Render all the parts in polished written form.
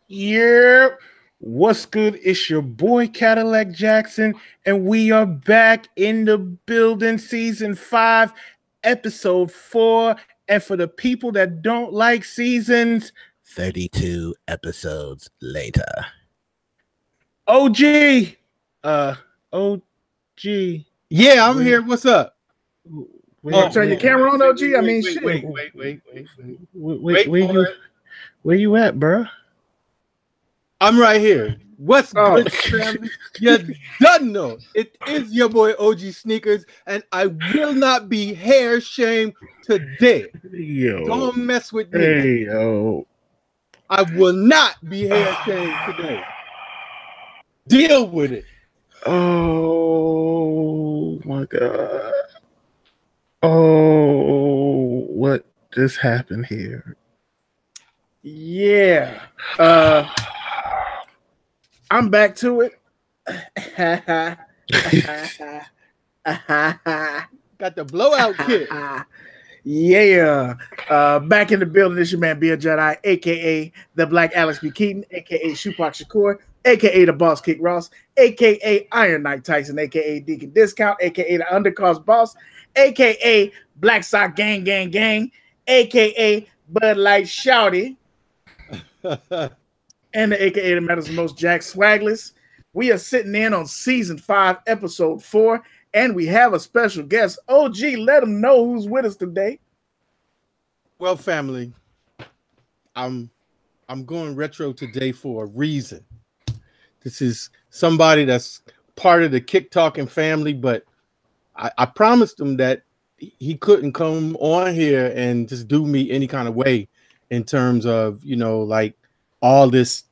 Yeah. What's good? It's your boy Cadillac Jackson, and we are back in the building, season 5, episode 4. And for the people that don't like seasons, 32 episodes later. OG. OG. Yeah, I'm here. What's up? Turn your camera on, OG. I mean, shit. Wait. Where you at, bro? I'm right here. What's good, family? You done know it is your boy OGSneekerz, and I will not be hair shamed today. Yo. Don't mess with me. Hey, yo. I will not be hair shamed today. Deal with it. Oh my God. Oh, what just happened here? Yeah. I'm back to it. Got the blowout kit. Yeah. Back in the building. This your man Beard Jedi, aka the Black Alex B. Keaton, aka Shupak Shakur, aka the Boss Kick Ross, aka Iron Knight Tyson, aka Deacon Discount, aka the Undercost Boss, aka Black Sock Gang, aka Bud Light Shouty, and the aka the Matters Most Jack Swagless. We are sitting in on season 5, episode 4, and we have a special guest. OG, let them know who's with us today. Well, family, I'm going retro today for a reason. This is somebody that's part of the Kick Talking family, but I promised him that he couldn't come on here and just do me any kind of way in terms of, you know, like all this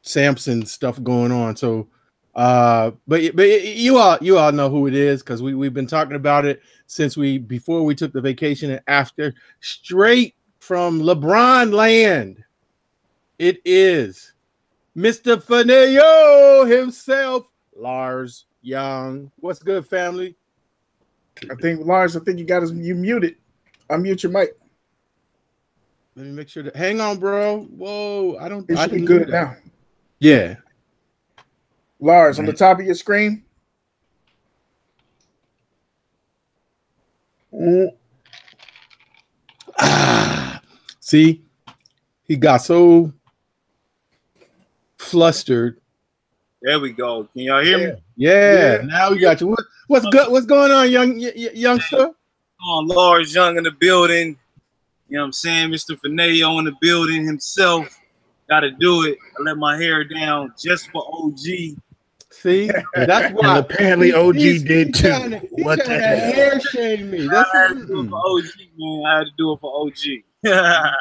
Samson stuff going on. So, but you all know who it is because we've been talking about it since before we took the vacation and after, straight from LeBron land. It is Mr. Fanayoh himself, Lars Young. What's good, family? Lars, I think you got us. You muted. Unmute your mic. Let me make sure that. Hang on, bro. Whoa, I should be good now. Yeah. Lars, on the top of your screen. See, he got so flustered. There we go. Can y'all hear me? Yeah. Now we got you. What's good? What's going on, youngster? Lars Young in the building. You know what I'm saying? Mr. Fanayoh in the building himself. Got to do it. I let my hair down just for OG. See, that's why. And apparently OG did too. What the hell? Hair shame me. That's I had to do it for OG, man. I had to do it for OG. Yeah.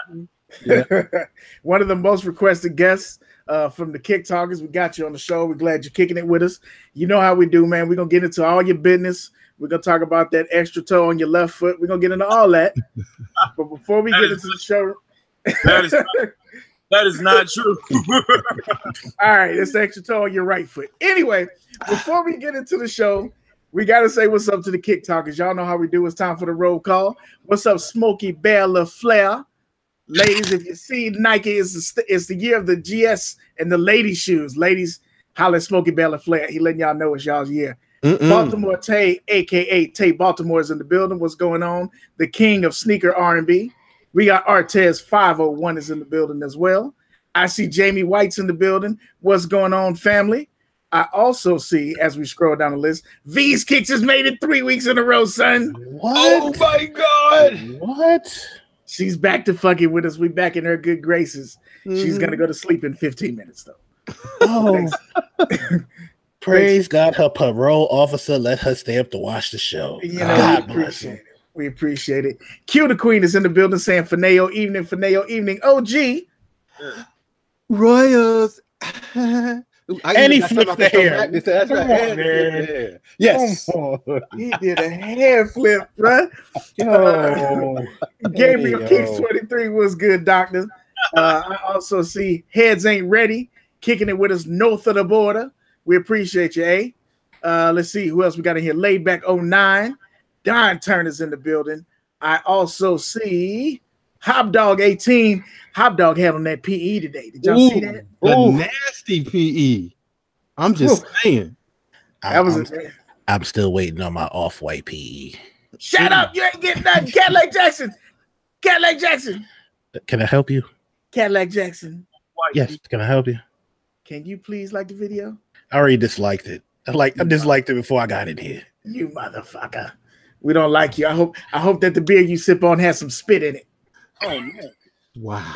One of the most requested guests from the Kick Talkers. We got you on the show. We're glad you're kicking it with us. You know how we do, man. We're going to get into all your business. We're going to talk about that extra toe on your left foot. We're going to get into all that. But before we get into the show. That is not true. All right, it's the extra toe on your right foot. Anyway, before we get into the show, we got to say what's up to the Kick Talkers. Y'all know how we do. It's time for the roll call. What's up, Smokey Bear LaFleur? Ladies, if you see Nike is the year of the GS and the lady shoes. Ladies, holla at Smokey Bear LaFleur. He letting y'all know it's y'all's year. Baltimore Tay, a.k.a. Tay Baltimore, is in the building. What's going on? The king of sneaker R&B. We got Artez 501 is in the building as well. I see Jamie White's in the building. What's going on, family? I also see, as we scroll down the list, V's Kicks has made it 3 weeks in a row, son. What? Oh, my God. What? She's back to fucking with us. We back in her good graces. She's going to go to sleep in 15 minutes, though. Oh. Praise God, her parole officer let her stay up to watch the show. You know, God bless her. We appreciate it. Q the Queen is in the building saying Fanayoh evening. OG. Royals. And he flipped the hair. That's right, man. Yes. He did a hair flip, bro. Gabriel Keeks 23 was good, doctor. I also see Heads Ain't Ready kicking it with us north of the border. We appreciate you, eh? Let's see who else we got in here. Laidback 09. Don Turner's in the building. I also see Hop Dog 18. Hop Dog had on that PE today. Did y'all see that? The nasty PE. I'm just saying. I'm still waiting on my off-white PE. Shut up! You ain't getting nothing. Cadillac Jackson. Cadillac Jackson. Can I help you? Cadillac Jackson. Yes. Can I help you? Can you please like the video? I already disliked it. I disliked it before I got in here. You motherfucker. We don't like you. I hope that the beer you sip on has some spit in it. Oh man. Wow.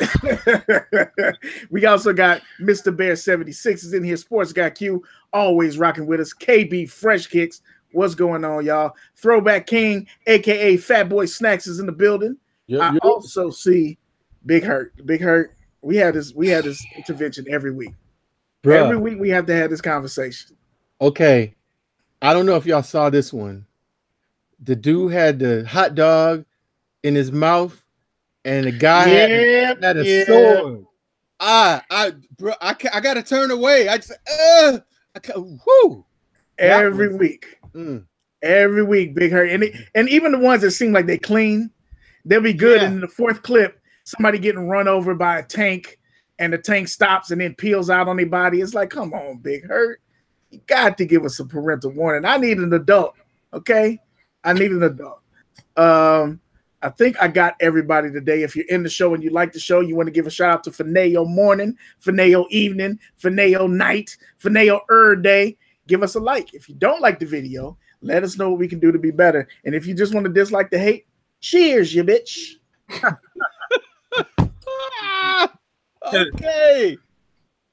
We also got Mr. Bear 76 is in here. Sports Guy Q always rocking with us. KB Fresh Kicks. What's going on, y'all? Throwback King, aka Fat Boy Snacks, is in the building. I also see Big Hurt. Big Hurt. We have this intervention every week. Bruh. Every week we have to have this conversation. Okay. I don't know if y'all saw this one. The dude had the hot dog in his mouth, and the guy had a sword. Bro, I gotta turn away. I just every week. Every week, Big Hurt. And even the ones that seem like they clean, they'll be good. And in the fourth clip, somebody getting run over by a tank, and the tank stops and then peels out on their body. It's like, come on, Big Hurt. You got to give us a parental warning. I need an adult, okay? I need an adult. I think I got everybody today. If you're in the show and you like the show, you want to give a shout out to Fanayoh morning, Fanayoh evening, Fanayoh night, Fanayoh day. Give us a like. If you don't like the video, let us know what we can do to be better. And if you just want to dislike the hate, cheers, you bitch. Okay.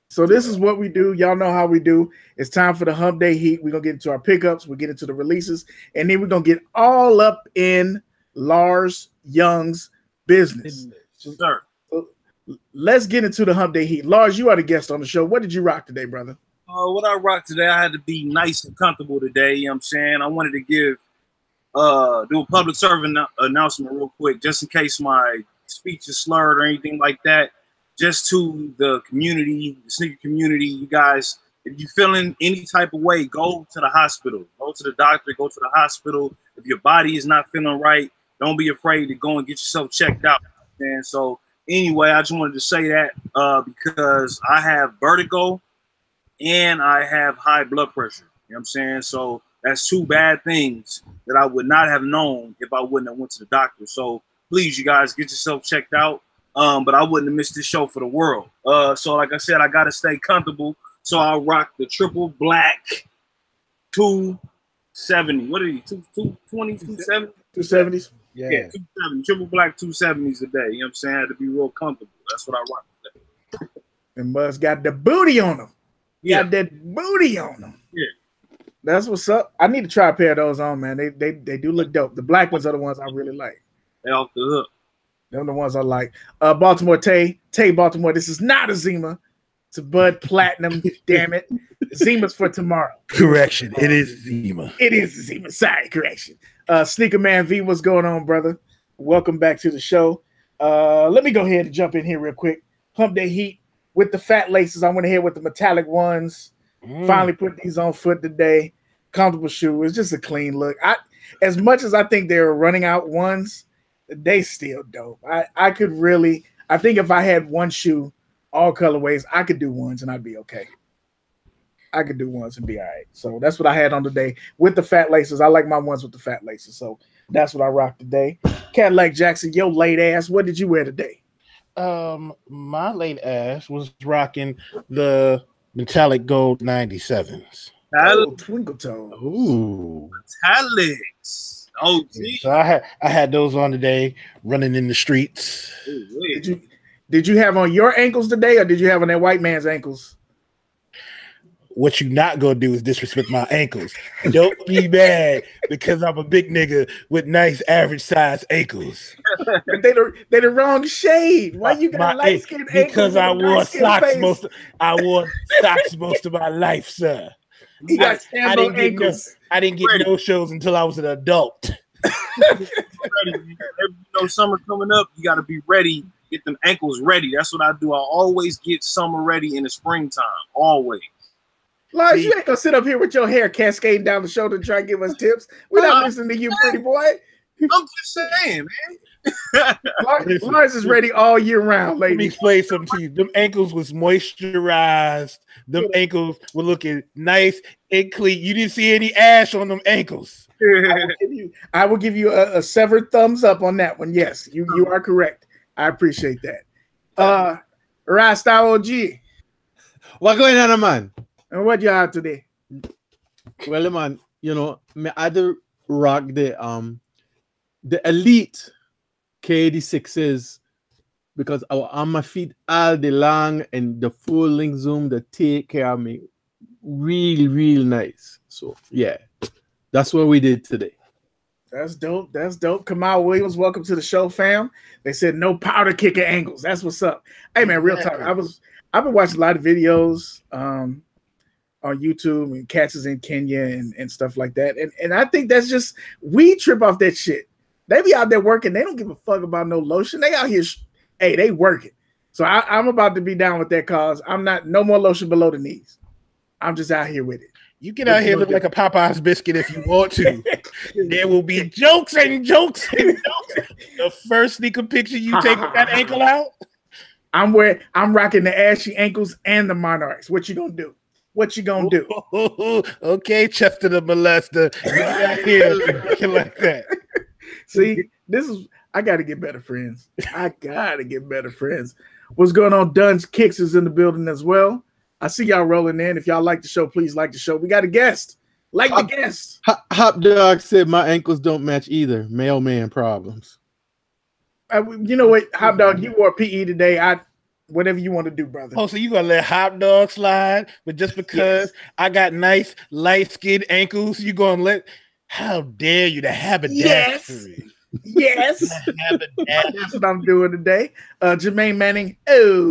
So this is what we do. Y'all know how we do. It's time for the Hump Day Heat. We're going to get into our pickups. We'll get into the releases. And then we're going to get all up in Lars Young's business. Sir. So let's get into the Hump Day Heat. Lars, you are the guest on the show. What did you rock today, brother? What I rocked today, I had to be nice and comfortable today. You know what I'm saying? I wanted to do a public service announcement real quick, just in case my speech is slurred or anything like that. Just to the community, the sneaker community, you guys, if you're feeling any type of way, go to the hospital. Go to the doctor, go to the hospital. If your body is not feeling right, don't be afraid to go and get yourself checked out. And so anyway, I just wanted to say that because I have vertigo and I have high blood pressure. You know what I'm saying? So that's two bad things that I would not have known if I wouldn't have went to the doctor. So please, you guys, get yourself checked out. But I wouldn't have missed this show for the world. So like I said, I got to stay comfortable. So I'll rock the triple black 270. What are you, 220, 270? 270s? Yeah, 270. Triple black 270s today. You know what I'm saying? I had to be real comfortable. That's what I rock today. And Buzz got the booty on them. Yeah. Got that booty on them. Yeah. That's what's up. I need to try a pair of those on, man. They do look dope. The black ones are the ones I really like. They off the hook. Them the ones I like. Baltimore Tay Baltimore. This is not a Zima. It's a Bud Platinum. Damn it. Zima's for tomorrow. Correction. It is Zima. It is Zima. Sorry, correction. Sneaker Man V, what's going on, brother? Welcome back to the show. Let me go ahead and jump in here real quick. Hump Day Heat with the fat laces. I went ahead with the metallic ones. Finally put these on foot today. Comfortable shoe. It's just a clean look. As much as I think they're running out ones, they still dope. I could really, I think if I had one shoe, all colorways, I could do ones and I'd be okay. I could do ones and be all right. So that's what I had on today with the fat laces. I like my ones with the fat laces. So that's what I rocked today. Cadillac Jackson, yo late ass, what did you wear today? My late ass was rocking the metallic gold 97s. Twinkle toe. Ooh. Metallics. Oh, geez. So I had those on today, running in the streets. Did you have on your ankles today, or did you have on that white man's ankles? What you not gonna do is disrespect my ankles. Don't be mad because I'm a big nigga with nice average size ankles. But they the wrong shade. Why you got light skin ankles? Because I wore socks most of my life, sir. You got ankles. I didn't get no shows until I was an adult. Summer coming up, you got to be ready. Get them ankles ready. That's what I do. I always get summer ready in the springtime. Always. Lars, you ain't gonna sit up here with your hair cascading down the shoulder and try to give us tips. We're not listening to you, pretty boy. I'm just saying, man. Lars is ready all year round, Let me ladies. explain something to you. Them ankles was moisturized. Them ankles were looking nice and clean. You didn't see any ash on them ankles. I will give you a severed thumbs up on that one. Yes, you are correct. I appreciate that. Rasta OG. What going on, man? And what you have today? Well, man, you know, me I do rock the elite KD6s because I was on my feet all day long and the full length zoom that take care of me real nice. So yeah, that's what we did today. That's dope. That's dope. Kamal Williams, welcome to the show, fam. They said no powder kicker angles. That's what's up. Hey man, real talk. I've been watching a lot of videos on YouTube, and cats is in Kenya and stuff like that. And I think that's just, we trip off that shit. They be out there working. They don't give a fuck about no lotion. They out here, hey, they working. So I'm about to be down with that cause. I'm not, no more lotion below the knees. I'm just out here with it. You get out here look like a Popeye's biscuit if you want to. There will be jokes and jokes and jokes. The first sneaker picture you take with that ankle out. I'm rocking the ashy ankles and the Monarchs. What you gonna do? What you gonna do? Okay, Chester the molester. You out here looking like that. See, I gotta get better friends. What's going on? Dunn's Kicks is in the building as well. I see y'all rolling in. If y'all like the show, please like the show. We got a guest. Like the guest. Hop Dog said my ankles don't match either. Mailman problems. You know what, Hop Dog, you wore PE today. Whatever you want to do, brother. Oh, so you gonna let Hop Dog slide, but just because I got nice light-skinned ankles, you gonna let? How dare you to haberdashery? Yes. That's what I'm doing today. Jermaine Manning,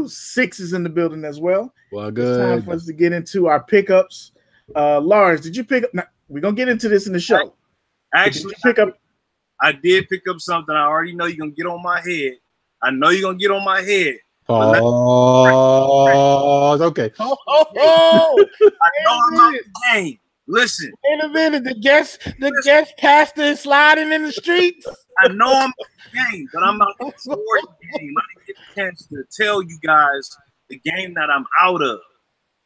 6 is in the building as well. Well, good. It's time for us to get into our pickups. Lars, did you pick up? Now, we're gonna get into this in the show. Actually, I did pick up something. I already know you're gonna get on my head. I know you're gonna get on my head. Oh, okay. I know I'm not the game. Listen. Wait a minute. The guest pastor is sliding in the streets. I know I'm the game, but I'm not the Jordan game. I didn't get a chance to tell you guys the game that I'm out of.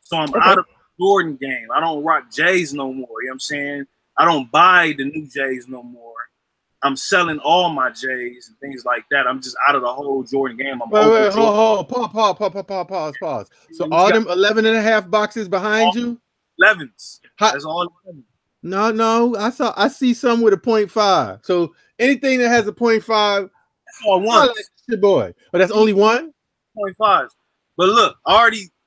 So I'm out of the Jordan game. I don't rock J's no more. You know what I'm saying? I don't buy the new J's no more. I'm selling all my J's and things like that. I'm just out of the whole Jordan game. Wait, pause. So all them 11.5 boxes behind you? 11s. That's all 11. No. I see some with a 0.5. So anything that has a 0.5, that's all one. Good boy. But that's only one? 0.5. But look,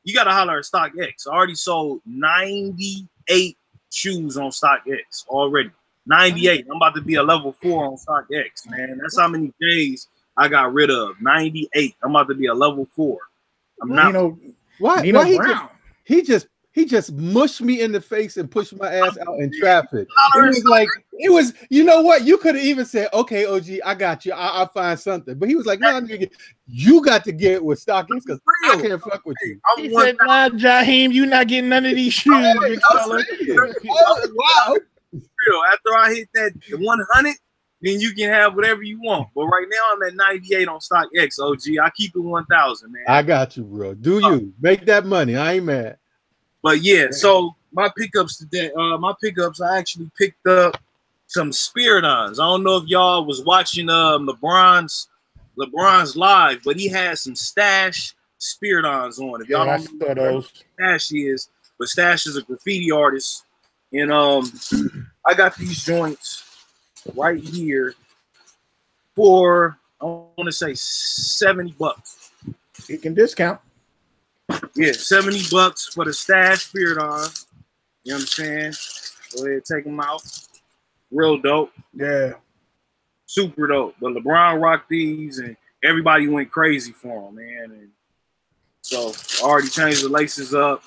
you gotta holler at StockX. I already sold 98 shoes on StockX already. 98. I'm about to be a level 4 on StockX, man. That's how many days I got rid of. 98. I'm about to be a level 4. I'm not. Why he just mushed me in the face and pushed my ass out in traffic. It was you know what? You could have even said, okay, OG, I got you. I'll find something. But he was like, no, nigga, you got to get with StockX because I can't fuck with you. He said, nah, Jaheim, you not getting none of these shoes, big fella. Wow. After I hit that 100, then you can have whatever you want. But right now I'm at 98 on StockX, OG. I keep it 1,000, man. I got you, bro. Do you make that money? I ain't mad. But yeah, so my pickups today, I actually picked up some Spirit-Ons. I don't know if y'all was watching LeBron's live, but he had some Stash Spirit-Ons on. If y'all don't know those Stash is, but Stash is a graffiti artist. And I got these joints right here for, I want to say $70. You can discount. Yeah, $70 for the Stash Spirit-Ons. You know what I'm saying? Go ahead, take them out. Real dope. Yeah. Super dope. But LeBron rocked these and everybody went crazy for them, man. And so I already changed the laces up,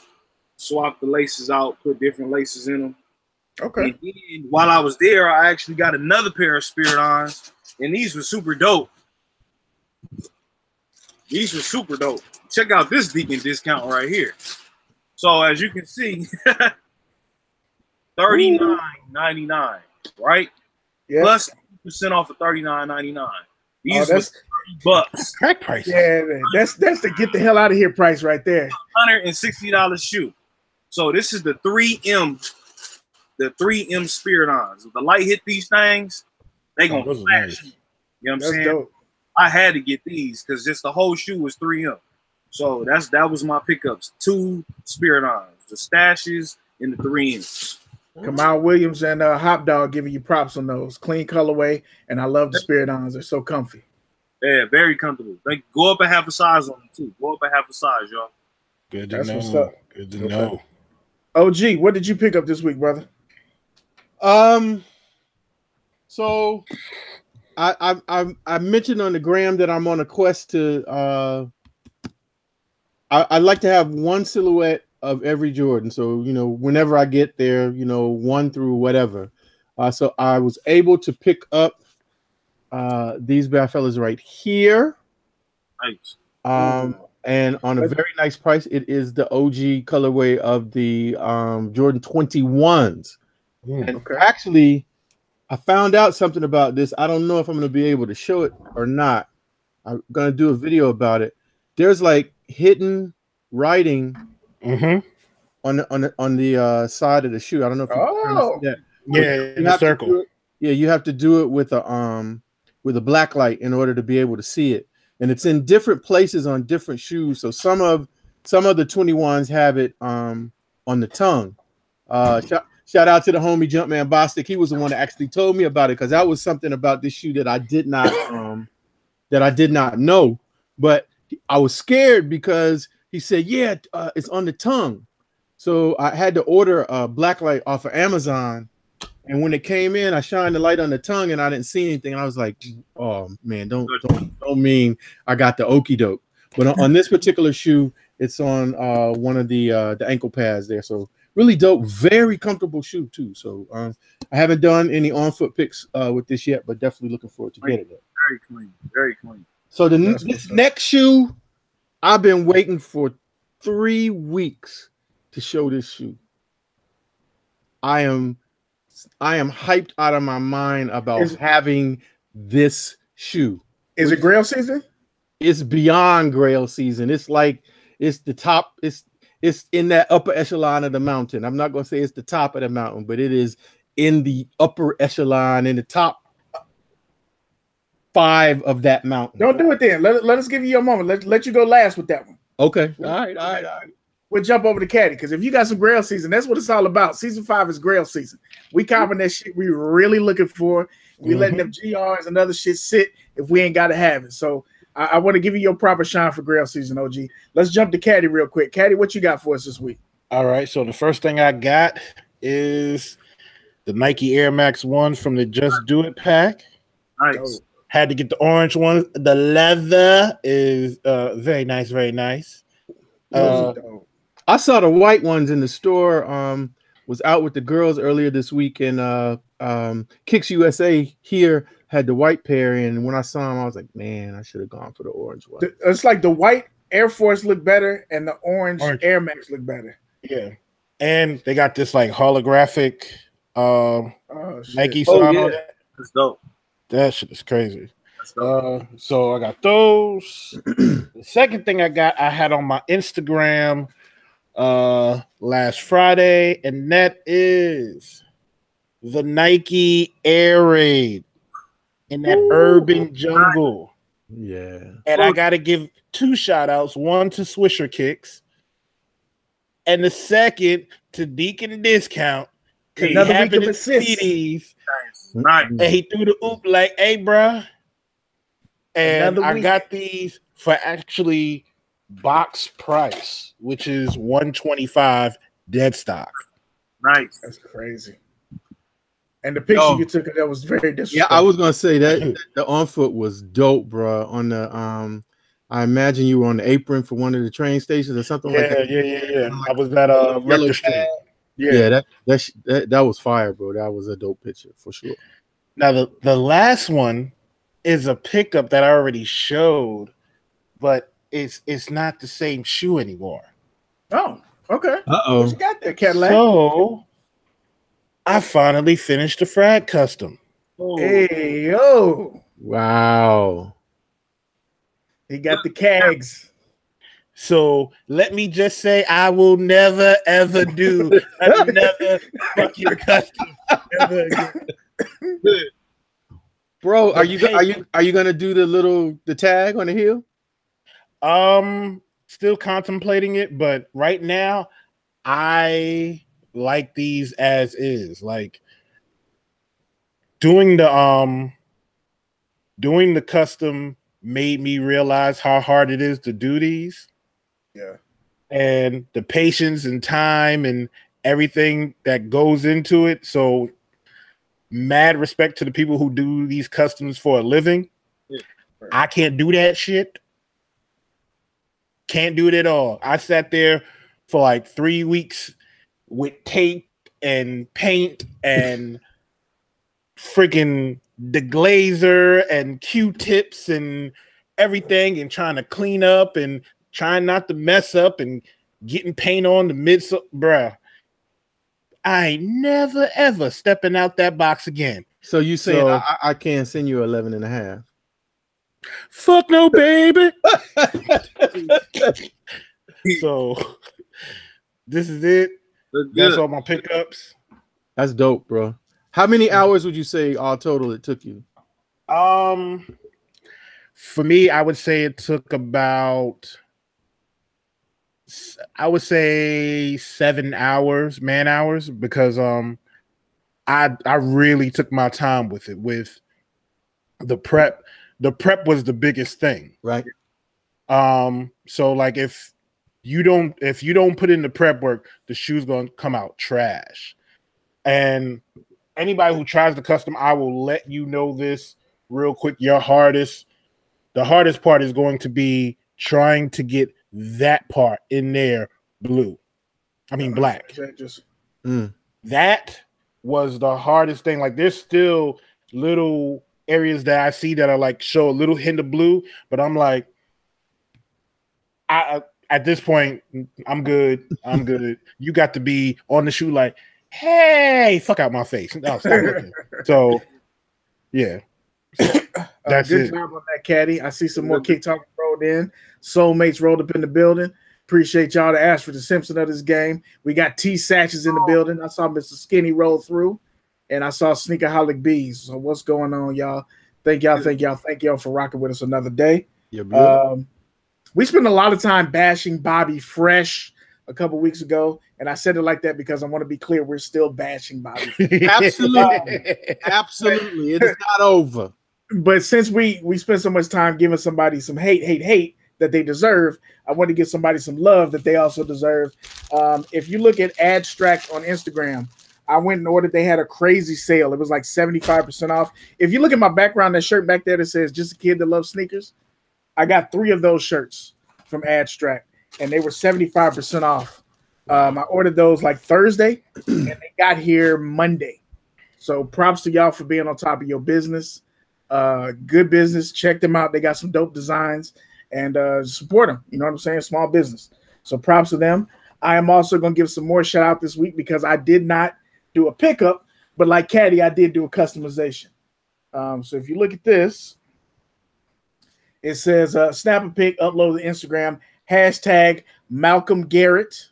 swapped the laces out, put different laces in them. Okay. And then, while I was there, I actually got another pair of Spirit-Ons, and these were super dope. These were super dope. Check out this Deacon discount right here. So as you can see, $39.99, right? Yeah. Plus 50% off of $39.99. Oh, These that's $30. Crack price. yeah. That's the get the hell out of here price right there. $160 shoe. So this is the 3M Spirit-Ons. If the light hit these things, they gonna flash. Nice. You know what I'm That's saying? dope. I had to get these because just the whole shoe was 3M. So that was my pickups. 2 Spirit-Ons, the stashes and the 3Ms. Kamal Williams and Hop Dog giving you props on those. Clean colorway, and I love the Spirit-Ons. They're so comfy. Yeah, very comfortable. They go up a half a size on them too. Go up a half a size, y'all. Good to That's know. what's up. Good to know. OG, what did you pick up this week, brother? So I mentioned on the gram that I'm on a quest to I like to have one silhouette of every Jordan. So, you know, whenever I get there, you know, 1 through whatever. So I was able to pick up these bad fellas right here. Nice. And on a very nice price. It is the OG colorway of the Jordan 21s. And actually, I found out something about this. I don't know if I'm going to be able to show it or not. I'm going to do a video about it. There's like hidden writing on the side of the shoe. I don't know if you can see that. Yeah, in the circle. You have to do it with a black light in order to be able to see it. And it's in different places on different shoes. So some of the 21s have it on the tongue. Shout out to the homie Jumpman Bostic. He was the one that actually told me about it because that was something about this shoe that I did not know. But I was scared because he said, "Yeah, it's on the tongue." So I had to order a black light off of Amazon. And when it came in, I shined the light on the tongue and I didn't see anything. And I was like, "Oh man, don't mean I got the okie doke." But on this particular shoe, it's on one of the ankle pads there. So really dope, very comfortable shoe too. So I haven't done any on foot picks with this yet, but definitely looking forward to getting it. Very clean, very clean. So this next shoe, I've been waiting for 3 weeks to show this shoe. I am hyped out of my mind about having this shoe. Is it Grail season? It's beyond Grail season. It's like it's the top. It's in that upper echelon of the mountain. I'm not gonna say it's the top of the mountain, but it is in the upper echelon, in the top 5 of that mountain. Don't do it then. Let us give you your moment. Let you go last with that one. Okay. All right. We'll jump over to Caddy because if you got some Grail season, that's what it's all about. Season 5 is Grail season. We copping that shit we really looking for. We letting them GRs and other shit sit if we ain't got to have it. So I want to give you your proper shine for Grail season, OG. Let's jump to Caddy real quick. Caddy, what you got for us this week? All right. So the first thing I got is the Nike Air Max 1 from the Just Do It pack. Nice. Had to get the orange one. The leather is very nice, very nice. I saw the white ones in the store. Was out with the girls earlier this week, and Kicks USA here had the white pair. And when I saw them, I was like, man, I should have gone for the orange one. It's like the white Air Force look better, and the orange Air Max look better. Yeah, and they got this like holographic Nike sign on it. That's dope. That shit is crazy. So I got those. The second thing I had on my Instagram last Friday, and that is the Nike Air Raid in that urban jungle. Yeah. And I gotta give 2 shout outs, one to Swisher Kicks, and the second to Deacon Discount. Another week of assists. CDs. Nice. And he threw the oop like, hey, bro. And I got these for actually box price, which is $125 dead stock. Nice. That's crazy. And the picture you took, that was very disrespectful. Yeah, I was gonna say that the on foot was dope, bro. On the I imagine you were on the apron for one of the train stations or something like that. Yeah. I was at Rector Street. Yeah, that was fire, bro. That was a dope picture for sure. Now the last one is a pickup that I already showed, but it's not the same shoe anymore. Oh, okay. What you got there, Cadillac? So I finally finished the Frag Custom. Oh, Hey, yo. Wow. He got the cags. So let me just say, I will never ever do another fucking custom ever again. good. Bro, The are you gonna do the tag on the heel? Still contemplating it, but right now I like these as is. Like doing the custom made me realize how hard it is to do these. Yeah. And the patience and time and everything that goes into it. So mad respect to the people who do these customs for a living. Yeah. I can't do that shit. Can't do it at all. I sat there for like 3 weeks with tape and paint and freaking deglazer and Q-tips and everything and trying to clean up and trying not to mess up and getting paint on the bruh. I ain't never ever stepping out that box again. So you saying I can't send you 11 and a half? Fuck no, baby. So this is it. That's all my pickups. That's dope, bro. How many hours would you say all total it took you? For me, I would say it took about, I would say 7 hours, man hours, because I really took my time with it. With the prep was the biggest thing, right? So like if you don't put in the prep work, the shoe's gonna come out trash. And anybody who tries the custom, I will let you know this real quick. The hardest part is going to be trying to get that part in there black. That was the hardest thing. Like there's still little areas that I see that are like show a little hint of blue, but I'm like, at this point, I'm good. You got to be on the shoe like, hey, fuck out my face. No, stop looking. So, yeah. That's good it. job on that, Caddy. I see some more kick talk rolled in. Soulmates rolled up in the building. Appreciate y'all to ask for the Simpson of this game. We got T Satches in the building. I saw Mr. Skinny roll through, and I saw Sneakerholic Bees. So what's going on, y'all? Thank y'all for rocking with us another day. We spent a lot of time bashing Bobby Fresh a couple weeks ago, and I said it like that because I want to be clear, we're still bashing Bobby. Absolutely. Absolutely. It is not over. But since we spent so much time giving somebody some hate that they deserve, I want to give somebody some love that they also deserve. If you look at Adstract on Instagram, I went and ordered. They had a crazy sale. It was like 75% off. If you look at my background, that shirt back there that says "Just a Kid That Loves Sneakers," I got 3 of those shirts from Adstract, and they were 75% off. I ordered those like Thursday, and they got here Monday. So props to y'all for being on top of your business. Good business. Check them out. They got some dope designs, and support them. You know what I'm saying? Small business. So props to them. I am also going to give some more shout out this week because I did not do a pickup, but like Caddy, I did do a customization. So if you look at this, it says snap a pic, upload to Instagram, hashtag Malcolm Garrett.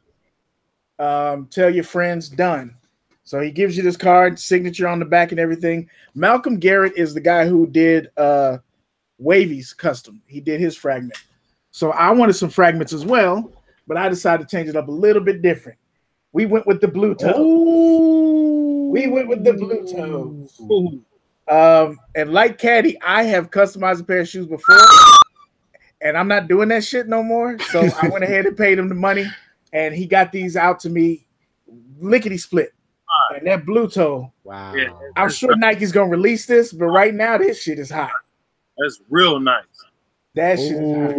Tell your friends, done. So he gives you this card, signature on the back and everything. Malcolm Garrett is the guy who did Wavy's custom. He did his fragment. So I wanted some fragments as well, but I decided to change it up a little bit different. We went with the blue toe. We went with the blue toe. And like Caddy, I have customized a pair of shoes before, and I'm not doing that shit no more. So I went ahead and paid him the money, and he got these out to me lickety split. And that blue toe. Wow. Yeah, I'm sure Nike's gonna release this, but right now this shit is hot. that's real nice. That shit is hot.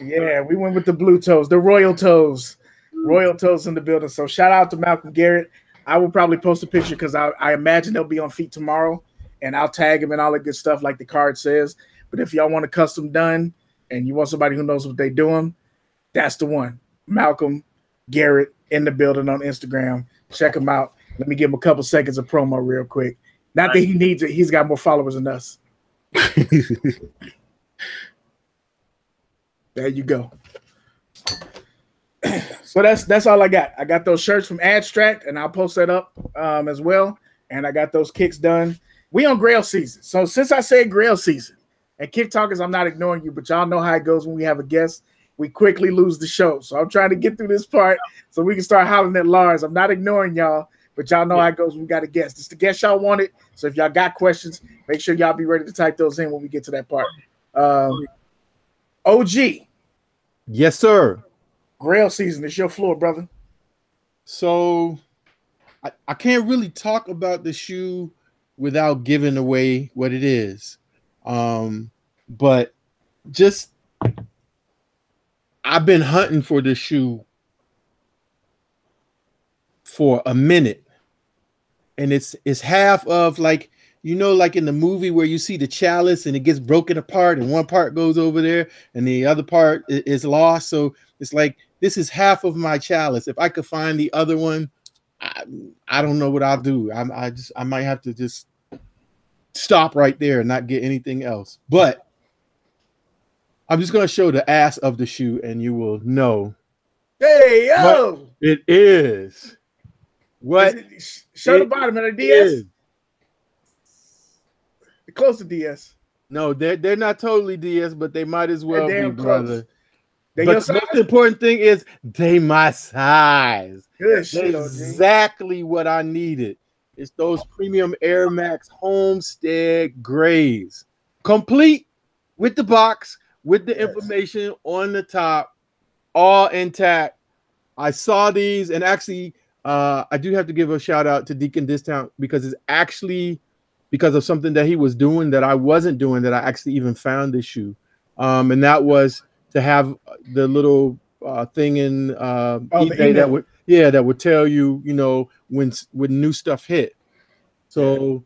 Yeah, we went with the blue toes, the royal toes. Royal toes in the building. So shout out to Malcolm Garrett. I will probably post a picture because I imagine they'll be on feet tomorrow, and I'll tag him and all that good stuff like the card says. But if y'all want a custom done and you want somebody who knows what they're doing, that's the one. Malcolm Garrett in the building on Instagram. Check him out. Let me give him a couple seconds of promo real quick. Not that he needs it. He's got more followers than us. There you go. So that's all I got. I got those shirts from Abstract, and I'll post that up as well. And I got those kicks done. We on Grail season. So since I said Grail season, and Kick Talkers, I'm not ignoring you, but y'all know how it goes when we have a guest. We quickly lose the show. So I'm trying to get through this part so we can start hollering at Lars. I'm not ignoring y'all, but y'all know how it goes when we got a guest. It's the guest y'all wanted. So if y'all got questions, make sure y'all be ready to type those in when we get to that part. OG. Yes, sir. Grail season. It's your floor, brother. So I can't really talk about the shoe without giving away what it is. But just I've been hunting for this shoe for a minute. And it's half of like, you know, like in the movie where you see the chalice and it gets broken apart and one part goes over there and the other part is lost. So it's like, this is half of my chalice. If I could find the other one, I don't know what I'll do. I might have to just stop right there and not get anything else. But I'm just going to show the ass of the shoe and you will know. Hey, yo. It is. What? Show the bottom of the DS. Close to DS. No, they're not totally DS, but they might as well be, brother. But the most important thing is they my size. Good shit, exactly what I needed. It's those premium Air Max Homestead grays, complete with the box, with the information on the top, all intact. I saw these, and actually, I do have to give a shout out to Deacon Discount because it's actually because of something that he was doing that I wasn't doing that I actually even found this shoe, and that was to have the little thing in eBay that would tell you, you know, when new stuff hit. So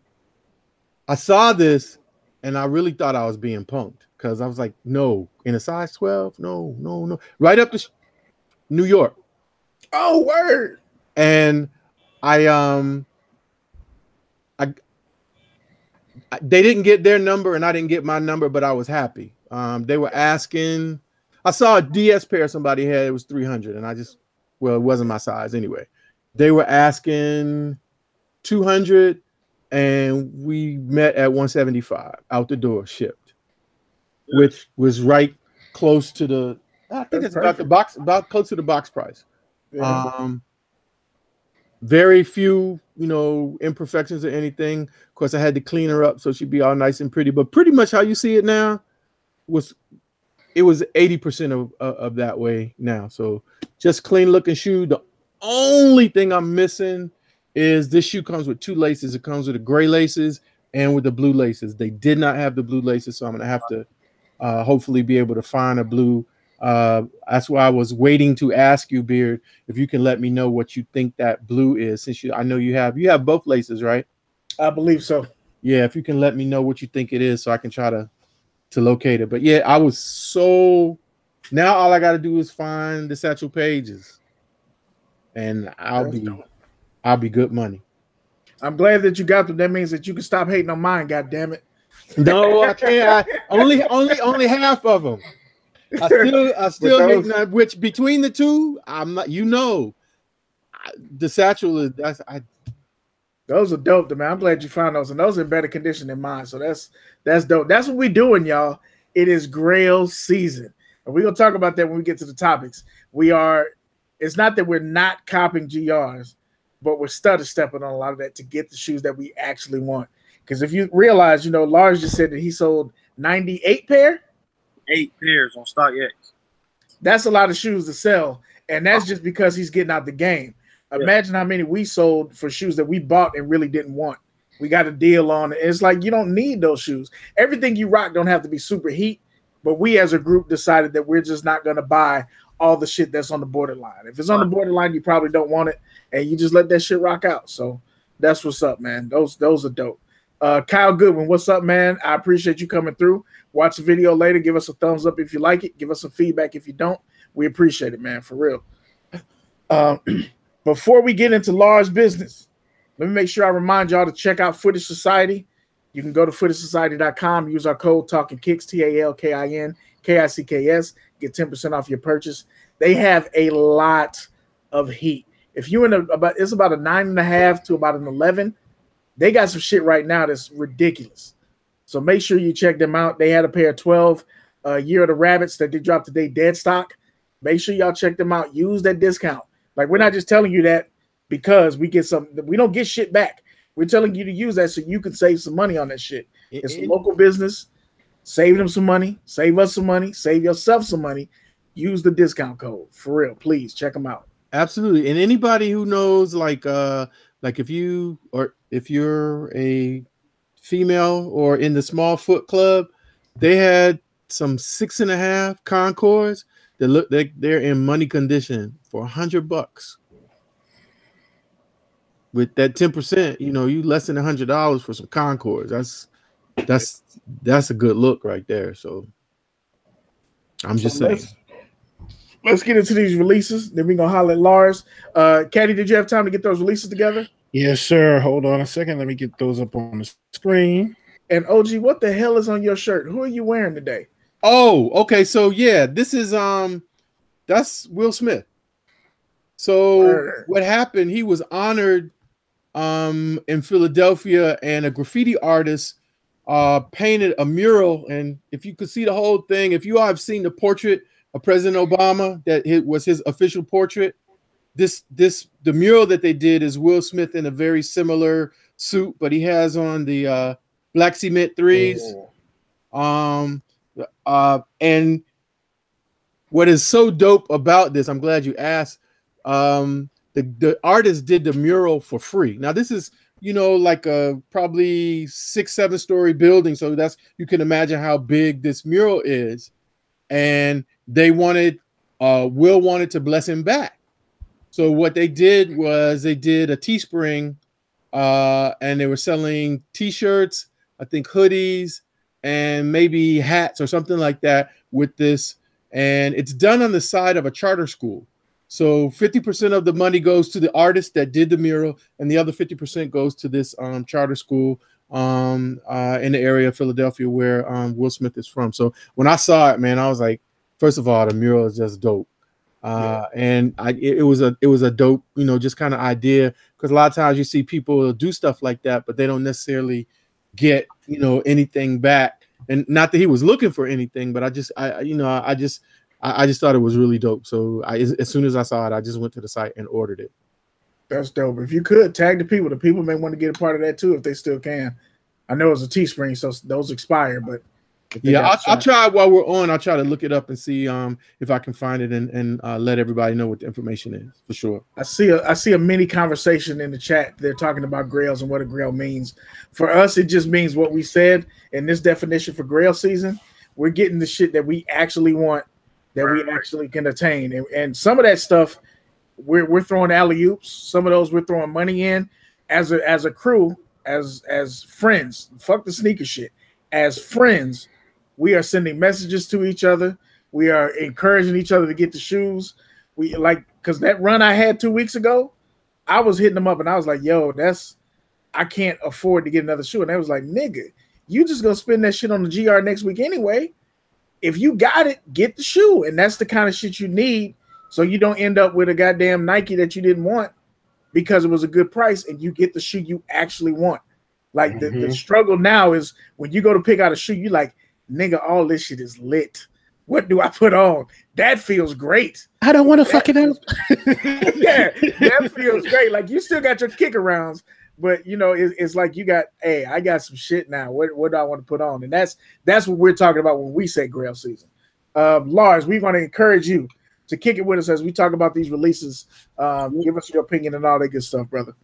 I saw this and I really thought I was being punked because I was like, no, in a size 12, no, right up to New York. Oh, word. And they didn't get their number and I didn't get my number, but I was happy. They were asking. I saw a DS pair somebody had. It was 300, and it wasn't my size anyway. They were asking 200, and we met at 175 out the door, shipped, which was right close to the. I think it's about close to the box price. Yeah. Very few, you know, imperfections or anything. Of course, I had to clean her up so she'd be all nice and pretty. But pretty much how you see it now was 80% of that way now. So just clean looking shoe. The only thing I'm missing is this shoe comes with 2 laces. It comes with the gray laces and with the blue laces. They did not have the blue laces, so I'm gonna have to hopefully be able to find a blue. That's why I was waiting to ask you, Beard, if you can let me know what you think that blue is, since I know you have both laces, right? I believe so. Yeah, if you can let me know what you think it is so I can try to locate it. But yeah, I was so now all I got to do is find the Satchel Pages and I'll be good money. I'm glad that you got them. That means that you can stop hating on mine. God damn it. No, I can't. Only half of them. I still hate none, which between the two, I'm not, you know, the Satchel is those are dope, man. I'm glad you found those, and those are in better condition than mine. So that's dope. That's what we're doing, y'all. It is Grail season, and we're gonna talk about that when we get to the topics. It's not that we're not copying GRs, but we're stutter stepping on a lot of that to get the shoes that we actually want. Because if you realize, you know, Lars just said that he sold 98 pair. 8 pairs on StockX. That's a lot of shoes to sell, and that's just because he's getting out the game. Imagine how many we sold for shoes that we bought and really didn't want. We got a deal on it. It's like you don't need those shoes. Everything you rock don't have to be super heat, but we as a group decided that we're just not going to buy all the shit that's on the borderline. If it's on the borderline, you probably don't want it, and you just let that shit rock out. So that's what's up, man. Those are dope. Kyle Goodwin, what's up, man? I appreciate you coming through. Watch the video later. Give us a thumbs up if you like it. Give us some feedback if you don't. We appreciate it, man, for real. Before we get into Lars' business, Let me make sure I remind y'all to check out Footage Society. You can go to footagesociety.com, use our code Talkin Kicks, TALKINKICKS, get 10% off your purchase. They have a lot of heat. If you're in it's about a 9.5 to about an 11. They got some shit right now that's ridiculous. So make sure you check them out. They had a pair of 12 Year of the Rabbits that they dropped today, dead stock. Make sure y'all check them out. Use that discount. Like, we're not just telling you that because we don't get shit back. We're telling you to use that so you can save some money on that shit. It's a local business. Save them some money. Save us some money. Save yourself some money. Use the discount code. For real, please check them out. Absolutely. And anybody who knows, like if you're a female or in the small foot club, they had some 6.5 Concords that look like they're in money condition for $100. With that 10%, you less than $100 for some Concords. That's a good look right there. So I'm just saying. Let's get into these releases. Then we're gonna holler at Lars. Caddy, did you have time to get those releases together? Yes, sir. Hold on a second. Let me get those up on the screen. And OG, what the hell is on your shirt? Who are you wearing today? Oh, okay. So yeah, this is that's Will Smith. So what happened? He was honored in Philadelphia, and a graffiti artist painted a mural. And if you could see the whole thing, if you all have seen the portrait of President Obama, that it was his official portrait, the mural that they did is Will Smith in a very similar suit, but he has on the black cement 3s. And what is so dope about this, I'm glad you asked, the artist did the mural for free. Now this is, like a probably 6-7 story building. So you can imagine how big this mural is. And they Will wanted to bless him back. So what they did was they did a Teespring, and they were selling T-shirts, I think hoodies, and maybe hats or something like that with this. And it's done on the side of a charter school. So 50% of the money goes to the artist that did the mural, and the other 50% goes to this charter school in the area of Philadelphia where Will Smith is from. So when I saw it, man, I was like, first of all, the mural is just dope. And it was a dope, just kind of idea, because a lot of times you see people do stuff like that, but they don't necessarily get, anything back. And not that he was looking for anything, but I just thought it was really dope. So as soon as I saw it, I just went to the site and ordered it. That's dope. If you could tag the people may want to get a part of that too if they still can. I know it's a Teespring, so those expire, but yeah, I'll try while we're on. I'll try to look it up and see if I can find it and let everybody know what the information is for sure. I see a mini conversation in the chat. They're talking about grails and what a grail means. For us, it just means what we said in this definition for grail season. We're getting the shit that we actually want, that we actually can attain, and some of that stuff we're throwing alley-oops. Some of those we're throwing money in as a crew, as friends. Fuck the sneaker shit. As friends, we are sending messages to each other. We are encouraging each other to get the shoes. We because that run I had 2 weeks ago, I was hitting them up and I was like, yo, I can't afford to get another shoe. And they was like, nigga, you just gonna spend that shit on the GR next week anyway. If you got it, get the shoe. And that's the kind of shit you need, so you don't end up with a goddamn Nike that you didn't want because it was a good price, and you get the shoe you actually want. Like the struggle now is when you go to pick out a shoe, you like, nigga, all this shit is lit. What do I put on? That feels great. I don't want to fuck it up. Yeah, that feels great. Like, you still got your kick arounds, but it's like you got, hey, I got some shit now. What do I want to put on? And that's what we're talking about when we say grail season. Lars, we want to encourage you to kick it with us as we talk about these releases. Give us your opinion and all that good stuff, brother.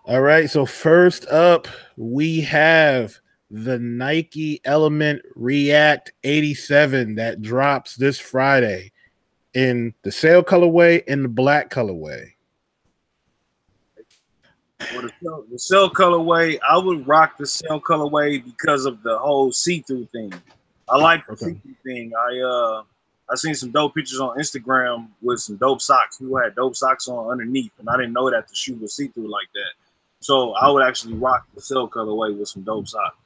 All right. So first up, we have the Nike Element React 87 that drops this Friday in the sail colorway and the black colorway. Well, the sail colorway, I would rock the sail colorway because of the whole see-through thing. I like the see-through thing. I seen some dope pictures on Instagram with some dope socks. People had dope socks on underneath, and I didn't know that the shoe was see-through like that. So I would actually rock the cell colorway with some dope socks.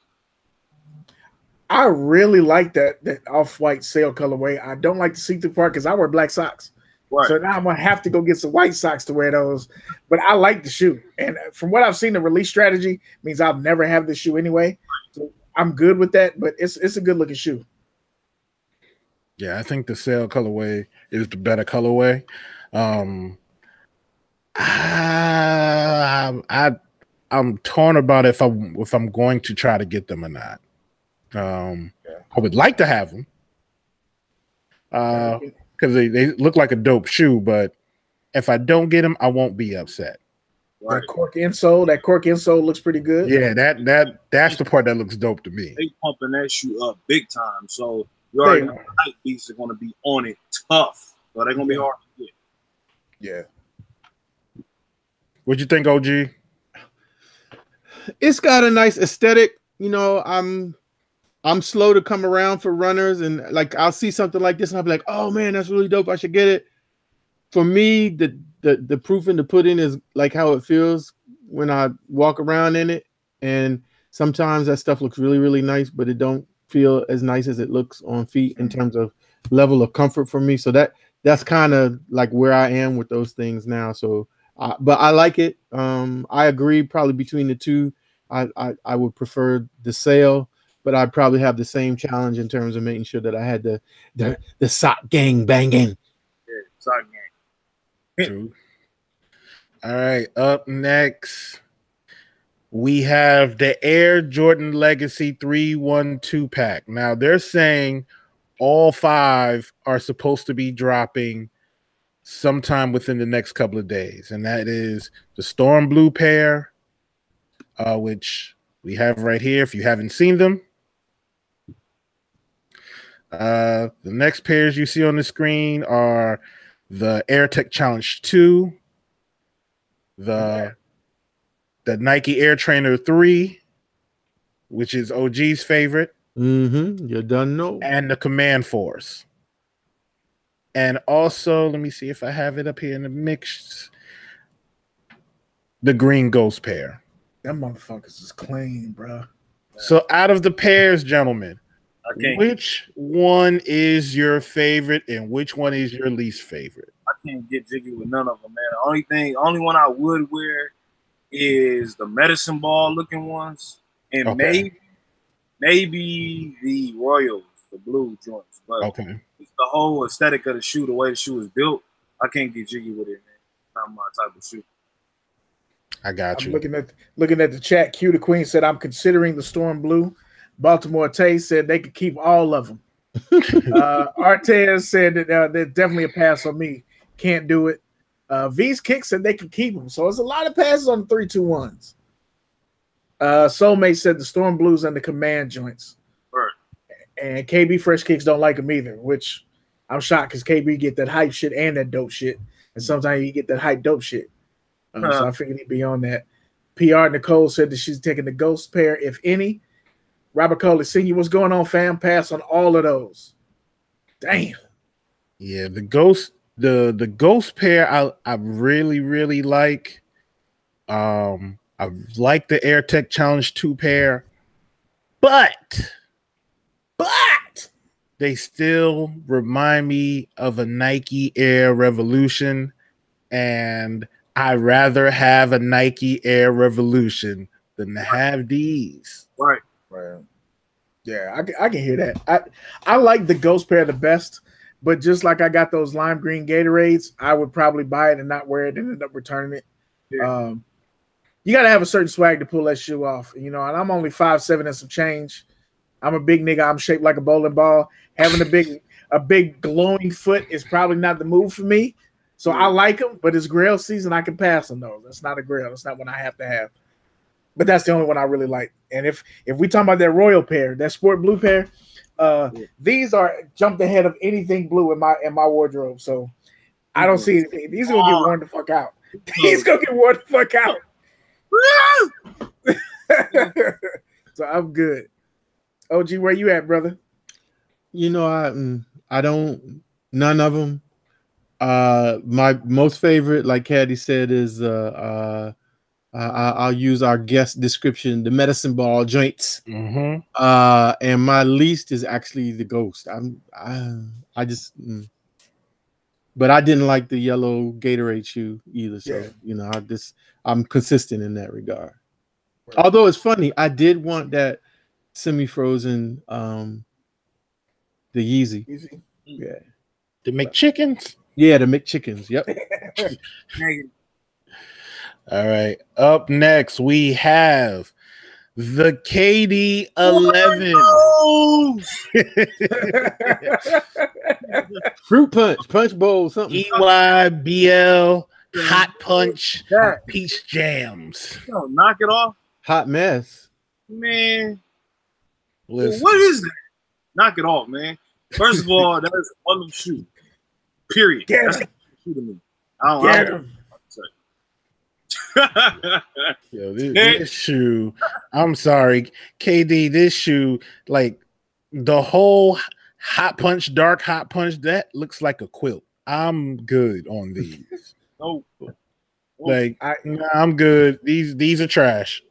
I really like that off-white sail colorway. I don't like the see-through part because I wear black socks. Right. So now I'm gonna have to go get some white socks to wear those. But I like the shoe, and from what I've seen, the release strategy means I'll never have this shoe anyway. So I'm good with that. But it's a good looking shoe. Yeah, I think the sail colorway is the better colorway. I'm torn about if I'm going to try to get them or not. I would like to have them. Because they look like a dope shoe, but if I don't get them, I won't be upset. Right. That cork insole looks pretty good. Yeah, that's the part that looks dope to me. They pumping that shoe up big time, so you already know the hype beats are going to be on it tough, but they're going to be hard to get. Yeah. What'd you think, OG? It's got a nice aesthetic. You know, I'm slow to come around for runners, and like I'll see something like this and I'll be like, oh man, that's really dope. I should get it. For me, the proof in the pudding is like how it feels when I walk around in it. And sometimes that stuff looks really, really nice, but it don't feel as nice as it looks on feet in terms of level of comfort for me. So that's kind of like where I am with those things now. So, but I like it. I agree. Probably between the two, I would prefer the sail. But I'd probably have the same challenge in terms of making sure that I had the sock gang banging. Yeah, sock gang. True. All right, up next, we have the Air Jordan Legacy 312 pack. Now, they're saying all 5 are supposed to be dropping sometime within the next couple of days, and that is the Storm Blue pair, which we have right here if you haven't seen them. The next pairs you see on the screen are the Air Tech Challenge 2, the Nike Air Trainer 3, which is OG's favorite. You done know. And the Command Force. And also, let me see if I have it up here in the mix. The Green Ghost pair. Them motherfuckers is clean, bro. So out of the pairs, gentlemen, which one is your favorite and which one is your least favorite? I can't get jiggy with none of them, man. The only one I would wear is the medicine ball looking ones, and maybe the Royals, the blue joints. But it's the whole aesthetic of the shoe, the way the shoe is built. I can't get jiggy with it, man. Not my type of shoe. I got you. Looking at the chat. Q the Queen said, "I'm considering the Storm Blue." Baltimore Tay said they could keep all of them. Artez said that there's definitely a pass on me. Can't do it. V's Kick said they could keep them. So it's a lot of passes on the 3-2-1s. Soulmate said the Storm Blues and the Command joints. Right. And KB Fresh Kicks don't like them either, which I'm shocked because KB get that hype shit and that dope shit. And sometimes you get that hype dope shit. So I figured he'd be on that. PR Nicole said that she's taking the Ghost pair, if any. Robert Coley Sr., what's going on, fam? Pass on all of those. Damn. Yeah, the Ghost pair I really, really like. I like the Air Tech Challenge 2 pair, but they still remind me of a Nike Air Revolution, and I'd rather have a Nike Air Revolution than to have these. Right. Right. Yeah, I can hear that. I like the Ghost pair the best, but just like I got those lime green Gatorades, I would probably buy it and not wear it and end up returning it. Yeah. You got to have a certain swag to pull that shoe off, you know. And I'm only 5'7" and some change. I'm a big nigga. I'm shaped like a bowling ball. Having a big glowing foot is probably not the move for me. So I like them, but it's Grail season. I can pass on those. That's not a Grail. That's not one I have to have. But that's the only one I really like. And if we talk about that Royal pair, that Sport Blue pair, these are jumped ahead of anything blue in my wardrobe. So I don't see anything. These are gonna get worn the fuck out. These gonna get worn the fuck out. So I'm good. OG, where you at, brother? You know, I don't None of them. My most favorite, like Caddy said, is I'll use our guest description, the medicine ball joints. Mm-hmm. And my least is actually the ghost. But I didn't like the yellow Gatorade shoe either. So I'm consistent in that regard. Right. Although it's funny, I did want that semi-frozen the Yeezy. Yeah. The McChickens? Yeah, the McChickens. Yep. All right. Up next, we have the KD11. Fruit punch bowl, something. EYBL, hot punch, peach jams. Yo, knock it off. Hot mess. Man. Listen. What is that? Knock it off, man. First of all, that is a woman's shoe. Period. That's a shoe to me. I don't Yo, this shoe, I'm sorry, KD, this shoe, like the whole hot punch, dark hot punch, that looks like a quilt. I'm good on these. I'm good. These are trash.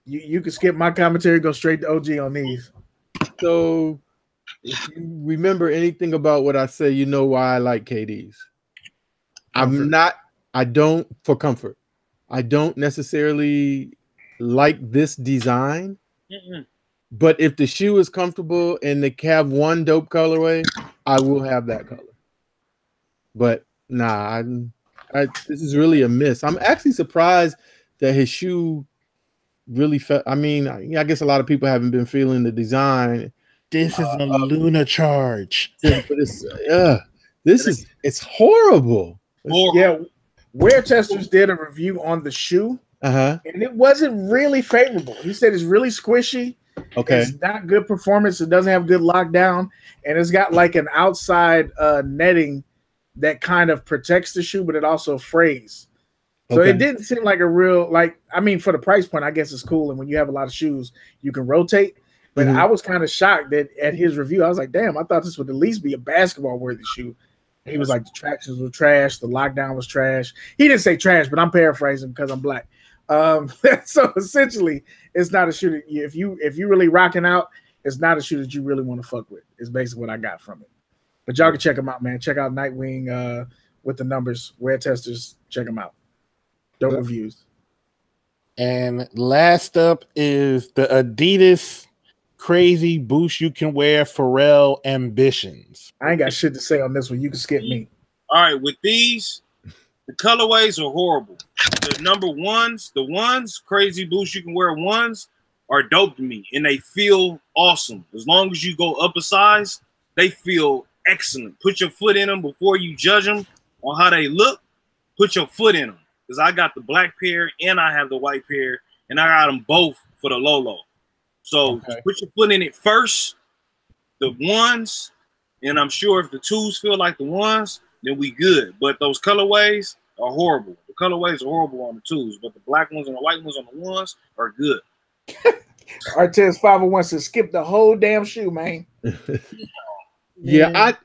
You can skip my commentary, go straight to OG on these. So if you remember anything about what I say, you know why I like KDs. For comfort. I don't necessarily like this design, but if the shoe is comfortable and they have one dope colorway, I will have that color. But nah, this is really a miss. I'm actually surprised that his shoe really felt. I mean, I guess a lot of people haven't been feeling the design. This is a Luna charge. But it's horrible. Yeah. Wear Testers did a review on the shoe, and it wasn't really favorable. He said it's really squishy. Okay. It's not good performance. It doesn't have good lockdown, and it's got like an outside netting that kind of protects the shoe, but it also frays. So it didn't seem like a real, for the price point, I guess it's cool. And when you have a lot of shoes, you can rotate. But I was kind of shocked that at his review, I was like, damn, I thought this would at least be a basketball-worthy shoe. He was like, the tractions were trash. The lockdown was trash. He didn't say trash, but I'm paraphrasing because I'm black. So essentially, it's not a shoe that if you really rocking out, it's not a shoe that you really want to fuck with. It's basically what I got from it. But y'all can check them out, man. Check out Nightwing with the numbers. Wear Testers, check them out. Dope reviews. And last up is the Adidas crazy boost you can wear Pharrell Ambitions. I ain't got shit to say on this one. You can skip me. All right, with these, the colorways are horrible. The number ones, crazy boost you can wear ones are dope to me, and they feel awesome. As long as you go up a size, they feel excellent. Put your foot in them before you judge them on how they look. Put your foot in them, because I got the black pair and I have the white pair, and I got them both for the low. So put your foot in it first, the ones, and I'm sure if the twos feel like the ones, then we good. But those colorways are horrible. The colorways are horrible on the twos, but the black ones and the white ones on the ones are good. Artez 501 says skip the whole damn shoe, man. Yeah,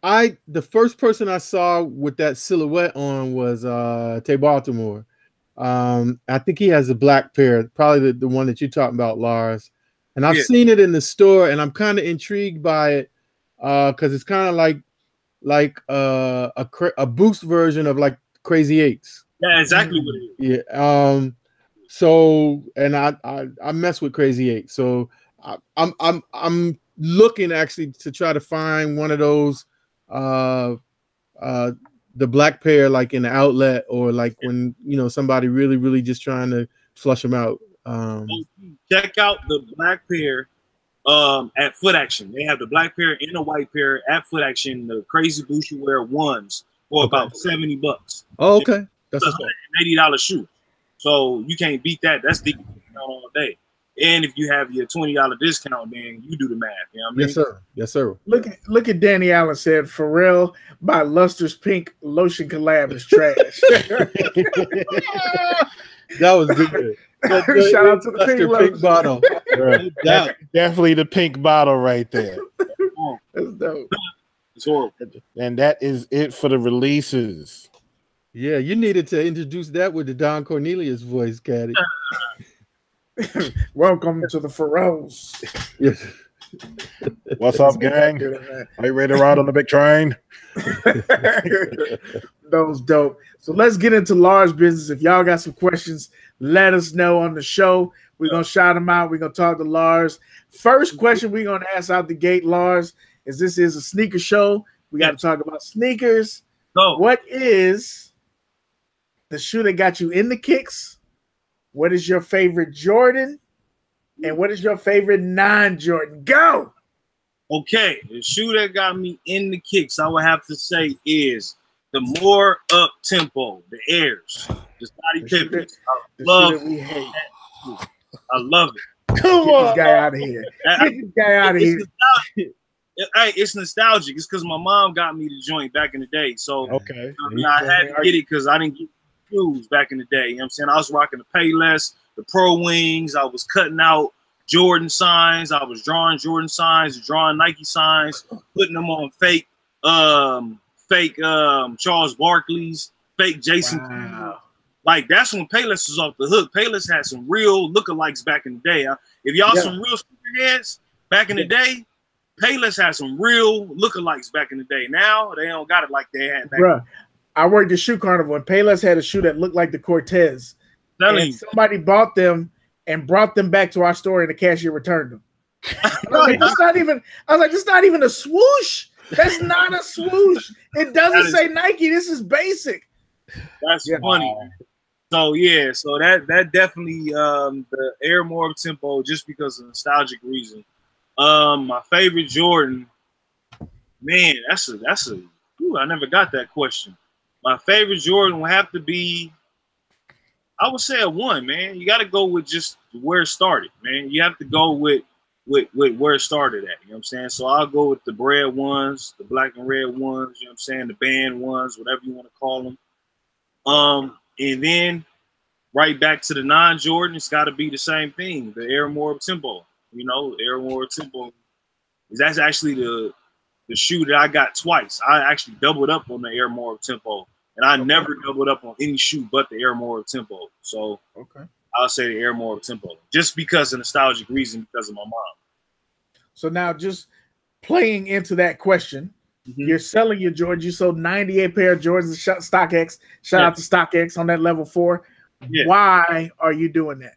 I the first person I saw with that silhouette on was Tay Baltimore. I think he has a black pair, probably the one that you're talking about, Lars. And I've seen it in the store, and I'm kind of intrigued by it because it's kind of like a boost version of like Crazy Eights. Yeah, exactly what it is. Yeah. So, and I mess with Crazy Eight. So I'm looking actually to try to find one of those the black pair like in the outlet, or like when somebody really just trying to flush them out. Check out the black pair at Foot Action. They have the black pair and the white pair at Foot Action. The crazy boost you wear ones for about $70. Oh, okay. That's a $180 shoe. So you can't beat that. That's the discount all day. And if you have your $20 discount, then you do the math. You know what I mean? Yes, sir. Yes, sir. Look at Danny Allen said Pharrell by Luster's Pink lotion collab is trash. That was good. Shout out to the pink bottle. Definitely the pink bottle right there. That's dope. It's horrible. And that is it for the releases. Yeah, you needed to introduce that with the Don Cornelius voice, Caddy. Welcome to the Pharaohs. Yes. What's up, gang? Are you ready to ride on the big train? That was dope. So let's get into Lars' business. If y'all got some questions, let us know on the show. We're going to shout them out. We're going to talk to Lars. First question we're going to ask out the gate, Lars, is this is a sneaker show. We got to talk about sneakers. Go. What is the shoe that got you in the kicks? What is your favorite Jordan? And what is your favorite non-Jordan? Go! Okay, the shoe that got me in the kicks, I would have to say, is the more up tempo, the Airs, the Scottie Pippins. I love it. I love it. Come on, this guy out of here. Get this guy out of here. Hey, it's nostalgic. It's because my mom got me the joint back in the day. So okay, I had to get it because I didn't get shoes back in the day. You know what I'm saying? I was rocking the Payless, the Pro Wings. I was cutting out Jordan signs. I was drawing Jordan signs, drawing Nike signs, putting them on fake Charles Barkley's, fake Jason. Wow. Like, that's when Payless was off the hook. Payless had some real lookalikes back in the day. If y'all some real sneakerheads back in the day, Payless had some real lookalikes back in the day. Now they don't got it like they had back. Bruh, I worked at Shoe Carnival, and Payless had a shoe that looked like the Cortez. And somebody bought them and brought them back to our store, and the cashier returned them. I was like, that's not even. I was like, it's not even a swoosh. That's not a swoosh. It doesn't say Nike. This is basic. That's funny. So yeah, so that definitely the Air More Tempo, just because of nostalgic reason. My favorite Jordan, man, that's a. Ooh, I never got that question. My favorite Jordan will have to be, I would say, a 1, man. You got to go with just where it started, man. You have to go with where it started at. You know what I'm saying? So I'll go with the bread ones, the black and red ones. You know what I'm saying? The band ones, whatever you want to call them. And then right back to the non-Jordan, it's got to be the same thing. The Air More Tempo. You know, Air More Tempo. That's actually the shoe that I got twice. I actually doubled up on the Air More Tempo. And I never doubled up on any shoe but the Air More Tempo. So I'll say the Air More Tempo. Just because of nostalgic reason, because of my mom. So now just playing into that question, you're selling your Jordans. You sold 98 pair of Jordans at StockX. Shout out to StockX on that level 4. Yeah. Why are you doing that?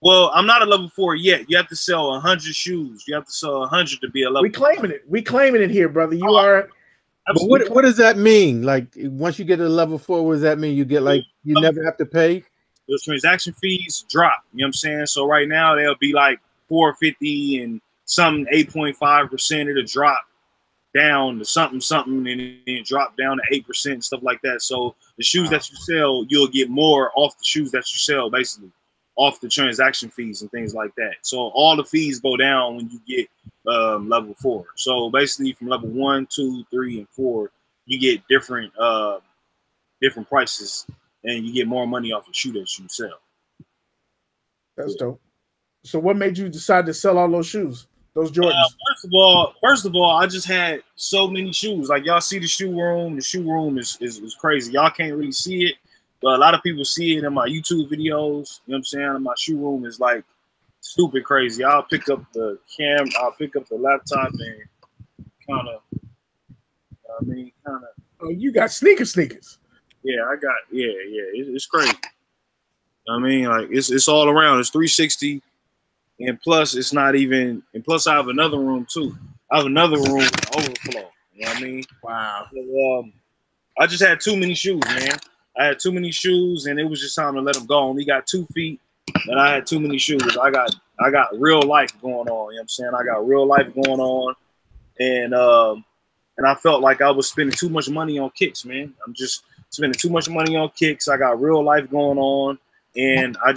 Well, I'm not a level 4 yet. You have to sell 100 shoes. You have to sell 100 to be a level 4. We claiming it. We claiming it here, brother. You are. But what does that mean? Like, once you get to level 4, what does that mean? You get like you never have to pay? Those transaction fees drop. You know what I'm saying? So right now they'll be like $450 and some 8.5%. It'll drop down to something and then drop down to 8% and stuff like that. So the shoes that you sell, you'll get more off the shoes that you sell, basically off the transaction fees and things like that. So all the fees go down when you get level 4. So basically from level 1, 2, 3, and 4, you get different prices and you get more money off the shoe that you sell. That's dope. So what made you decide to sell all those shoes? Those Jordans? First of all, I just had so many shoes. Like, y'all see the shoe room. The shoe room is crazy. Y'all can't really see it, but a lot of people see it in my YouTube videos. You know what I'm saying? And my shoe room is like stupid crazy. I'll pick up the I'll pick up the laptop and kind of, Oh, you got sneakers. Yeah, I got, it's crazy. I mean, like, it's all around. It's 360. And plus, it's not even. And plus, I have another room too. I have another room with overflow. You know what I mean? Wow. So, I just had too many shoes, man. I had too many shoes, and it was just time to let them go. I only got 2 feet, and I had too many shoes. I got real life going on. You know what I'm saying? I got real life going on, and I felt like I was spending too much money on kicks, man. I'm just spending too much money on kicks. I got real life going on, and I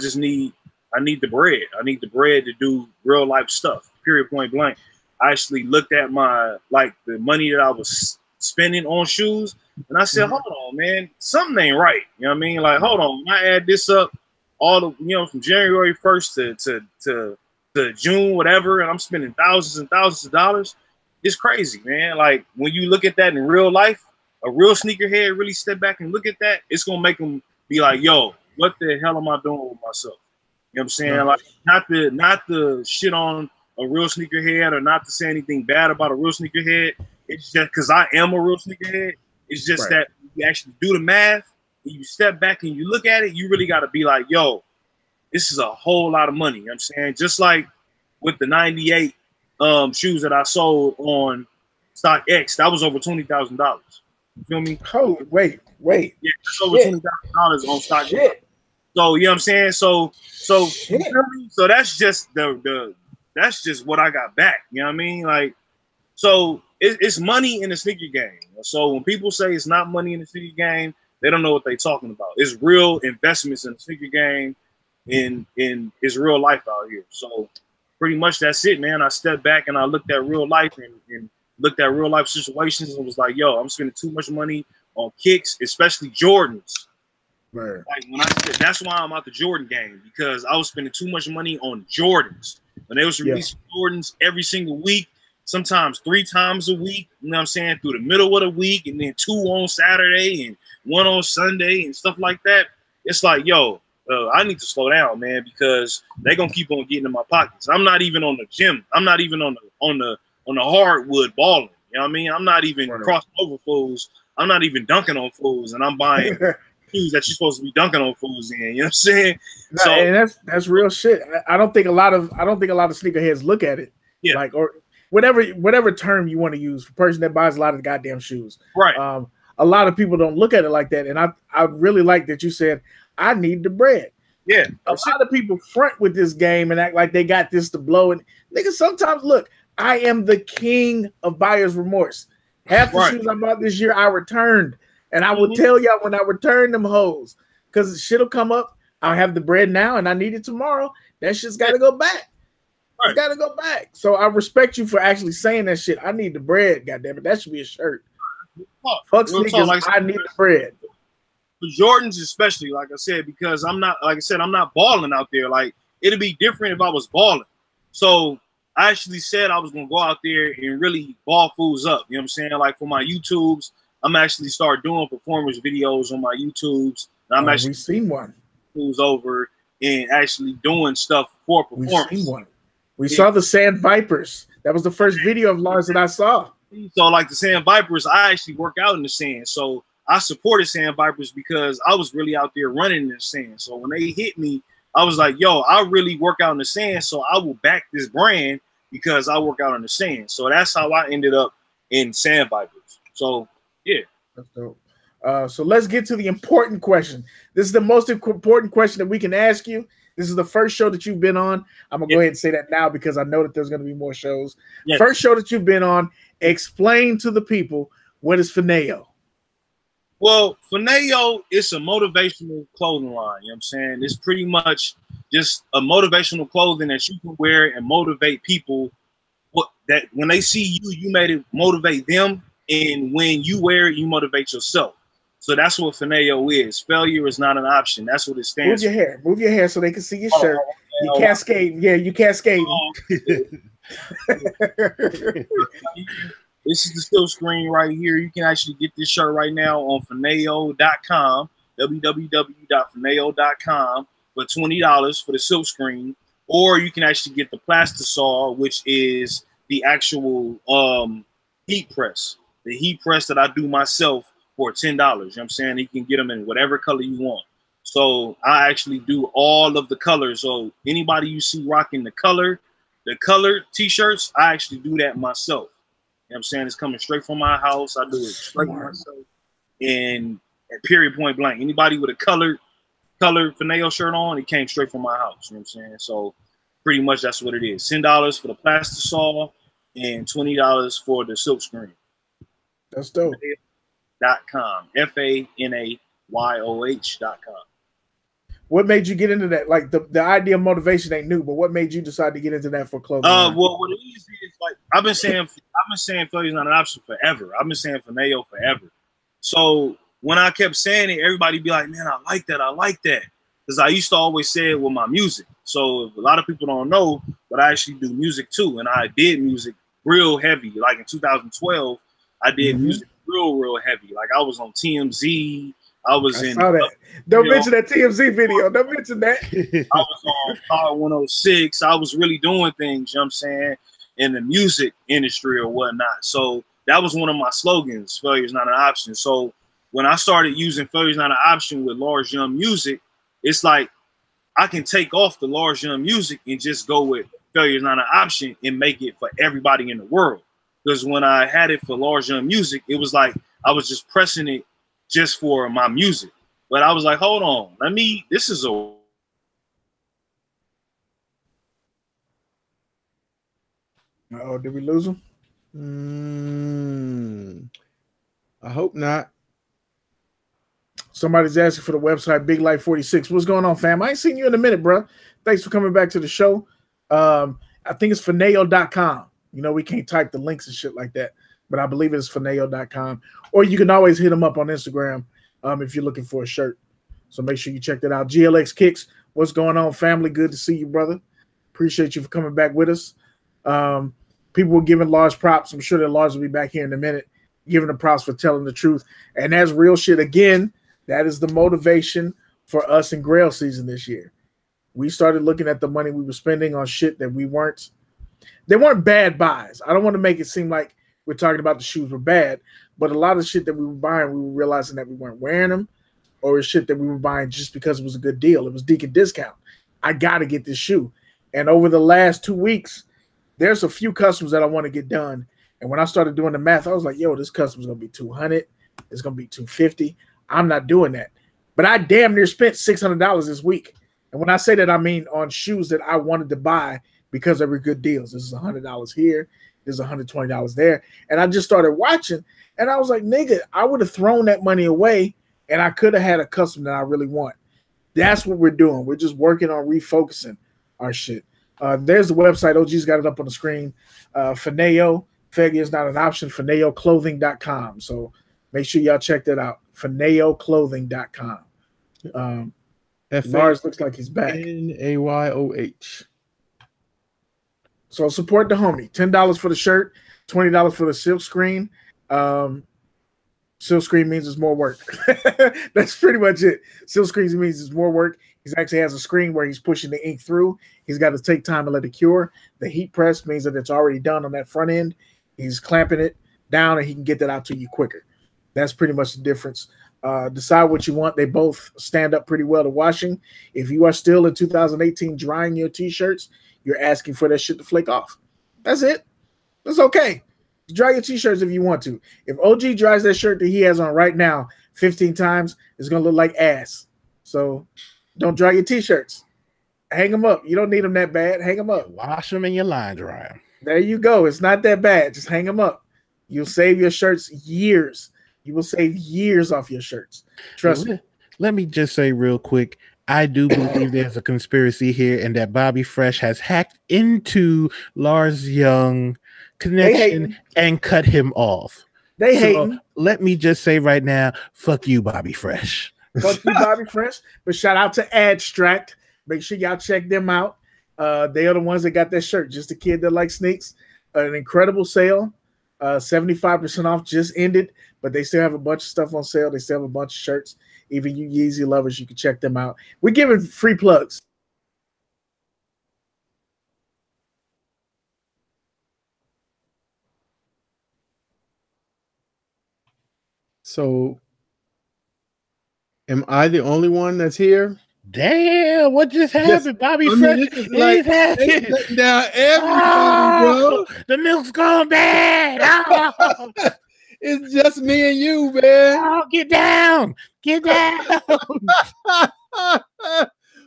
need the bread. I need the bread to do real life stuff, period, point blank. I actually looked at the money that I was spending on shoes, and I said, hold on, man, something ain't right. You know what I mean? Like, hold on, when I add this up, from January 1st to June, whatever, and I'm spending thousands and thousands of dollars. it's crazy, man. Like when you look at that in real life, a real sneakerhead really step back and look at that, it's gonna make them be like, yo, what the hell am I doing with myself? You know what I'm saying? No. Like not the shit on a real sneakerhead or not to say anything bad about a real sneakerhead. It's just because I am a real sneakerhead. It's just that you actually do the math, and you step back and you look at it, you really got to be like, yo, this is a whole lot of money. You know what I'm saying? Just like with the 98 shoes that I sold on StockX, that was over $20,000. You feel me? Oh, wait. Yeah, it's over $20,000 on StockX. Shit. So, you know what I'm saying? So Shit. So that's just that's just what I got back. You know what I mean? Like, so it's money in the sneaker game. So when people say it's not money in the sneaker game, they don't know what they're talking about. It's real investments in the sneaker game, in it's real life out here. So pretty much that's it, man. I stepped back and I looked at real life and looked at real life situations and was like, yo, I'm spending too much money on kicks, especially Jordans. Right. Like when I said, that's why I'm out the Jordan game, because I was spending too much money on Jordans. When they was releasing Jordans every single week, sometimes 3 times a week, you know what I'm saying, through the middle of the week, and then 2 on Saturday and 1 on Sunday and stuff like that. It's like, yo, I need to slow down, man, because they're gonna keep on getting in my pockets. I'm not even on the gym. I'm not even on the hardwood balling. You know what I mean? I'm not even crossing over fools. I'm not even dunking on fools, and I'm buying shoes that you're supposed to be dunking on fools in. You know what I'm saying? No, so, and that's real shit. I don't think a lot of sneakerheads look at it like, or whatever term you want to use for a person that buys a lot of goddamn shoes. Right. A lot of people don't look at it like that, and I really like that you said I need the bread. Yeah. A lot of people front with this game and act like they got this to blow. And nigga, sometimes look, I am the king of buyer's remorse. Half the shoes I bought this year, I returned. And I will tell y'all when I return them hoes, because shit'll come up. I'll have the bread now and I need it tomorrow. That shit's got to go back. Right. It's got to go back. So I respect you for actually saying that shit. I need the bread, goddammit. That should be a shirt. Fuck sneakers, like I need the bread. For Jordans especially, like I said, because I'm not balling out there. Like, it'd be different if I was balling. So I actually said I was going to go out there and really ball fools up. You know what I'm saying? like for my YouTubes, I'm actually start doing performance videos on my YouTubes. And I'm actually seen one. Who's over and actually doing stuff for performance. We've seen one. We saw the Sand Vipers. That was the first video of Lars that I saw. So like the Sand Vipers, I actually work out in the sand. So I supported Sand Vipers because I was really out there running in the sand. So when they hit me, I was like, yo, I really work out in the sand. So I will back this brand because I work out in the sand. So that's how I ended up in Sand Vipers. So yeah. That's dope. So let's get to the important question. This is the most important question that we can ask you. This is the first show that you've been on. I'm going to go ahead and say that now because I know that there's going to be more shows. Yes. First show that you've been on. Explain to the people, what is Fanayoh? Well, Fanayoh is a motivational clothing line. You know what I'm saying? It's pretty much just a motivational clothing that you can wear and motivate people. That when they see you, you made it motivate them. And when you wear it, you motivate yourself. So that's what Fanayoh is. Failure is not an option. That's what it stands for. Move your hair so they can see your shirt. You cascade. Yeah, you cascade. This is the still screen right here. You can actually get this shirt right now on Fanayoh.com, www.fanayoh.com for $20 for the silk screen. Or you can actually get the plastisol, which is the actual heat press. The heat press that I do myself for $10. You know what I'm saying? You can get them in whatever color you want. So I actually do all of the colors. So anybody you see rocking the colored t-shirts, I actually do that myself. You know what I'm saying? It's coming straight from my house. I do it straight from myself. And at period point blank. Anybody with a colored Fanayoh shirt on, it came straight from my house. You know what I'm saying? So pretty much that's what it is. $10 for the plastisol and $20 for the silk screen. That's dope. Fanayoh.com. Fanayoh.com. What made you get into that? Like the idea of motivation ain't new, but what made you decide to get into that for clothing? Well, what it is like I've been saying failure is not an option forever. I've been saying Fanayoh forever. So when I kept saying it, everybody be like, man, I like that. Because I used to always say it with my music. So a lot of people don't know, but I actually do music too. And I did music real heavy. Like in 2012, I did music real heavy. Like I was on TMZ. I saw that. Don't mention that TMZ video. Don't mention that. I was on Power 106. I was really doing things, you know what I'm saying, in the music industry or whatnot. So that was one of my slogans, failure is not an option. So when I started using failure is not an option with Lars Young music, it's like I can take off the Lars Young music and just go with failure is not an option and make it for everybody in the world. Because when I had it for Lars Young music, it was like I was just pressing it just for my music. But I was like, hold on, this is a oh, did we lose him? I hope not. Somebody's asking for the website, Big Life 46. What's going on, fam? I ain't seen you in a minute, bro. Thanks for coming back to the show. I think it's Fanayoh.com. You know, we can't type the links and shit like that, but I believe it's Fanayoh.com. Or you can always hit them up on Instagram if you're looking for a shirt. So make sure you check that out. GLX Kicks, what's going on, family? Good to see you, brother. Appreciate you for coming back with us. People were giving Lars props. I'm sure that Lars will be back here in a minute, giving the props for telling the truth. And that's real shit. Again, that is the motivation for us in Grail season this year. We started looking at the money we were spending on shit that they weren't bad buys. I don't want to make it seem like we're talking about the shoes were bad, but a lot of shit that we were buying, we were realizing that we weren't wearing them, or shit that we were buying just because it was a good deal. It was deacon discount. I got to get this shoe. And over the last 2 weeks, there's a few customs that I want to get done. And when I started doing the math, I was like, yo, this custom's going to be $200. It's going to be $250. I'm not doing that. But I damn near spent $600 this week. And when I say that, I mean on shoes that I wanted to buy because they were good deals. This is $100 here. This is $120 there. And I just started watching. And I was like, nigga, I would have thrown that money away and I could have had a custom that I really want. That's what we're doing. We're just working on refocusing our shit. There's the website. OG's got it up on the screen. Fanayoh, failure is not an option. Fanayohclothing.com. So make sure y'all check that out. Fanayohclothing.com. Lars looks like he's back. Nayoh. So support the homie. $10 for the shirt, $20 for the silk screen. Silk screen means it's more work. That's pretty much it. Silk screen means it's more work. He actually has a screen where he's pushing the ink through. He's got to take time and let it cure. The heat press means that it's already done on that front end. He's clamping it down and he can get that out to you quicker. That's pretty much the difference. Decide what you want. They both stand up pretty well to washing. If you are still in 2018 drying your t-shirts, you're asking for that shit to flake off. That's it. That's okay. Dry your t-shirts if you want to. If OG dries that shirt that he has on right now 15 times, it's going to look like ass. So don't dry your t-shirts. Hang them up. You don't need them that bad. Hang them up. Wash them in your line dryer. There you go. It's not that bad. Just hang them up. You'll save your shirts years. You will save years off your shirts. Trust me. Let me just say real quick, I do believe there's a conspiracy here and that Bobby Fresh has hacked into Lars Young connection and cut him off. They hate him. Let me just say right now, fuck you, Bobby Fresh. Fuck you, Bobby Fresh. But shout out to Abstract. Make sure y'all check them out. They are the ones that got that shirt. Just a kid that likes sneaks. An incredible sale. 75% off just ended, but they still have a bunch of stuff on sale. They still have a bunch of shirts. Even you Yeezy lovers, you can check them out. We're giving free plugs. So, am I the only one that's here? Damn, what just happened? Yes. Bobby Fresh is like, letting down everybody, bro. The milk's gone bad. Oh. It's just me and you, man. Oh, get down. Get down.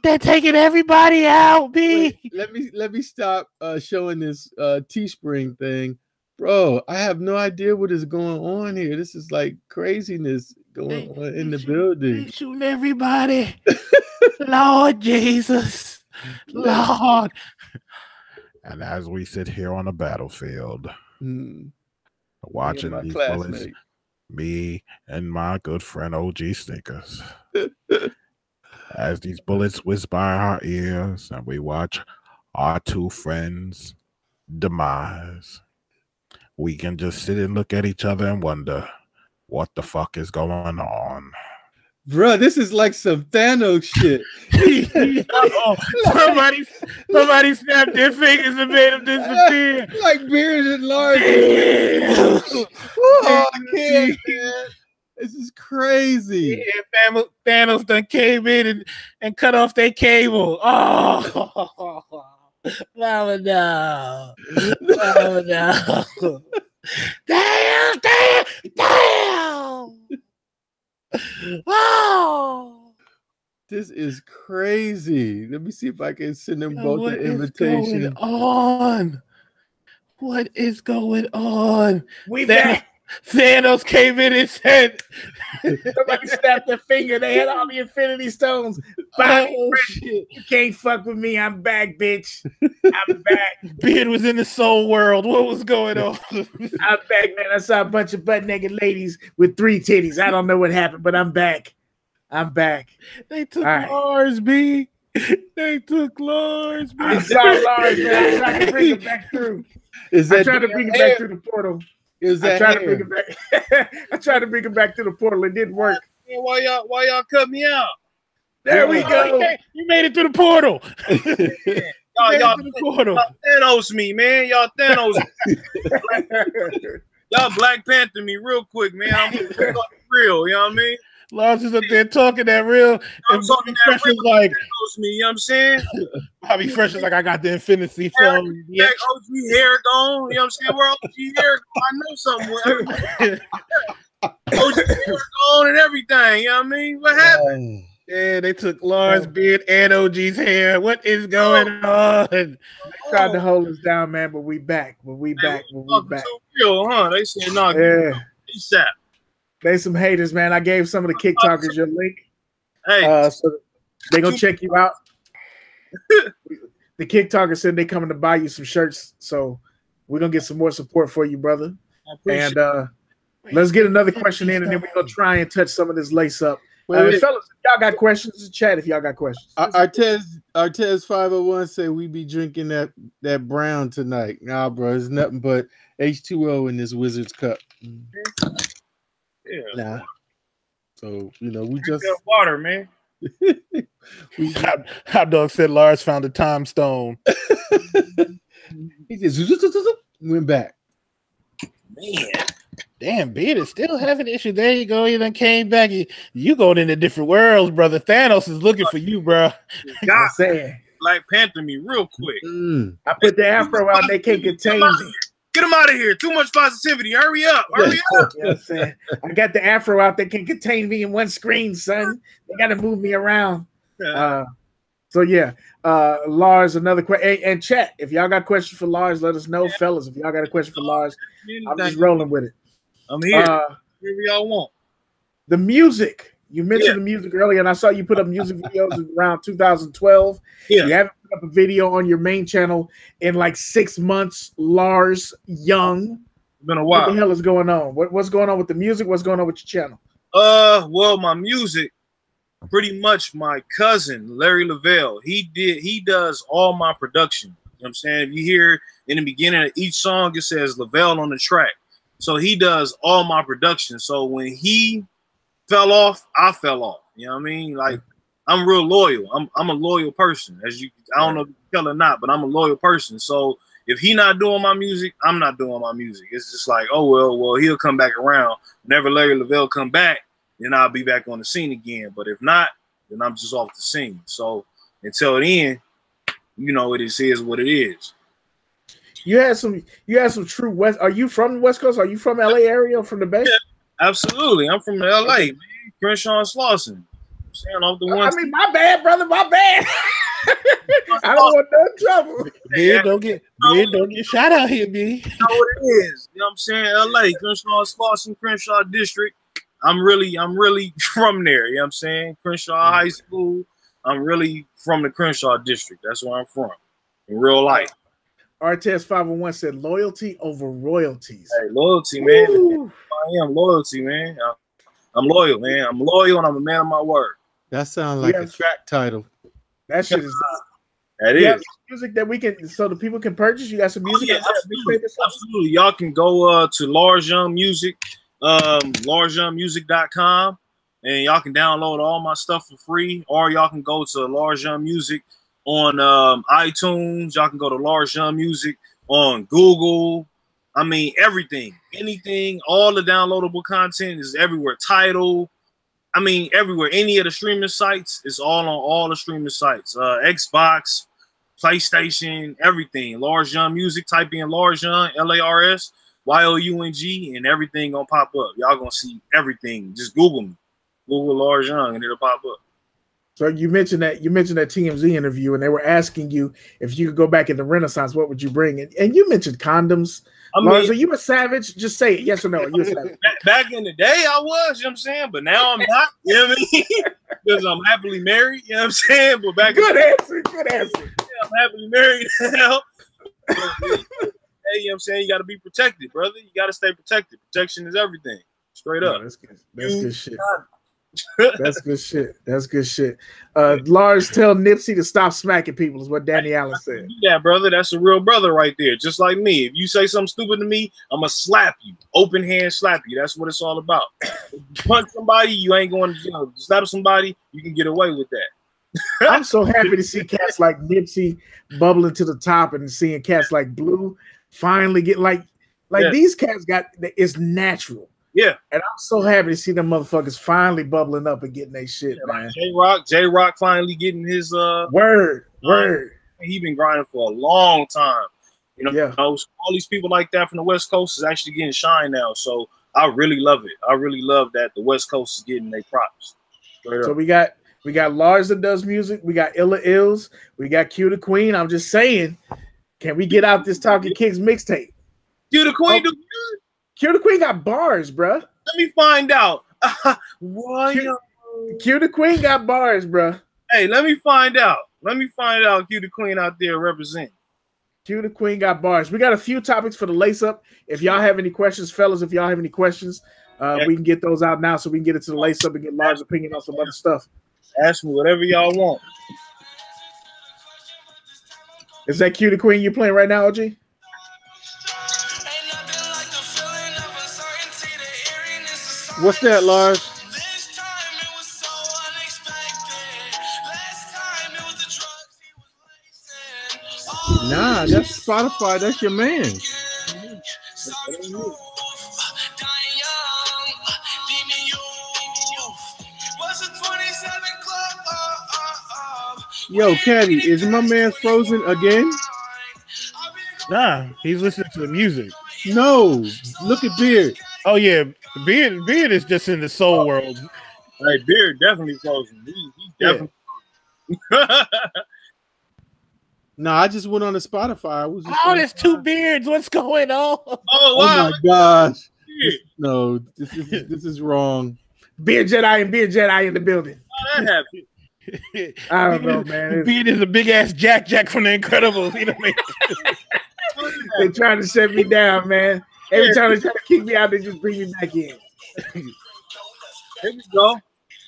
They're taking everybody out, B. Wait, let me stop showing this Teespring thing. Bro, I have no idea what is going on here. This is like craziness going on in the building. They shooting everybody. Lord Jesus. Lord. And as we sit here on the battlefield, watching these bullets, me and my good friend OGSneekerz, as these bullets whiz by our ears and we watch our two friends' demise. we can just sit and look at each other and wonder what the fuck is going on. Bro, this is like some Thanos shit. somebody snapped their fingers and made them disappear. Like Beard and Lars. Oh, I can't, man. This is crazy. Yeah, Thanos done came in and cut off their cable. Oh, Mama, no. Mama, no. Damn. Oh, this is crazy. Let me see if I can send them both an invitation. What is going on? We back. Thanos came in and said, somebody snapped their finger. They had all the Infinity Stones. Shit. You can't fuck with me. I'm back, bitch. I'm back. Beard was in the soul world. What was going on? I'm back, man. I saw a bunch of butt-naked ladies with 3 titties. I don't know what happened, but I'm back. I'm back. They took Lars, B. They took Lars, B. I saw Lars, man. I tried to bring him back through. I tried to bring him back through the portal. I tried to bring him back. I tried to bring him back to the portal. It didn't work. Why y'all cut me out? There we go. You made it through the portal. Y'all Thanos me, man. Y'all Thanos me. Y'all Black Panther me real quick, man. I'm real, you know what I mean? Lars is up there talking that real. I'm talking that real. Like, Thanos me, you know what I'm saying? Bobby Fresh is like, I got the Infinity Stone. Yeah, OG hair gone. You know what I'm saying? Where OG hair gone? I know something. OG hair gone and everything. You know what I mean? What happened? Yeah, they took Lars' beard and OG's hair. What is going on? They tried to hold us down, man, but we back. We back. So real, huh? They said, no, ASAP. They some haters, man. I gave some of the Kick Talkers your link. Hey, so they gonna check you out. The Kick Talkers said they coming to buy you some shirts, so we're gonna get some more support for you, brother. And let's get another question in, and then we're gonna try and touch some of this lace up. Fellas, if y'all got questions, chat if y'all got questions. Artez 501 say we be drinking that brown tonight. Nah, bro, it's nothing but H2O in this Wizards cup. Yeah. Nah. So, we just water, man. Hot Dog said Lars found a time stone. He just went back. Man. Damn, Beard is still having issues. There you go. You done came back. You going into different worlds, brother. Thanos is looking for you, bro. I'm saying. Black Panther me real quick. I put the afro out. They can't contain me. Get him out of here. Too much positivity. Hurry up. Hurry up. You know what I'm saying? I got the afro out that can contain me in one screen, son. They got to move me around. So, yeah. Lars, another question. And chat, if y'all got questions for Lars, let us know. Fellas, if y'all got a question for Lars, I'm just rolling with it. I'm here. Whatever y'all want. The music. You mentioned the music earlier, and I saw you put up music videos around 2012. Yeah. You haven't put up a video on your main channel in like 6 months. Lars Young. It's been a while. What the hell is going on? What's going on with the music? What's going on with your channel? Well, my music, pretty much my cousin, Larry Lavelle, he does all my production. You know what I'm saying? If you hear in the beginning of each song, it says Lavelle on the track. So he does all my production. So when he fell off, I fell off. You know what I mean? Like, I'm real loyal. I'm a loyal person. I don't know if you can tell or not, but I'm a loyal person. So if he not doing my music, I'm not doing my music. It's just like, oh well, he'll come back around. Whenever Larry Lavelle come back, then I'll be back on the scene again. But if not, then I'm just off the scene. So until then, it is what it is. You had some true West. Are you from the West Coast? Are you from LA area or from the Bay? Yeah, absolutely. I'm from LA, man. Crenshaw and Slauson. I mean, my bad, brother. My bad. I don't want no trouble. Beard, don't get shot out here, B. You know what it is. You know what I'm saying? LA, Crenshaw and Slauson, Crenshaw District. I'm really from there. You know what I'm saying? Crenshaw High School. I'm really from the Crenshaw District. That's where I'm from in real life. Artez 501 said loyalty over royalties. Hey, loyalty, man. Woo. I am loyalty, man. I'm loyal, man. I'm loyal and I'm a man of my word. That sounds like a track title. That shit is that is. music that we can, so the people can purchase? You got some music? Yeah, absolutely. Y'all can go to Lars Young Music, LarsYoungMusic.com, and y'all can download all my stuff for free, or y'all can go to Lars Young Music on iTunes. Y'all can go to Lars Young Music on Google. I mean, everything, anything, all the downloadable content is everywhere. Tidal, I mean, everywhere. Any of the streaming sites, it's all on all the streaming sites. Xbox, PlayStation, everything. Lars Young Music. Type in Lars Young, LarsYoung, and everything gonna pop up. Y'all gonna see everything. Just Google me, Google Lars Young, and it'll pop up. So you mentioned that TMZ interview, and they were asking you if you could go back in the Renaissance, what would you bring? And you mentioned condoms. Lars, are you a savage? Just say it, yes or no. Are you a savage? Back in the day, I was, you know what I'm saying? But now I'm not, you know what I mean? Because I'm happily married, you know what I'm saying? But back good answer. Yeah, I'm happily married now. Hey, you know what I'm saying? You got to be protected, brother. You got to stay protected. Protection is everything. Straight up. That's good. That's good shit. That's good shit. That's good shit. Lars, tell Nipsey to stop smacking people is what Danny Allen said. Yeah, brother, that's a real brother right there. Just like me. If you say something stupid to me, I'm gonna slap you. Open hand slap you. That's what it's all about. If you punch somebody, you ain't going to, slap somebody, you can get away with that. I'm so happy to see cats like Nipsey bubbling to the top and seeing cats like Blue finally get like these cats it's natural. Yeah, and I'm so happy to see them motherfuckers finally bubbling up and getting their shit, man. J-Rock finally getting his word. He been grinding for a long time. Yeah. All these people like that from the West Coast is actually getting shine now. So I really love it. I really love that the West Coast is getting their props. So we got Lars that does music. We got Illa Ills. We got Q the Queen. I'm just saying, can we get out this Talkin Kicks mixtape? Q the Queen do music? Q the Queen got bars, bro. Let me find out. Q the Queen got bars, bro. Hey, let me find out. Q the Queen out there representing. Q the Queen got bars. We got a few topics for the lace up. If y'all have any questions, fellas, we can get those out now so we can get into the lace up and get Lars' opinion on some other stuff. Ask me whatever y'all want. Is that Q the Queen you playing right now, OG? What's that, Lars? Nah, that's Spotify. That's your man. Yo, Caddy, is my man frozen again? Nah, he's listening to the music. No, look at Beard. Oh yeah, Beard is just in the soul world. Hey, Beard definitely frozen. He definitely. No, I just went on to Spotify. There's two Beards. What's going on? Oh wow! Oh my gosh! This is wrong. Beard Jedi and Beard Jedi in the building. Oh, that happened. I don't know, man. Beard is a big ass Jack from The Incredibles. You know what I mean? They trying to shut me down, man. Every time they try to kick me out, they just bring me back in. Here we go.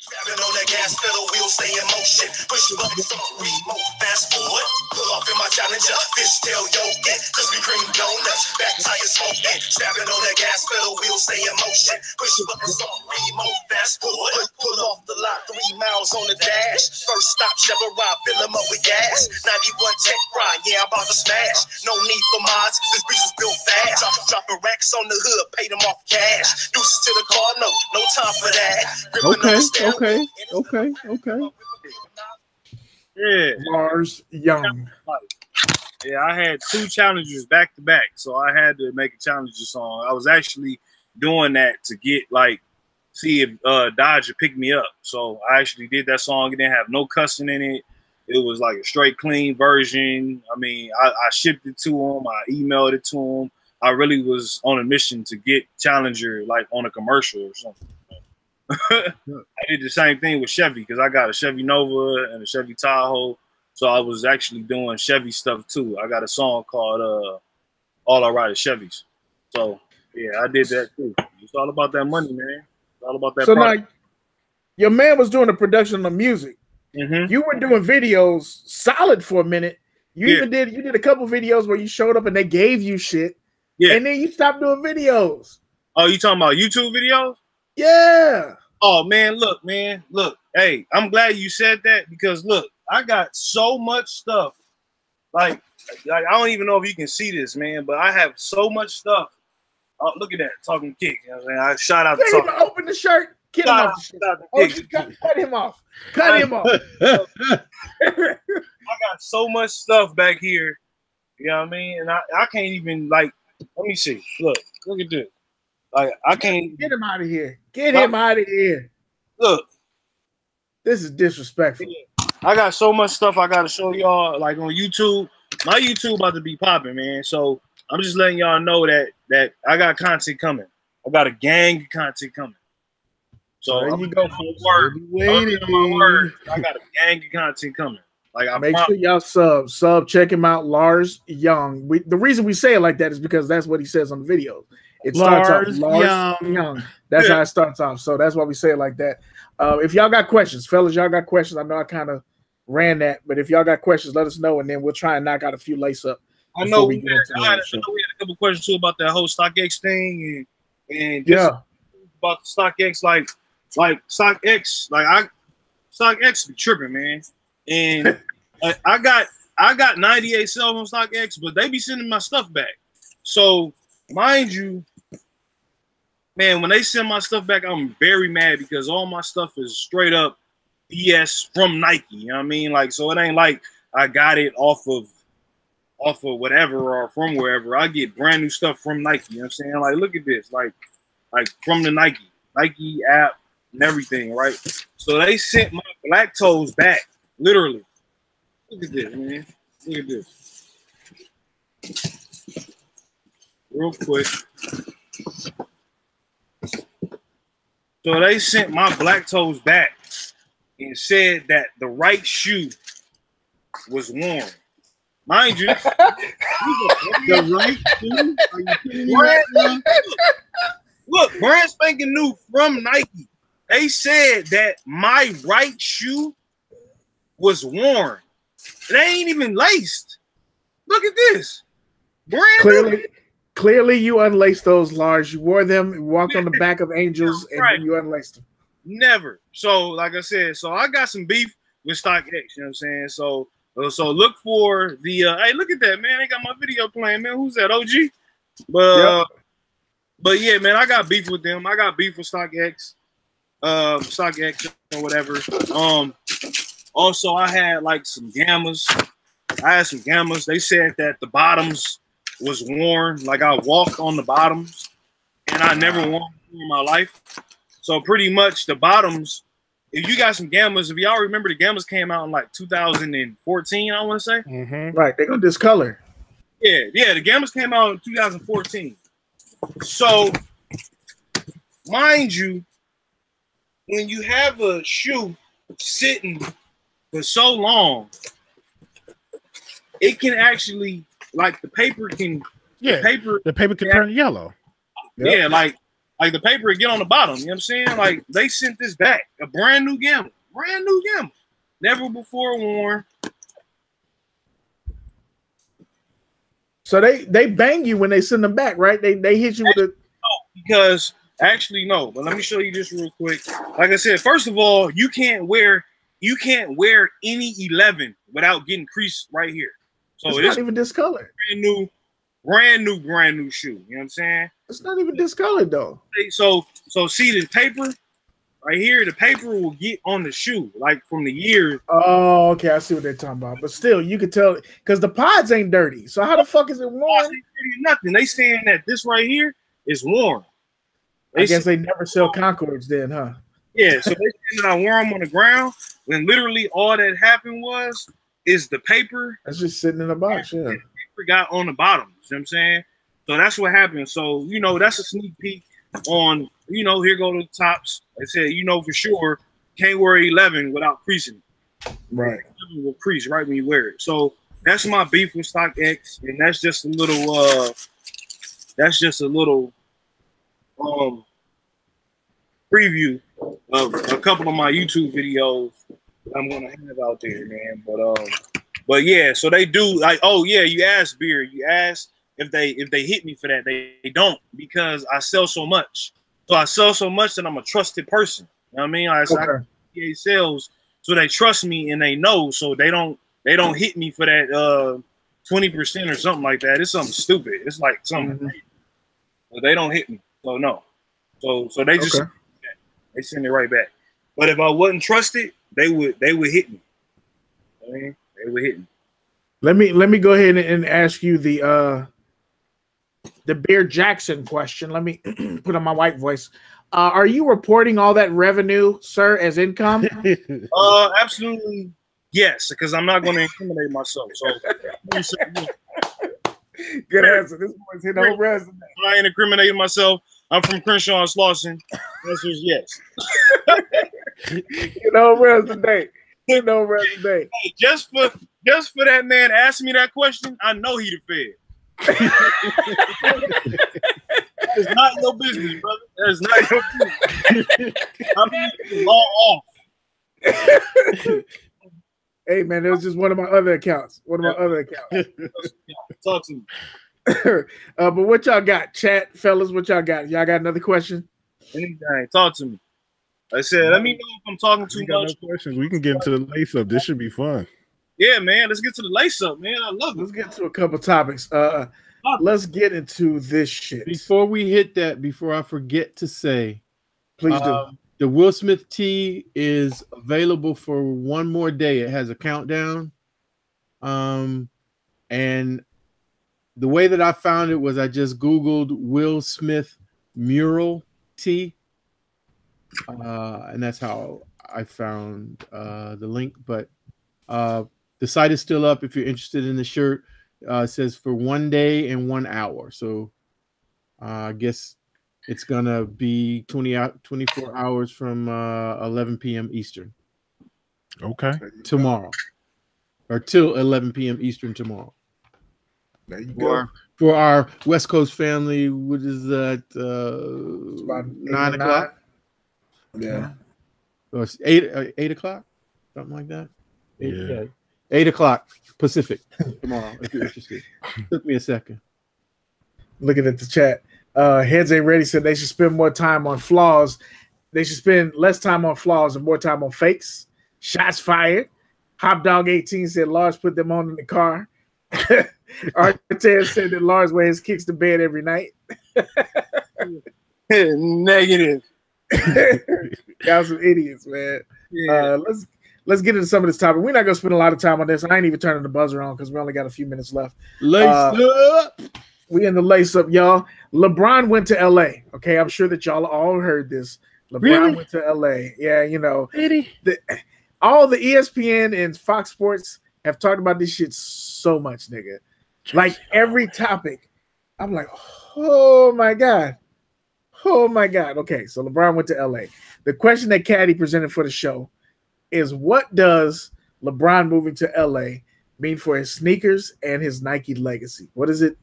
Stepping on the gas pedal, wheels stay in motion. Push buttons on remote, fast forward. Pull off in my Challenger, fishtail yogurt, Krispy Kreme donuts, back tire smoking. Stepping on the gas pedal, wheels stay in motion. Push buttons on remote, fast forward. Pull off the lot, 3 miles on the dash. First stop, Chevrolet, fill them up with gas. 91 Tech Ride, yeah, I'm about to smash. No need for mods, this beast was built fast. Dropping racks on the hood, pay them off cash. Deuces to the car, no time for that. Okay. Yeah, Lars Young. Yeah, I had 2 challenges back to back, so I had to make a challenger song. I was actually doing that to get see if Dodger picked me up. So I actually did that song. It didn't have no cussing in it. It was like a straight clean version. I mean, I shipped it to him. I emailed it to him. I really was on a mission to get Challenger on a commercial or something. I did the same thing with Chevy because I got a Chevy Nova and a Chevy Tahoe. So I was actually doing Chevy stuff too. I got a song called All I Ride Is Chevys. So yeah, I did that too. It's all about that money, man. It's all about that. So now, your man was doing the production of music. Mm-hmm. You were doing videos solid for a minute. You did a couple videos where you showed up and they gave you shit. Yeah. And then you stopped doing videos. Oh, you talking about YouTube videos? Yeah. Oh man, look, man. Look. Hey, I'm glad you said that because look, I got so much stuff. Like I don't even know if you can see this, man, but I have so much stuff. Oh, look at that, Talkin Kicks. You know what I'm saying? I shout out to Talkin. Even open the shirt. Get him off the shirt. Cut him off. Cut him off. I got so much stuff back here. You know what I mean? And I can't even like. Let me see. Look at this. Like I can't get him out of here. Get him out of here. Look, this is disrespectful. I got so much stuff I gotta show y'all. Like on YouTube, my YouTube about to be popping, man. So I'm just letting y'all know that I got content coming. I got a gang of content coming. So there you go. My word. I got a gang of content coming. Like I make sure y'all sub. Check him out, Lars Young. The reason we say it like that is because that's what he says on the video. It starts off Lars Young. That's how it starts off. So that's why we say it like that. If y'all got questions, fellas, y'all got questions. I know I kind of ran that, but if y'all got questions, let us know, and then we'll try and knock out a few lace up. I know we had a couple questions too about that whole StockX thing, and about the StockX, like StockX, StockX be tripping, man. And I got 98 sales on StockX, but they be sending my stuff back. So mind you, man, when they send my stuff back, I'm very mad because all my stuff is straight up BS from Nike. You know what I mean? Like, so it ain't like I got it off of whatever or from wherever. I get brand new stuff from Nike. You know what I'm saying? Like, look at this, like from the Nike app and everything, right? So they sent my black toes back, literally. Look at this, man. Look at this. Real quick. So they sent my black toes back and said that the right shoe was worn. Mind you, the right shoe? Are you kidding me? Look, brand spanking new from Nike. They said that my right shoe was worn. It ain't even laced. Look at this. Brand Clearly, you unlaced those, Lars. You wore them, walked on the back of Angels, and you unlaced them. Never. So, like I said, so I got some beef with StockX. You know what I'm saying? So look for the. Hey, look at that, man! They got my video playing, man. Who's that? OG. But yeah, man, I got beef with them. I got beef with StockX, StockX or whatever. Also, I had like some Gammas. I had some Gammas. They said that the bottoms was worn. Like I walked on the bottoms, and I never worn them in my life. So pretty much the bottoms. If you got some Gammas, if y'all remember, the Gammas came out in like 2014. I want to say. Mm-hmm. Right, they're gonna discolor. Yeah. The Gammas came out in 2014. So, mind you, when you have a shoe sitting for so long, it can actually, like the paper can, the paper can turn yellow. Yeah, like the paper would get on the bottom. You know what I'm saying? Like they sent this back, a brand new Gamma, never before worn. So they bang you when they send them back, right? They hit you with a. No, because actually no. But let me show you this real quick. Like I said, first of all, you can't wear any 11 without getting creased right here. So it's not even discolored. Brand new shoe. You know what I'm saying? It's not even discolored though. So see the paper right here. The paper will get on the shoe like from the years. Oh, okay. I see what they're talking about. But still, you can tell because the pods ain't dirty. So how the fuck is it worn? Nothing. They saying that this right here is worn. I guess they never sell Concords then, huh? Yeah. So they saying that I wore them on the ground when literally all that happened is the paper. That's just sitting in a box. Yeah. The paper got on the bottom. You know what I'm saying? So that's what happened. So, that's a sneak peek on, here go the tops. I said, for sure, can't wear 11 without creasing. Right. 11 will crease right when you wear it. So that's my beef with StockX, and that's just a little preview of a couple of my YouTube videos I'm gonna have out there, man. But yeah, so they do like, oh yeah, you asked Beard, you asked if they hit me for that. They don't, because I sell so much. So I sell so much that I'm a trusted person. You know what I mean? I sales, so they trust me and they know, so they don't hit me for that 20% or something like that. It's something stupid. It's like something. But they don't hit me. So no. So they just they send it right back. But if I wasn't trusted, they would hit me. I mean, they would hit me. Let me go ahead and ask you the Beard Jackson question. Let me put on my white voice. Are you reporting all that revenue, sir, as income? Absolutely yes, because I'm not going to incriminate myself. So good answer. This boy's hit the whole resume. I ain't incriminating myself. I'm from Crenshaw and Slauson. Answer is yes. You know, resume. You know, resume. Hey, just for that man asking me that question, I know he the fed. It's not your business, brother. That's not your business. I'm law off. Hey man, it was just one of my other accounts. Talk to me. But what y'all got, chat fellas? What y'all got? Y'all got another question? Anything. Talk to me. I said, let me know if I'm talking too much. No questions. We can get into the lace up. This should be fun. Yeah, man. Let's get to the lace up, man. I love it. Let's get to a couple topics. Let's get into this shit. Before we hit that, before I forget to say, please do. The Will Smith tee is available for one more day. It has a countdown. And the way that I found it was I just Googled Will Smith mural tee. And that's how I found the link. But the site is still up if you're interested in the shirt. It says for 1 day and 1 hour. So I guess it's going to be 24 hours from 11 p.m. Eastern. Okay. Tomorrow. Or till 11 p.m. Eastern tomorrow. There you go. For our West Coast family, what is that? About 9 o'clock? Yeah. Or 8 o'clock? Something like that? 8 o'clock Pacific tomorrow, if you're interested. Took me a second. Looking at the chat. Heads Ain't Ready said they should spend more time on flaws. They should spend less time on flaws and more time on fakes. Shots fired. Hop Dog 18 said Lars put them on in the car. Artez said that Lars wears his kicks to bed every night. Negative. Y'all some idiots, man. Yeah. Let's get into some of this topic. We're not gonna spend a lot of time on this. I ain't even turning the buzzer on because we only got a few minutes left. Lace up. We in the lace up, y'all. LeBron went to LA. Okay, I'm sure that y'all all heard this. LeBron went to LA. Yeah, you know, all the ESPN and Fox Sports have talked about this shit so much, nigga. Like every topic, I'm like, oh my god. Oh my god. Okay, so LeBron went to LA. The question that Caddy presented for the show is, what does LeBron moving to LA mean for his sneakers and his Nike legacy? What does it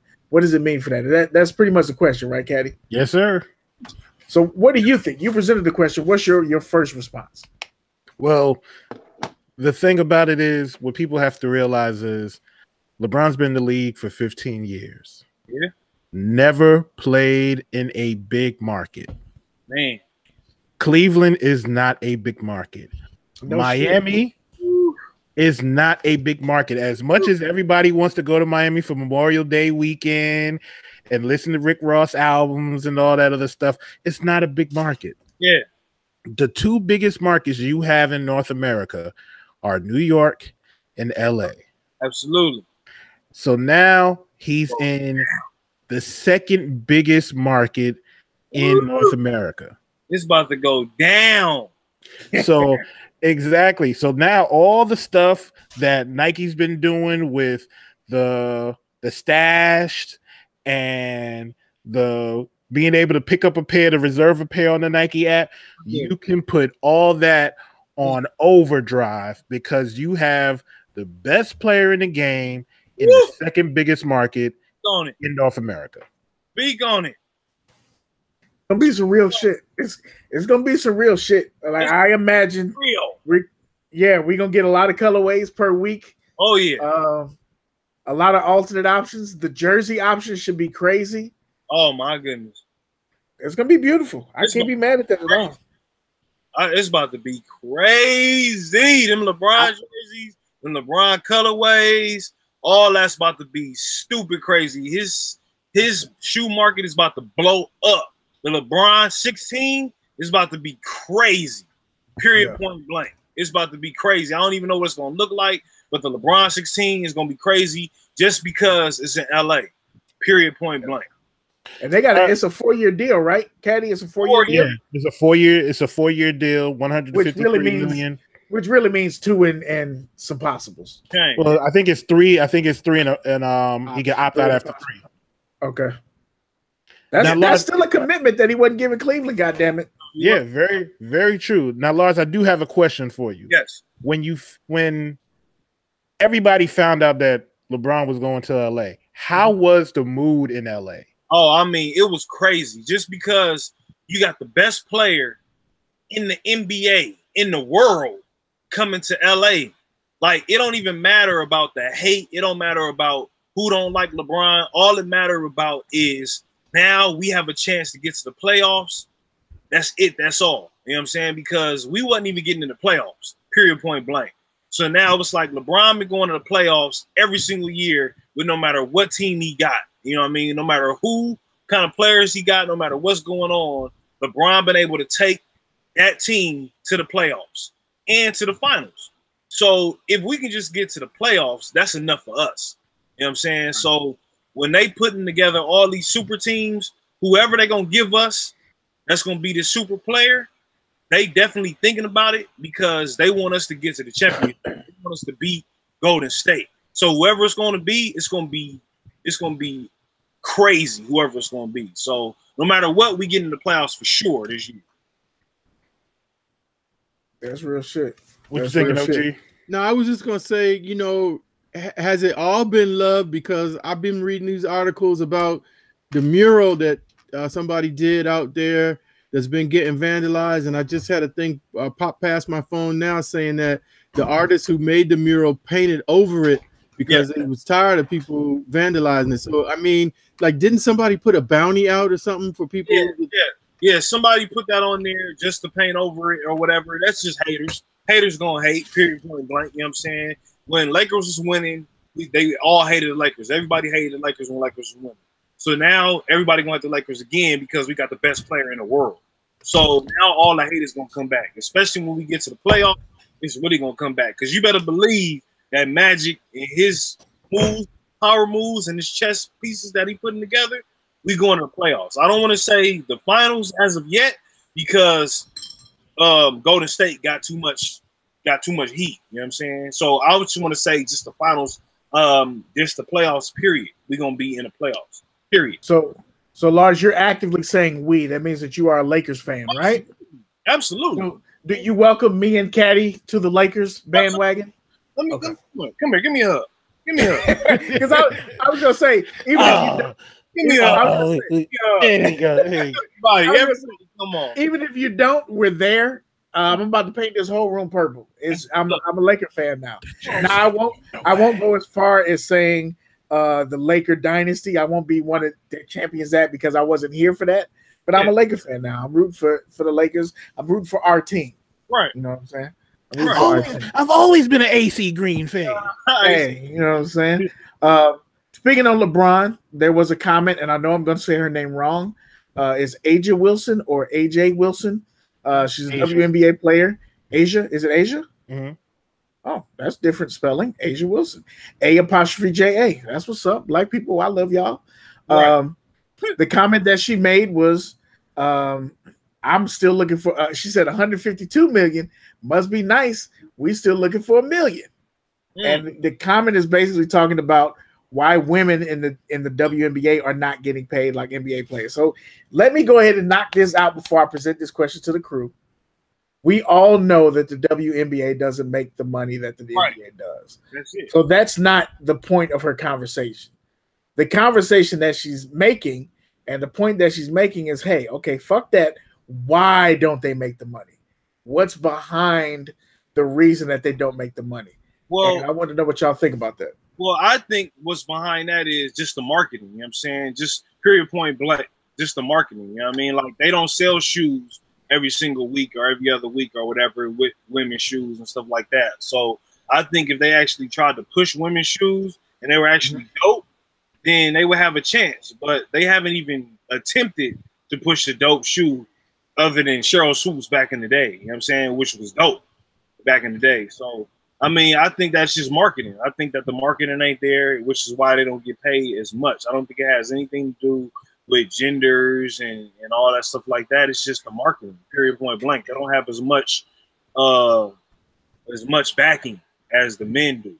mean for that? That's pretty much the question, right, Caddy? Yes, sir. So what do you think? You presented the question. What's your first response? Well, the thing about it is, what people have to realize is LeBron's been in the league for 15 years. Yeah. Never played in a big market. Man. Cleveland is not a big market. No Miami is not a big market. As much as everybody wants to go to Miami for Memorial Day weekend and listen to Rick Ross albums and all that other stuff, it's not a big market. Yeah. The two biggest markets you have in North America are New York and LA. Absolutely. So now he's in the second biggest market in North America. It's about to go down. So exactly. So now all the stuff that Nike's been doing with the stashed and the being able to pick up a pair to reserve a pair on the Nike app, you can put all that on overdrive because you have the best player in the game in the second biggest market in North America. Speak on it. Gonna be some real shit. It's gonna be some real shit. Like I imagine, real. We're gonna get a lot of colorways per week. Oh yeah. A lot of alternate options. The jersey option should be crazy. Oh my goodness. It's gonna be beautiful. I can't be mad at that at all. It's about to be crazy. Them LeBron jerseys, them LeBron colorways, all that's about to be stupid crazy. His shoe market is about to blow up. The LeBron 16 is about to be crazy. Period. Point blank. It's about to be crazy. I don't even know what it's gonna look like, but the LeBron 16 is gonna be crazy just because it's in LA. Period. Point blank. And they got it's a 4-year deal, right? Caddy, it's a 4-year deal. Yeah, it's a 4-year deal, 153 million. Which really means 2 and some possibles. Okay. Well, I think it's 3. I think it's 3 and he can opt out after 3. Okay. That's still a commitment that he wasn't giving Cleveland, goddammit. Yeah, very, very true. Now, Lars, I do have a question for you. Yes. When everybody found out that LeBron was going to LA, how was the mood in LA? Oh, I mean, it was crazy just because you got the best player in the NBA, in the world, coming to LA. Like, it don't even matter about the hate. It don't matter about who don't like LeBron. All it matter about is now we have a chance to get to the playoffs. That's it. That's all. You know what I'm saying? Because we wasn't even getting in the playoffs, period, point blank. So now it's like LeBron been going to the playoffs every single year with no matter what team he got. You know what I mean? No matter who kind of players he got, no matter what's going on, LeBron been able to take that team to the playoffs and to the finals. So if we can just get to the playoffs, that's enough for us. You know what I'm saying? So when they putting together all these super teams, whoever they're going to give us, that's going to be the super player, they definitely thinking about it because they want us to get to the championship. They want us to beat Golden State. So whoever it's going to be, it's going to be crazy, whoever it's going to be. So no matter what, we get in the playoffs for sure this year. That's real shit. What you thinking, OG? No, I was just going to say, you know, has it all been love? Because I've been reading these articles about the mural that somebody did out there that's been getting vandalized. And I just had a thing pop past my phone now saying that the artist who made the mural painted over it because he was tired of people vandalizing it. So, I mean, like, didn't somebody put a bounty out or something for people? Yeah, somebody put that on there just to paint over it or whatever. That's just haters. Haters gonna hate, period, point blank. You know what I'm saying? When Lakers was winning, they all hated the Lakers. Everybody hated the Lakers when Lakers was winning. So now everybody going to the Lakers again because we got the best player in the world. So now all the hate is gonna come back, especially when we get to the playoffs. It's really gonna come back because you better believe that Magic and his moves, power moves, and his chess pieces that he putting together, we going to the playoffs. I don't want to say the finals as of yet because Golden State got too much heat. You know what I'm saying? So I just want to say just the finals, just the playoffs. Period. We're gonna be in the playoffs. Period. So Lars, you're actively saying we. That means that you are a Lakers fan, right? Absolutely. So, do you welcome me and Caddy to the Lakers bandwagon? Let me come here. Give me a hug. Give me a hug. Because I was gonna say, even if you don't, give me a hug. Come on. Even if you don't, we're there. I'm about to paint this whole room purple. I'm a Laker fan now. Now I won't go as far as saying the Laker dynasty. I won't be one of the champions that because I wasn't here for that. But I'm a Laker fan now. I'm rooting for the Lakers. I'm rooting for our team. Right. You know what I'm saying? I've always been an AC Green fan. Hey, you know what I'm saying? Speaking of LeBron, there was a comment, and I know I'm going to say her name wrong. Is Aja Wilson or AJ Wilson? She's a WNBA player. Asia, is it Asia? Mm-hmm. Oh, that's different spelling. Aja Wilson. A''J-A. That's what's up. Black people, I love y'all. Right. The comment that she made was, I'm still looking for, she said 152 million must be nice. We still looking for $1 million. And the comment is basically talking about why women in the WNBA are not getting paid like NBA players. So let me go ahead and knock this out before I present this question to the crew. We all know that the WNBA doesn't make the money that the NBA does. That's it. So that's not the point of her conversation. The conversation that she's making and the point that she's making is, hey, okay, fuck that. Why don't they make the money? What's behind the reason that they don't make the money? Well, and I want to know what y'all think about that. Well, I think what's behind that is just the marketing. You know what I'm saying? Just period, point blank. Just the marketing. You know what I mean? Like, they don't sell shoes every single week or every other week or whatever with women's shoes and stuff like that. So I think if they actually tried to push women's shoes and they were actually dope, then they would have a chance. But they haven't even attempted to push the dope shoe other than Cheryl Swoops back in the day. You know what I'm saying? Which was dope back in the day. So, I mean, I think that's just marketing. I think that the marketing ain't there, which is why they don't get paid as much. I don't think it has anything to do with genders and all that stuff like that. It's just the marketing, period, point blank. They don't have as much backing as the men do.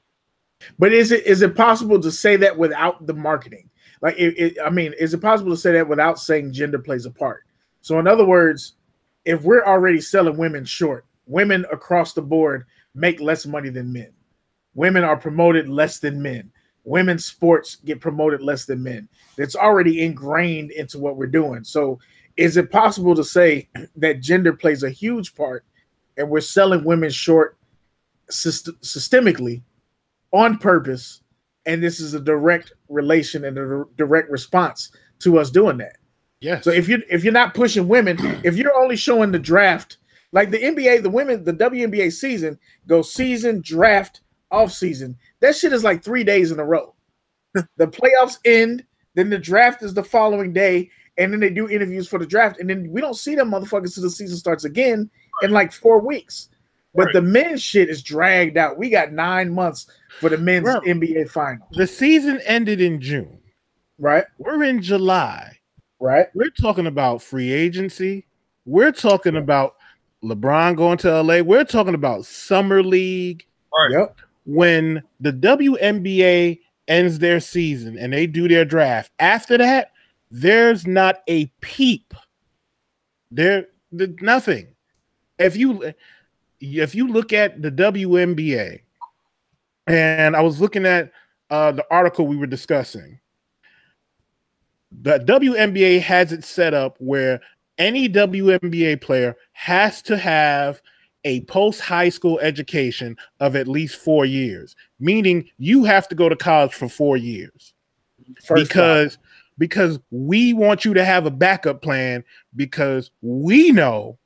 But is it possible to say that without the marketing? Like, I mean, is it possible to say that without saying gender plays a part? So, in other words, if we're already selling women short, women across the board make less money than men. Women are promoted less than men. Women's sports get promoted less than men. It's already ingrained into what we're doing. So is it possible to say that gender plays a huge part and we're selling women short systemically on purpose, and this is a direct relation and a direct response to us doing that? Yes. So if you're not pushing women, if you're only showing the draft, like the NBA, the WNBA season goes season, draft, off season. That shit is like 3 days in a row. The playoffs end, then the draft is the following day, and then they do interviews for the draft, and then we don't see them motherfuckers till the season starts again in like 4 weeks. But the men's shit is dragged out. We got 9 months for the men's NBA final. The season ended in June. Right. We're in July. Right. We're talking about free agency. We're talking about LeBron going to LA. We're talking about summer league. Right. Yep. When the WNBA ends their season and they do their draft, after that, there's not a peep. There's nothing. If you look at the WNBA, and I was looking at the article we were discussing, the WNBA has it set up where any WNBA player has to have a post-high school education of at least 4 years, meaning you have to go to college for 4 years. Because we want you to have a backup plan, because we know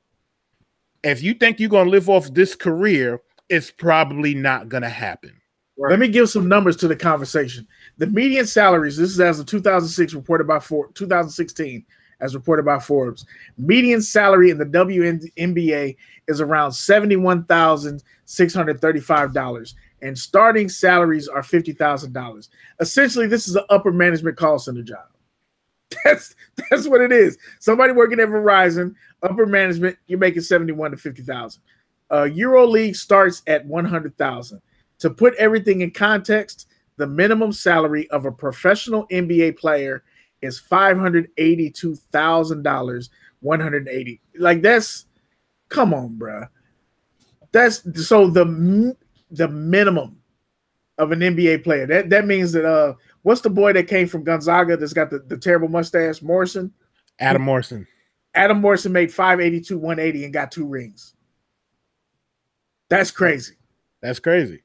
if you think you're going to live off this career, it's probably not going to happen. Right. Let me give some numbers to the conversation. The median salaries, this is as of 2016 as reported by Forbes. Median salary in the WNBA is around $71,635, and starting salaries are $50,000. Essentially, this is an upper management call center job. That's what it is. Somebody working at Verizon, upper management, you're making $71,000 to $50,000. EuroLeague starts at $100,000. To put everything in context, the minimum salary of a professional NBA player is $582,000, $180. Like, that's, come on, bro. That's so the minimum of an NBA player. That means that what's the boy that came from Gonzaga that's got the terrible mustache? Morrison? Adam Morrison. Adam Morrison made $582, $180 and got 2 rings. That's crazy. That's crazy.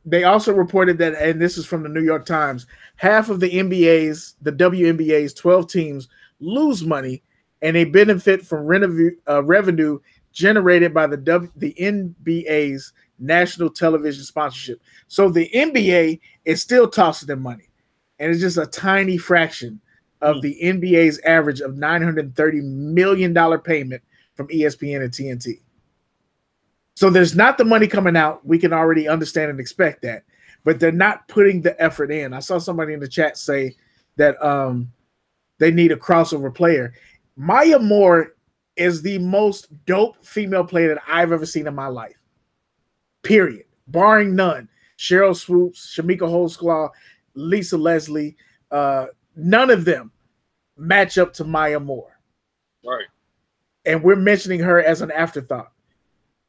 They also reported that, and this is from the New York Times, half of the WNBA's 12 teams lose money, and they benefit from revenue generated by the NBA's national television sponsorship. So the NBA is still tossing them money, and it's just a tiny fraction of the NBA's average of $930 million payment from ESPN and TNT. So there's not the money coming out. We can already understand and expect that, but they're not putting the effort in. I saw somebody in the chat say that they need a crossover player. Maya Moore is the most dope female player that I've ever seen in my life. Period. Barring none. Cheryl Swoops, Shamika Holdsclaw, Lisa Leslie, none of them match up to Maya Moore. Right. And we're mentioning her as an afterthought.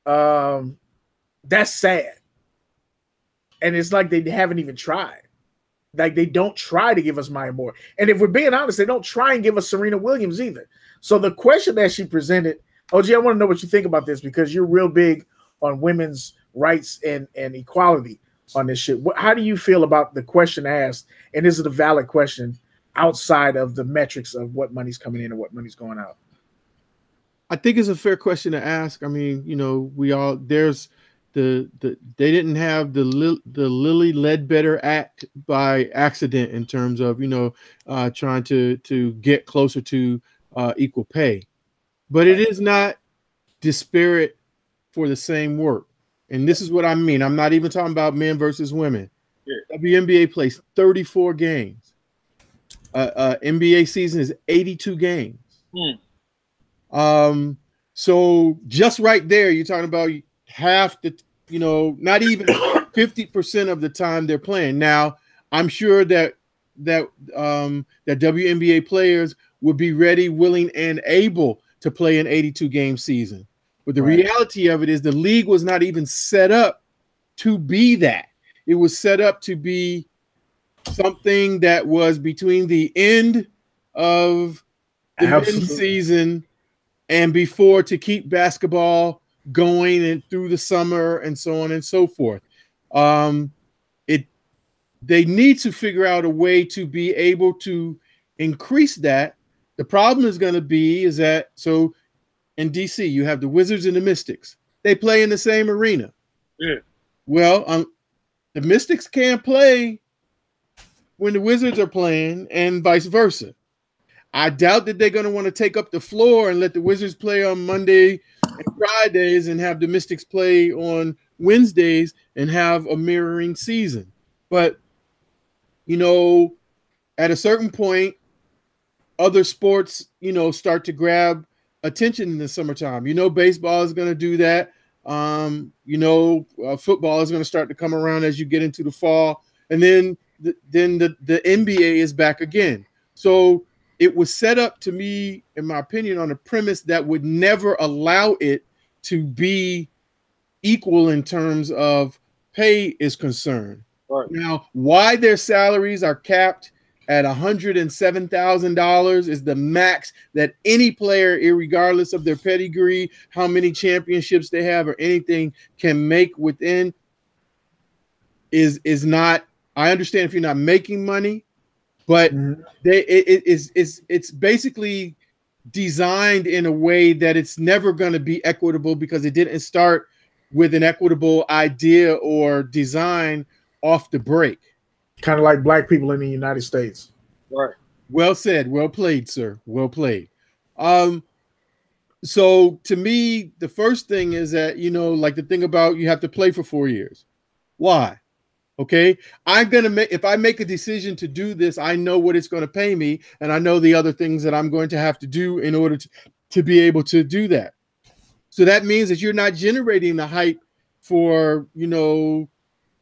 That's sad. And it's like they haven't even tried. Like, they don't try to give us Maya Moore. And if we're being honest, they don't try and give us Serena Williams either. So the question that she presented, OG, I want to know what you think about this, because you're real big on women's rights and equality on this shit. How do you feel about the question asked? And is it a valid question outside of the metrics of what money's coming in and what money's going out? I think it's a fair question to ask. I mean, there's they didn't have the Lilly Ledbetter Act by accident in terms of trying to get closer to equal pay, but it is not disparate for the same work. And this is what I mean. I'm not even talking about men versus women. Yeah. WNBA plays 34 games. NBA season is 82 games. So just right there, you're talking about half the, not even 50% of the time they're playing. Now, I'm sure that WNBA players would be ready, willing, and able to play an 82 game season. But the reality of it is the league was not even set up to be that. It was set up to be something that was between the end of the men's season and before, to keep basketball going and through the summer and so on and so forth. They need to figure out a way to be able to increase that. The problem is going to be is that, so in DC, you have the Wizards and the Mystics. They play in the same arena. Yeah. Well, the Mystics can't play when the Wizards are playing and vice versa. I doubt that they're going to want to take up the floor and let the Wizards play on Monday and Fridays and have the Mystics play on Wednesdays and have a mirroring season. But, at a certain point, other sports, start to grab attention in the summertime. Baseball is going to do that. Football is going to start to come around as you get into the fall. And then the NBA is back again. So it was set up, to me, in my opinion, on a premise that would never allow it to be equal in terms of pay is concerned. Right. Now, why their salaries are capped at $107,000 is the max that any player, irregardless of their pedigree, how many championships they have or anything, can make within is not. I understand if you're not making money, but it's basically designed in a way that it's never going to be equitable because it didn't start with an equitable idea or design off the break. Kind of like black people in the United States. Right. Well said. Well played, sir. Well played. So to me, the first thing is that, like the thing about you have to play for 4 years. Why? Okay. If I make a decision to do this, I know what it's going to pay me. And I know the other things that I'm going to have to do in order to be able to do that. So that means that you're not generating the hype for,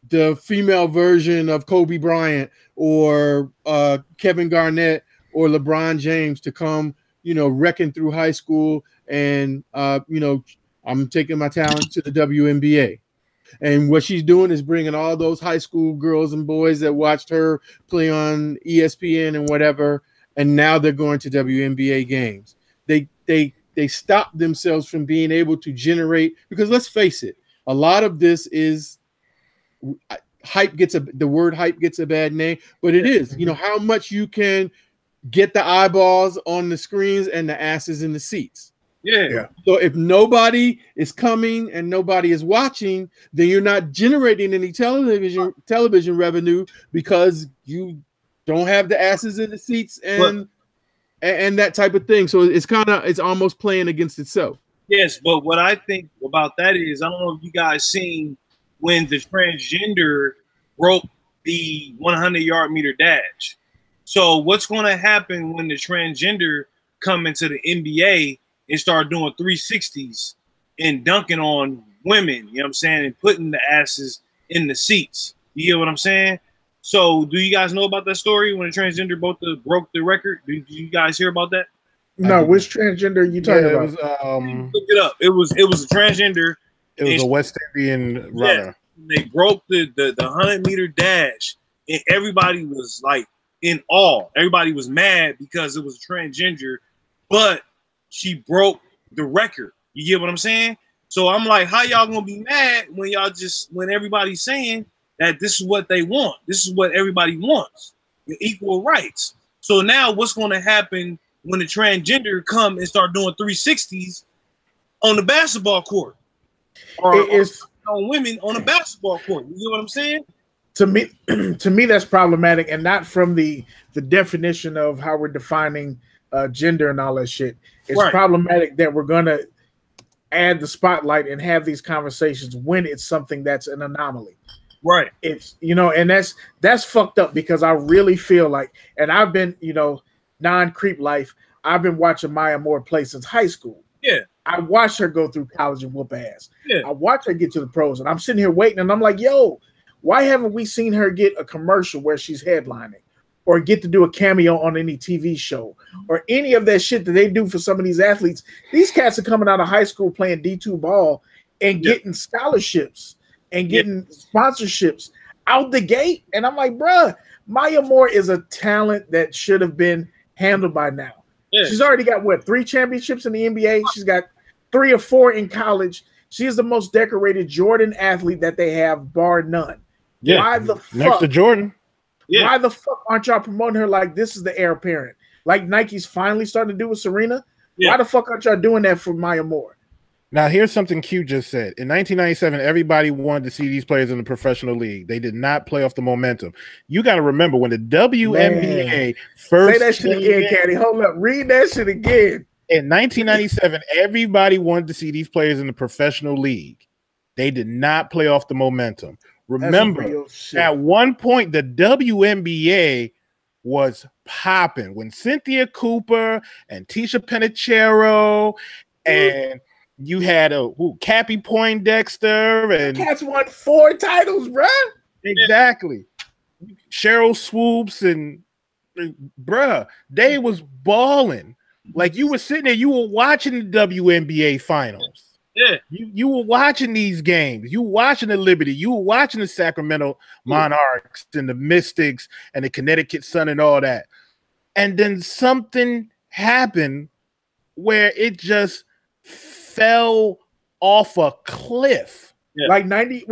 the female version of Kobe Bryant or Kevin Garnett or LeBron James to come, wrecking through high school. And, I'm taking my talent to the WNBA. And what she's doing is bringing all those high school girls and boys that watched her play on ESPN and whatever, and now they're going to WNBA games. They stop themselves from being able to generate, because let's face it, a lot of this is the word hype gets a bad name, but it is, how much you can get the eyeballs on the screens and the asses in the seats. Yeah. So if nobody is coming and nobody is watching, then you're not generating any television revenue because you don't have the asses in the seats and that type of thing. So it's almost playing against itself. Yes, but what I think about that is, I don't know if you guys seen when the transgender broke the 100-yard meter dash. So what's going to happen when the transgender come into the NBA and start doing 360s and dunking on women, you know what I'm saying, and putting the asses in the seats? You get what I'm saying? So do you guys know about that story when the transgender broke the record? Did you guys hear about that? No, which transgender are you talking about? Look it up. It was a transgender. It was a West Indian runner. Yeah, they broke the 100-meter dash, and everybody was like in awe. Everybody was mad because it was a transgender, but she broke the record. You get what I'm saying? So I'm like, how y'all gonna be mad when when everybody's saying that this is what they want? This is what everybody wants, equal rights. So now what's gonna happen when the transgender come and start doing 360s on the basketball court? Or on women on a basketball court. You know what I'm saying? To me, that's problematic, and not from the definition of how we're defining gender and all that shit. It's problematic that we're gonna add the spotlight and have these conversations when it's something that's an anomaly. Right. It's and that's fucked up, because I really feel like, and I've been non-creep life. I've been watching Maya Moore play since high school. Yeah. I watched her go through college and whoop ass. Yeah. I watched her get to the pros, and I'm sitting here waiting, and I'm like, yo, why haven't we seen her get a commercial where she's headlining, or get to do a cameo on any TV show, or any of that shit that they do for some of these athletes? These cats are coming out of high school playing D2 ball and getting scholarships and getting sponsorships out the gate. And I'm like, bruh, Maya Moore is a talent that should have been handled by now. Yeah. She's already got 3 championships in the NBA. She's got 3 or 4 in college. She is the most decorated Jordan athlete that they have, bar none. Yeah. Why the fuck? Next to Jordan. Yeah. Why the fuck aren't y'all promoting her like this is the heir apparent? Like Nike's finally starting to do with Serena? Yeah. Why the fuck aren't y'all doing that for Maya Moore? Now, here's something Q just said. In 1997, everybody wanted to see these players in the professional league. They did not play off the momentum. You got to remember, when the WNBA first... Say that shit again, Caddy. Hold up. Read that shit again. In 1997, everybody wanted to see these players in the professional league. They did not play off the momentum. Remember, at one point, the WNBA was popping when Cynthia Cooper and Tisha Penicheiro and... You had Cappy Poindexter, and cats won 4 titles, bruh. Exactly. Cheryl Swoops and bruh, they was balling. Like, you were sitting there, you were watching the WNBA finals. Yeah. You were watching these games. You were watching the Liberty. You were watching the Sacramento Monarchs and the Mystics and the Connecticut Sun and all that. And then something happened where it just fell off a cliff. Yeah. Like 98,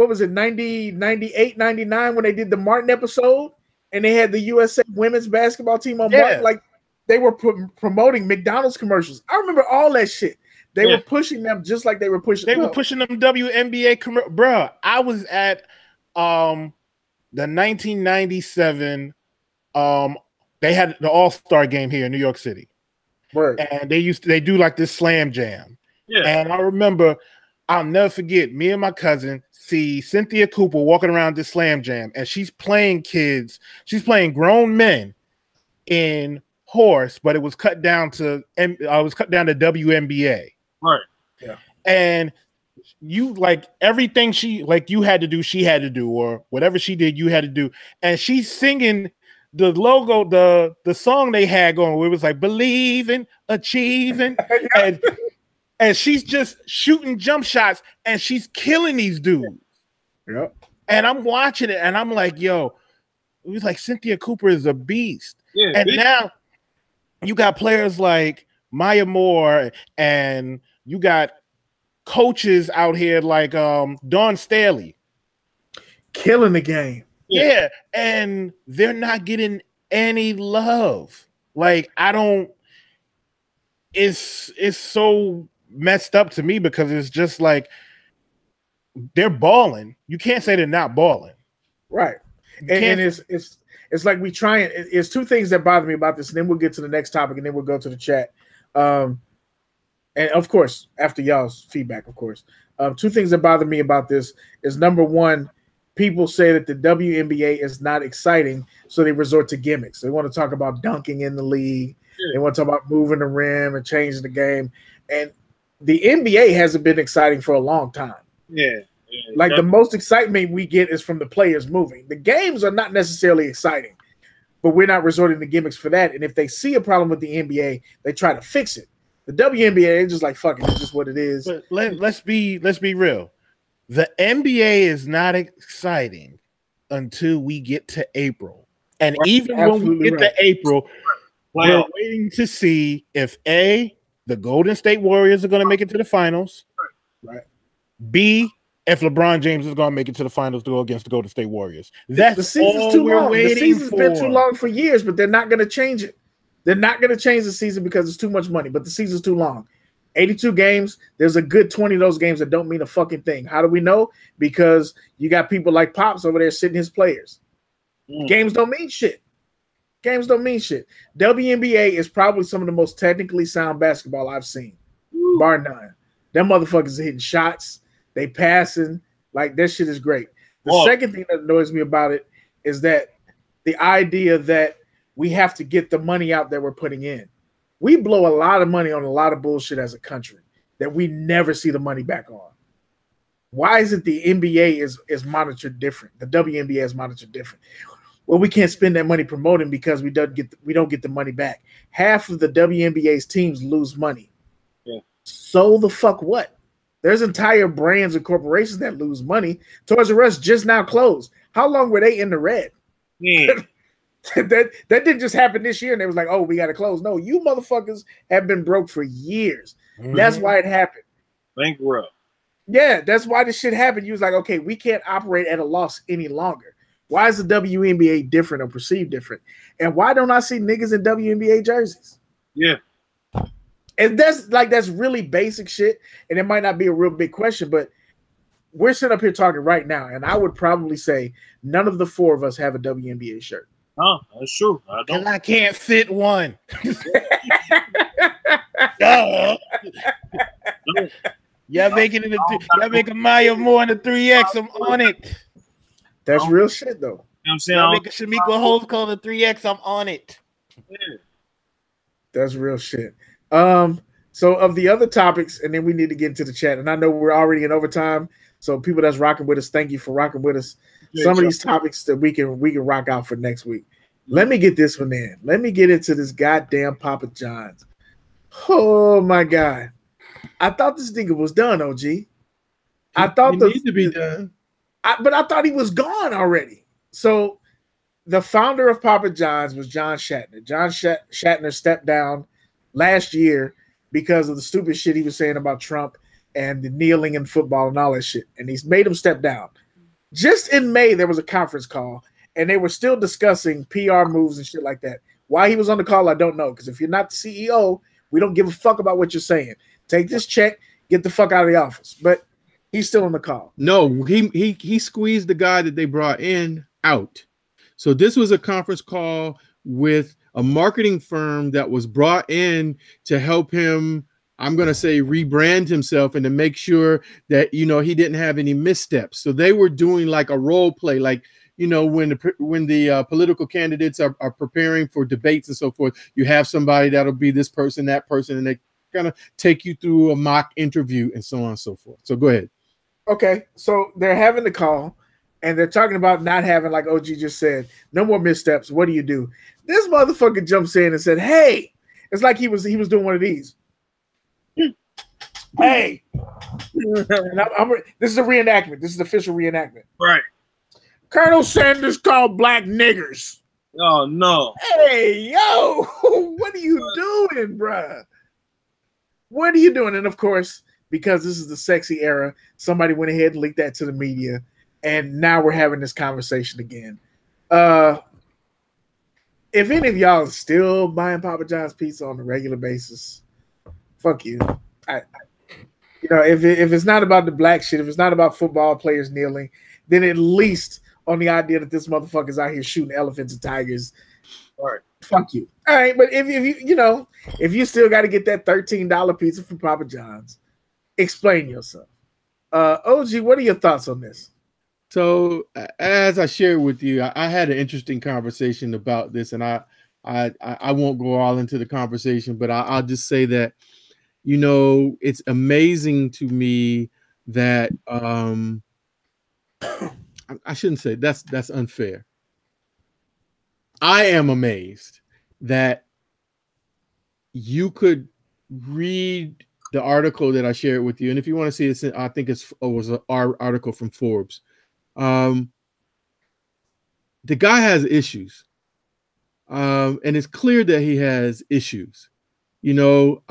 99 when they did the Martin episode and they had the USA women's basketball team on Martin. Like, they were promoting McDonald's commercials. I remember all that shit. They were pushing them just like they were pushing. They were pushing them WNBA commercials. Bro, I was at the 1997 they had the All-Star game here in New York City. Right. And they do like this slam jam. Yeah. And I remember, I'll never forget, me and my cousin see Cynthia Cooper walking around this slam jam, and she's playing grown men in horse, but it was cut down to WNBA. Right. Yeah. And you, like, everything you had to do, she had to do, or whatever she did, you had to do. And she's singing the logo, the song they had going, where it was like believing, achieving, and she's just shooting jump shots, and she's killing these dudes. Yep. And I'm watching it, and I'm like, yo, it was like Cynthia Cooper is a beast. Yeah, and now you got players like Maya Moore, and you got coaches out here like Dawn Staley. Killing the game. Yeah, and they're not getting any love. Like, it's so messed up to me, because it's just like they're balling. You can't say they're not balling. Right. And it's like we try and it's 2 things that bother me about this, and then we'll get to the next topic, and then we'll go to the chat. And of course, after y'all's feedback, of course. 2 things that bother me about this is, number one, people say that the WNBA is not exciting, so they resort to gimmicks. They want to talk about dunking in the league. Yeah. They want to talk about moving the rim and changing the game. And the NBA hasn't been exciting for a long time. Yeah. Like, the most excitement we get is from the players moving. The games are not necessarily exciting, but we're not resorting to gimmicks for that. And if they see a problem with the NBA, they try to fix it. The WNBA is just like, fuck it, it's just what it is. But let's be real. The NBA is not exciting until we get to April. And even when we get to April, we're waiting to see if the Golden State Warriors are going to make it to the finals. Right. B, if LeBron James is going to make it to the finals to go against the Golden State Warriors. That's the season's all too we're long. waiting The season's for. been too long for years, but they're not going to change it. They're not going to change the season because it's too much money, but the season's too long. 82 games, there's a good 20 of those games that don't mean a fucking thing. How do we know? Because you got people like Pops over there sitting his players. Games don't mean shit. Games don't mean shit. WNBA is probably some of the most technically sound basketball I've seen, bar none. Them motherfuckers are hitting shots. They passing. Like, that shit is great. The second thing that annoys me about it is that the idea that we have to get the money out that we're putting in. We blow a lot of money on a lot of bullshit as a country that we never see the money back on. Why is it the NBA is monitored different? The WNBA is monitored different. Well, we can't spend that money promoting because we don't get the money back. Half of the WNBA's teams lose money. Yeah. So the fuck what? There's entire brands and corporations that lose money. Toys R Us just now closed. How long were they in the red? Yeah. that didn't just happen this year and they was like, oh, we got to close. No, you motherfuckers have been broke for years. Mm-hmm. That's why it happened. Bankrupt. Yeah, that's why this shit happened. You was like, okay, we can't operate at a loss any longer. Why is the WNBA different or perceived different? And why don't I see niggas in WNBA jerseys? Yeah. And that's really basic shit. And it might not be a real big question, but we're sitting up here talking right now. And I would probably say none of the four of us have a WNBA shirt. Oh, that's true. I don't. And I can't fit one. Y'all making it y'all make a mile more in the 3X. I'm on it. That's real shit, though. You know what I'm saying? Y'all make a Shamika Holmes call the 3X. I'm on it. Yeah. That's real shit. So of the other topics, and then we need to get into the chat. And I know we're already in overtime. So people that's rocking with us, thank you for rocking with us. Some of these topics that we can rock out for next week. Let me get this one in. Let me get into this goddamn Papa John's. Oh my God. I thought this nigga was done, OG. I thought he needs to be done. But I thought he was gone already. So the founder of Papa John's was John Shatner. John Shatner stepped down last year because of the stupid shit he was saying about Trump and the kneeling in football and all that shit. And he's made him step down. Just in May, there was a conference call, and they were still discussing PR moves and shit like that. Why he was on the call, I don't know. Because if you're not the CEO, we don't give a fuck about what you're saying. Take this check, get the fuck out of the office. But he's still on the call. No, he squeezed the guy that they brought in out. So this was a conference call with a marketing firm that was brought in to help him, I'm going to say, rebrand himself and to make sure that, you know, he didn't have any missteps. So they were doing like a role play, like, you know, when the political candidates are preparing for debates and so forth, you have somebody that'll be this person, that person, and they kind of take you through a mock interview and so on and so forth. So go ahead. Okay, so they're having the call, and they're talking about not having, like OG just said, no more missteps. What do you do? This motherfucker jumps in and said, "Hey," it's like he was doing one of these. Hey, and this is a reenactment. This is official reenactment. Right. Colonel Sanders called black niggers. Oh no! Hey, yo, what are you doing, bruh? What are you doing? And of course, because this is the sexy era, somebody went ahead and leaked that to the media, and now we're having this conversation again. If any of y'all are still buying Papa John's pizza on a regular basis, fuck you. If it's not about the black shit, if it's not about football players kneeling, then at least on the idea that this motherfucker's out here shooting elephants and tigers, all right, fuck you. All right, but if you still got to get that $13 pizza from Papa John's, explain yourself. OG, what are your thoughts on this? So as I shared with you, I had an interesting conversation about this, and I won't go all into the conversation, but I'll just say that, you know, it's amazing to me that I shouldn't say that's unfair. I am amazed that you could read the article that I shared with you, and if you want to see it, I think it was an article from Forbes. The guy has issues, and it's clear that he has issues. You know,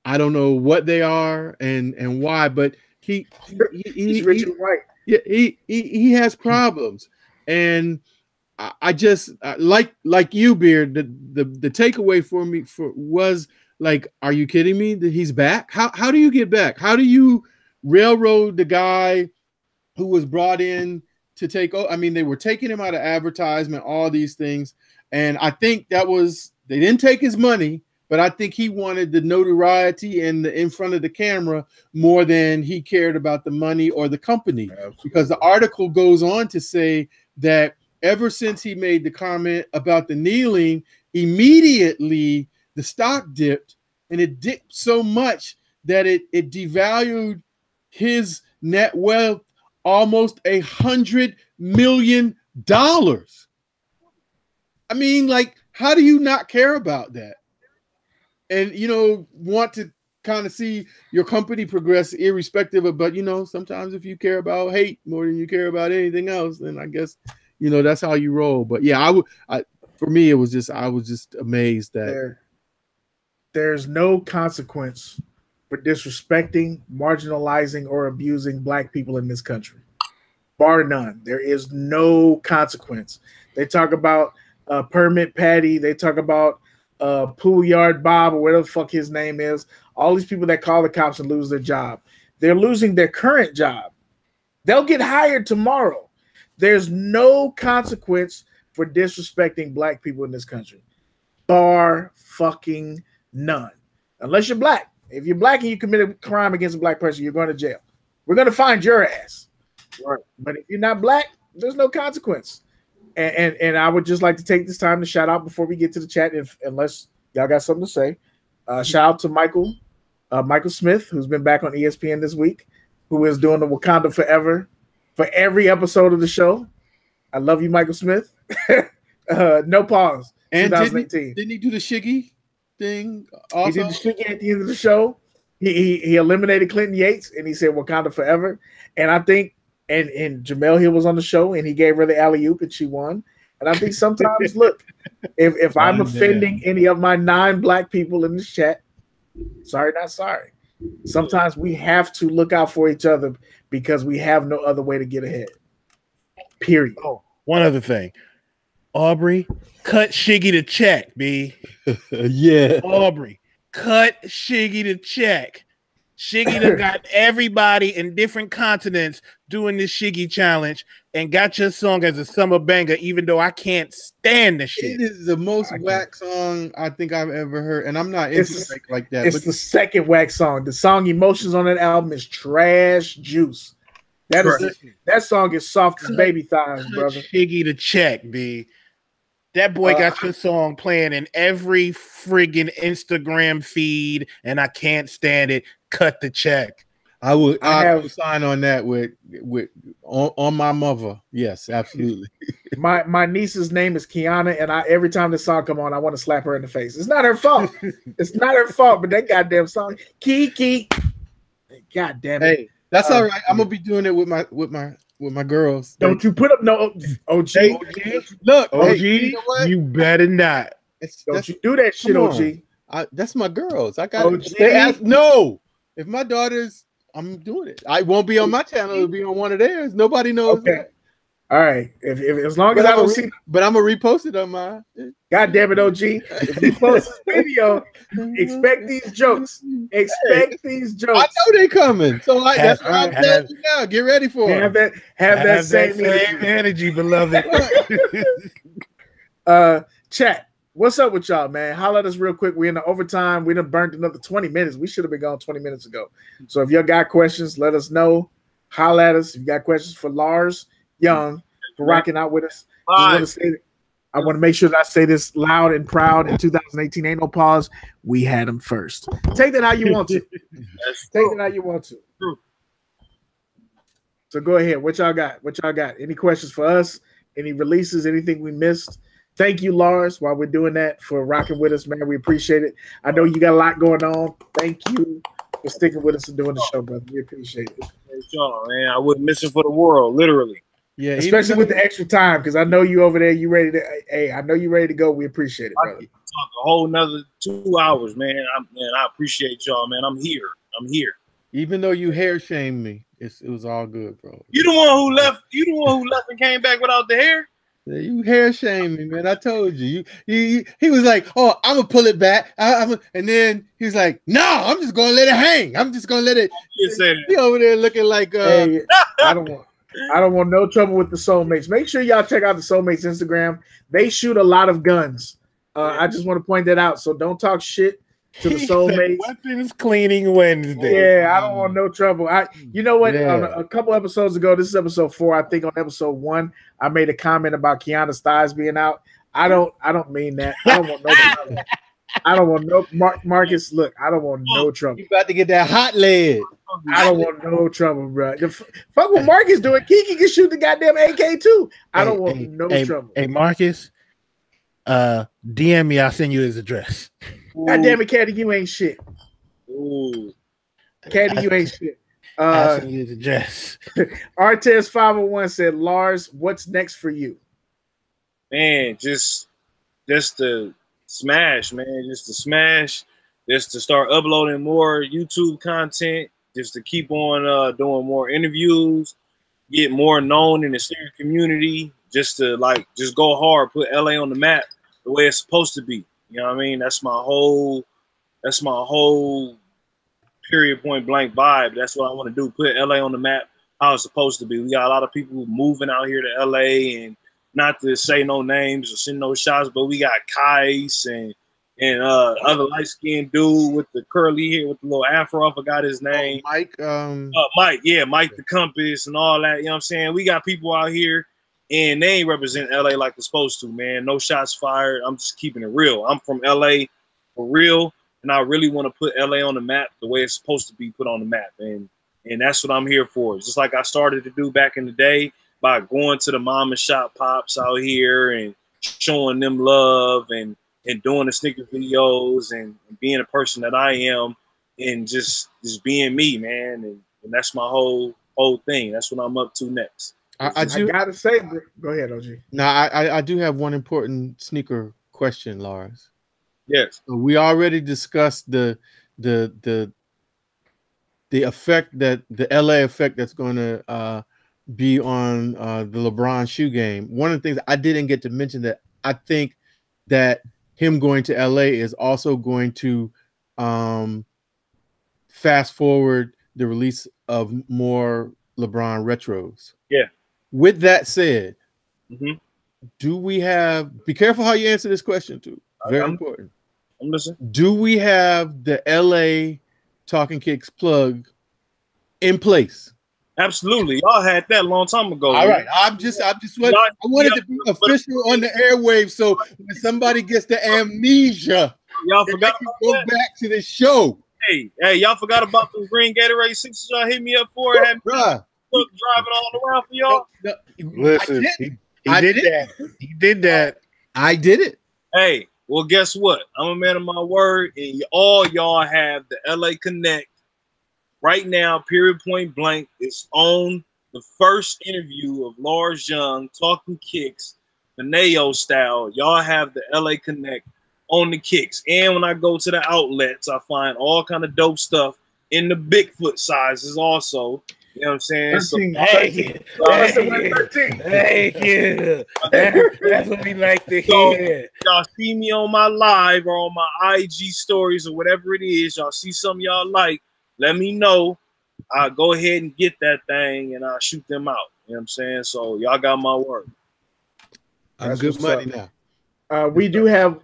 I don't know what they are and why, but he's rich and white. Yeah, he has problems, and I just like you, Beard. The takeaway for me was like, are you kidding me that he's back? How do you get back? How do you railroad the guy who was brought in to take? I mean, they were taking him out of advertisement, all these things, and I think they didn't take his money, but I think he wanted the notoriety and in front of the camera more than he cared about the money or the company. Absolutely. Because the article goes on to say that ever since he made the comment about the kneeling, immediately the stock dipped, and it dipped so much that it devalued his net wealth almost $100 million. I mean, like, how do you not care about that? And, want to kind of see your company progress irrespective of, but, sometimes if you care about hate more than you care about anything else, then I guess, that's how you roll. But yeah, for me, I was just amazed that there's no consequence for disrespecting, marginalizing, or abusing Black people in this country. Bar none. There is no consequence. They talk about Permit Patty. They talk about Pool Yard Bob, or whatever the fuck his name is. All these people that call the cops and lose their job. They're losing their current job. They'll get hired tomorrow. There's no consequence for disrespecting Black people in this country. Bar fucking none. Unless you're Black. If you're Black and you commit a crime against a Black person, you're going to jail. We're going to find your ass. Right. But if you're not Black, there's no consequence. And I would just like to take this time to shout out before we get to the chat, unless y'all got something to say. Shout out to Michael Smith, who's been back on ESPN this week, who is doing the Wakanda Forever for every episode of the show. I love you, Michael Smith. No pause. And 2018. Didn't he do the Shiggy thing also? He did the Shiggy at the end of the show. He eliminated Clinton Yates, and he said Wakanda Forever. And I think and Jamel Hill was on the show, and he gave her the alley-oop, and she won. And I think sometimes, look, if I'm offending any of my 9 Black people in this chat, sorry, not sorry. Sometimes we have to look out for each other because we have no other way to get ahead. Period. Oh, one other thing. Aubrey, cut Shiggy the check, B. Yeah. Aubrey, cut Shiggy the check. Shiggy done got everybody in different continents doing this Shiggy challenge and got your song as a summer banger, even though I can't stand the shit. It is the most whack song I think I've ever heard, and I'm not into it like that. It's the second whack song. The song Emotions on that album is trash juice. That song is soft as baby thighs, brother. Shiggy the check, B. That boy got your song playing in every friggin' Instagram feed, and I can't stand it. Cut the check. I would sign on that with on my mother. Yes, absolutely. My niece's name is Kiana, and every time the song come on, I want to slap her in the face. It's not her fault. It's not her fault, but that goddamn song, Kiki. God damn it. Hey, that's all right. I'm gonna be doing it with my girls. Don't you put up no OG. Look, OG, you better not. Don't you do that shit, OG. That's my girls. I got no. If my daughters, I'm doing it. I won't be on my channel. It'll be on one of theirs. Nobody knows. Okay. That. All right. If as long as I don't see, but I'm gonna repost it on my. God damn it, OG! If you post this video, expect these jokes. Expect these jokes. I know they coming. So that's what I'm telling you now. Get ready for it. Have that same energy, beloved. Chat. What's up with y'all, man? Holler at us real quick. We're in the overtime. We done burnt another 20 minutes. We should have been gone 20 minutes ago. So if y'all got questions, let us know. Holler at us. If you got questions for Lars Young for rocking out with us. I want to make sure that I say this loud and proud. In 2018, ain't no pause. We had him first. Take that how you want to. Take it how you want to. So go ahead. What y'all got? Any questions for us? Any releases? Anything we missed? Thank you, Lars, while we're doing that, for rocking with us, man. We appreciate it. I know you got a lot going on. Thank you for sticking with us and doing the show, brother. We appreciate it. Thank y'all, man. I wouldn't miss it for the world, literally. Yeah, especially with the extra time, because I know you over there. You ready to? Hey, I know you ready to go. We appreciate it, brother. I talk a whole nother 2 hours, man. I appreciate y'all, man. I'm here. Even though you hair shamed me, it was all good, bro. You the one who left. You the one who left and came back without the hair. Yeah, you hair shamed me, man. I told you. He was like, "Oh, I'm gonna pull it back," and then he was like, "No, I'm just gonna let it hang. I'm just gonna let it." He over there looking like, hey, I don't want no trouble with the Soulmates. Make sure y'all check out the Soulmates Instagram. They shoot a lot of guns. I just want to point that out. So don't talk shit to the Soulmates. Weapons cleaning Wednesday. Yeah, I don't want no trouble. You know what? Yeah. A couple episodes ago, this is episode 4. I think on episode 1, I made a comment about Kiana's thighs being out. I don't mean that. I don't want no trouble. I don't want no Marcus. Look, I don't want no trouble. You about to get that hot lead. I don't want no trouble, bro. Fuck what Marcus doing. Kiki can shoot the goddamn AK too. I don't want no trouble. Hey, Marcus, DM me. I'll send you his address. God damn it, Caddy, you ain't shit. Ooh. Caddy, you ain't shit. I'll send you his address. Artez 501 said, Lars, what's next for you? Man, just to smash, man. Just to smash. Just to start uploading more YouTube content. Just to keep on doing more interviews. Get more known in the sneaker community. Just to just go hard. Put LA on the map the way it's supposed to be. You know what I mean? That's my whole period point blank vibe. That's what I want to do. Put LA on the map how it's supposed to be. We got a lot of people moving out here to LA, and not to say no names or send no shots, but we got Kais and other light-skinned dude with the curly hair with the little afro. I forgot his name. Mike. Mike, yeah, Mike the Compass and all that. You know what I'm saying? We got people out here. And they ain't represent LA like they're supposed to, man. No shots fired. I'm just keeping it real. I'm from LA for real, and I really want to put LA on the map the way it's supposed to be put on the map. And that's what I'm here for. Just like I started to do back in the day by going to the mom and shop pops out here and showing them love and doing the sneaker videos and being a person that I am and just being me, man. And that's my whole thing. That's what I'm up to next. I gotta say, go ahead, OG. Now, I do have one important sneaker question, Lars. Yes. We already discussed the effect that the LA effect that's going to be on the LeBron shoe game. One of the things I didn't get to mention that I think that him going to LA is also going to fast forward the release of more LeBron retros. Yeah. With that said, mm-hmm. Be careful how you answer this question too. Very important. I'm listening. Do we have the LA Talkin Kicks plug in place? Absolutely. Y'all had that a long time ago. All right. I wanted to be official on the airwaves, so when somebody gets the amnesia, y'all forgot to go back to the show. Hey, y'all forgot about the green Gatorade 6s y'all hit me up for? Bruh. Driving all around for y'all. Listen, he did that. I did it. Hey, well, guess what? I'm a man of my word, and all y'all have the LA Connect right now. Period point blank. It's on the first interview of Lars Young, Talkin Kicks, Fanayoh style. Y'all have the LA Connect on the kicks, and when I go to the outlets, I find all kind of dope stuff in the Bigfoot sizes also. You know what I'm saying? 13, so, 13. Thank you. That's what we like to hear. Y'all see me on my live or on my IG stories or whatever it is. Y'all see something y'all like, let me know. I'll go ahead and get that thing and I'll shoot them out. You know what I'm saying? So y'all got my word. I'm good money now. We do have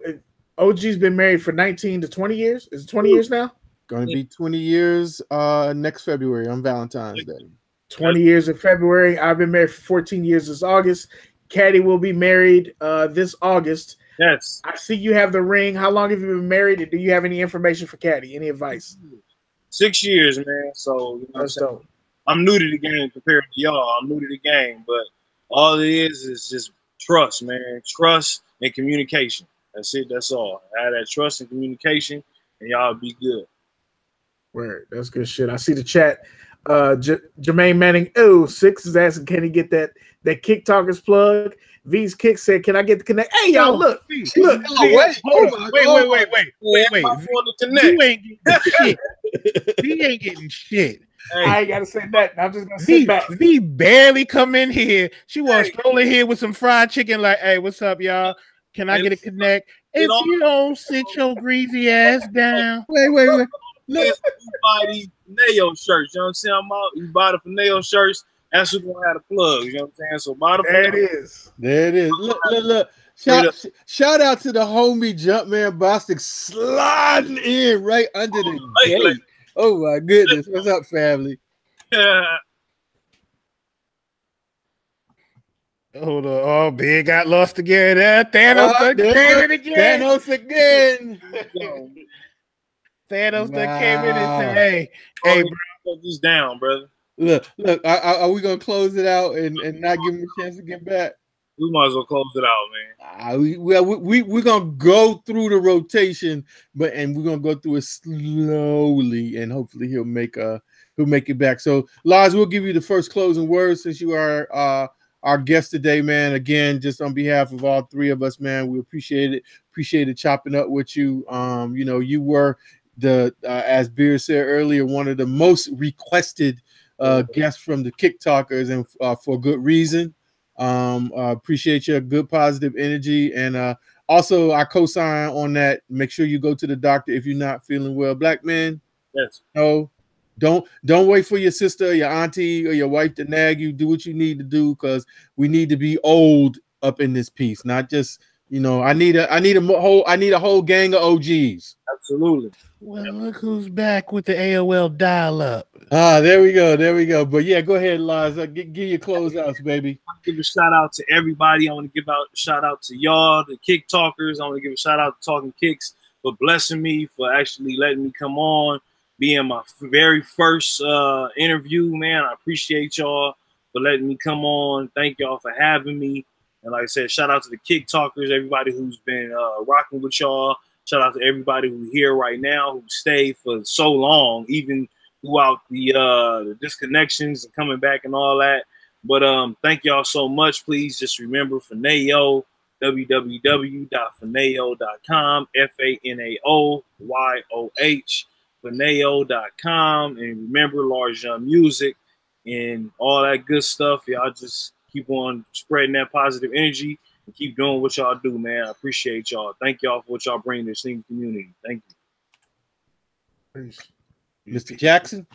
OG's been married for 19 to 20 years. Is it 20 years now? Going to be 20 years next February on Valentine's Day. 20 years in February. I've been married for 14 years this August. Caddy will be married this August. Yes. I see you have the ring. How long have you been married? Do you have any information for Caddy? Any advice? 6 years, man. So you know I'm new to the game compared to y'all. I'm new to the game, but all it is just trust, man. Trust and communication. That's it. That's all. Have that trust and communication, and y'all be good. Word. That's good shit. I see the chat. Jermaine Manning 06 is asking, can he get that Kick Talkers plug? V's Kick said, can I get the connect? Hey, y'all, look. Wait. You ain't getting shit. He ain't getting shit. Hey. I ain't gotta say that. I'm just gonna sit back. V barely come in here. She was strolling here with some fried chicken. Like, hey, what's up, y'all? Can I get a connect? If you don't sit your greasy ass down. Wait. Look, you buy these Fanayoh shirts. You know what I'm saying? You buy the Fanayoh shirts. That's who's gonna have the plug. You know what I'm saying? So buy the There it is. Look. Shout out to the homie Jumpman Bostic sliding in right under the gate. Oh my goodness. What's up, family? Hold on. Oh, Big got lost again. Thanos came in again. Thanos again. Thanos came in and said, hey, bro, this down, brother. Look, are we gonna close it out and not give him a chance to get back? We might as well close it out, man. We're gonna go through the rotation, and we're gonna go through it slowly, and hopefully he'll make it back. So, Lars, we'll give you the first closing words since you are our guest today, man. Again, just on behalf of all three of us, man, we appreciate it. Appreciated chopping up with you. You know, you were as Beard said earlier, one of the most requested guests from the Kick Talkers, and for good reason. Appreciate your good positive energy, and also I co-sign on that. Make sure you go to the doctor if you're not feeling well. Black men, yes, no, don't wait for your sister, or your auntie, or your wife to nag you. Do what you need to do, because we need to be old up in this piece, not just, you know. I need a whole gang of OGs. Absolutely. Well, look who's back with the AOL dial-up. There we go. But yeah, go ahead, Lars. Give your closeouts, baby. I give a shout out to everybody. I want to give a shout out to y'all, the Kick Talkers. I want to give a shout out to Talkin Kicks for blessing me, for actually letting me come on, being my very first interview, man. I appreciate y'all for letting me come on. Thank y'all for having me. And like I said, shout out to the Kick Talkers, everybody who's been rocking with y'all. Shout out to everybody who's here right now, who stayed for so long, even throughout the disconnections and coming back and all that. But thank y'all so much. Please just remember Fanayoh, www.fanayoh.com, FANAOYOH, Fanayoh.com, and remember Lars Young music and all that good stuff. Y'all just keep on spreading that positive energy and keep doing what y'all do, man. I appreciate y'all. Thank y'all for what y'all bring to the sneaker community. Thank you. Mr. Jackson?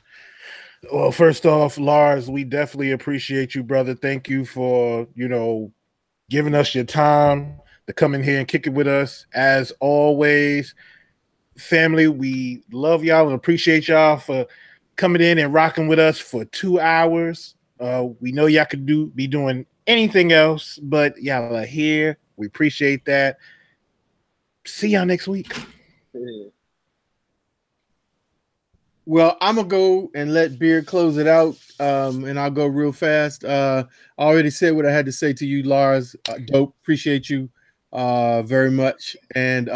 Well, first off, Lars, we definitely appreciate you, brother. Thank you for, you know, giving us your time to come in here and kick it with us. As always, family, we love y'all and appreciate y'all for coming in and rocking with us for 2 hours. We know y'all could be doing anything else, but y'all are here. We appreciate that. See y'all next week. Well, I'm gonna go and let Beard close it out, and I'll go real fast. I already said what I had to say to you, Lars. Dope, appreciate you very much. And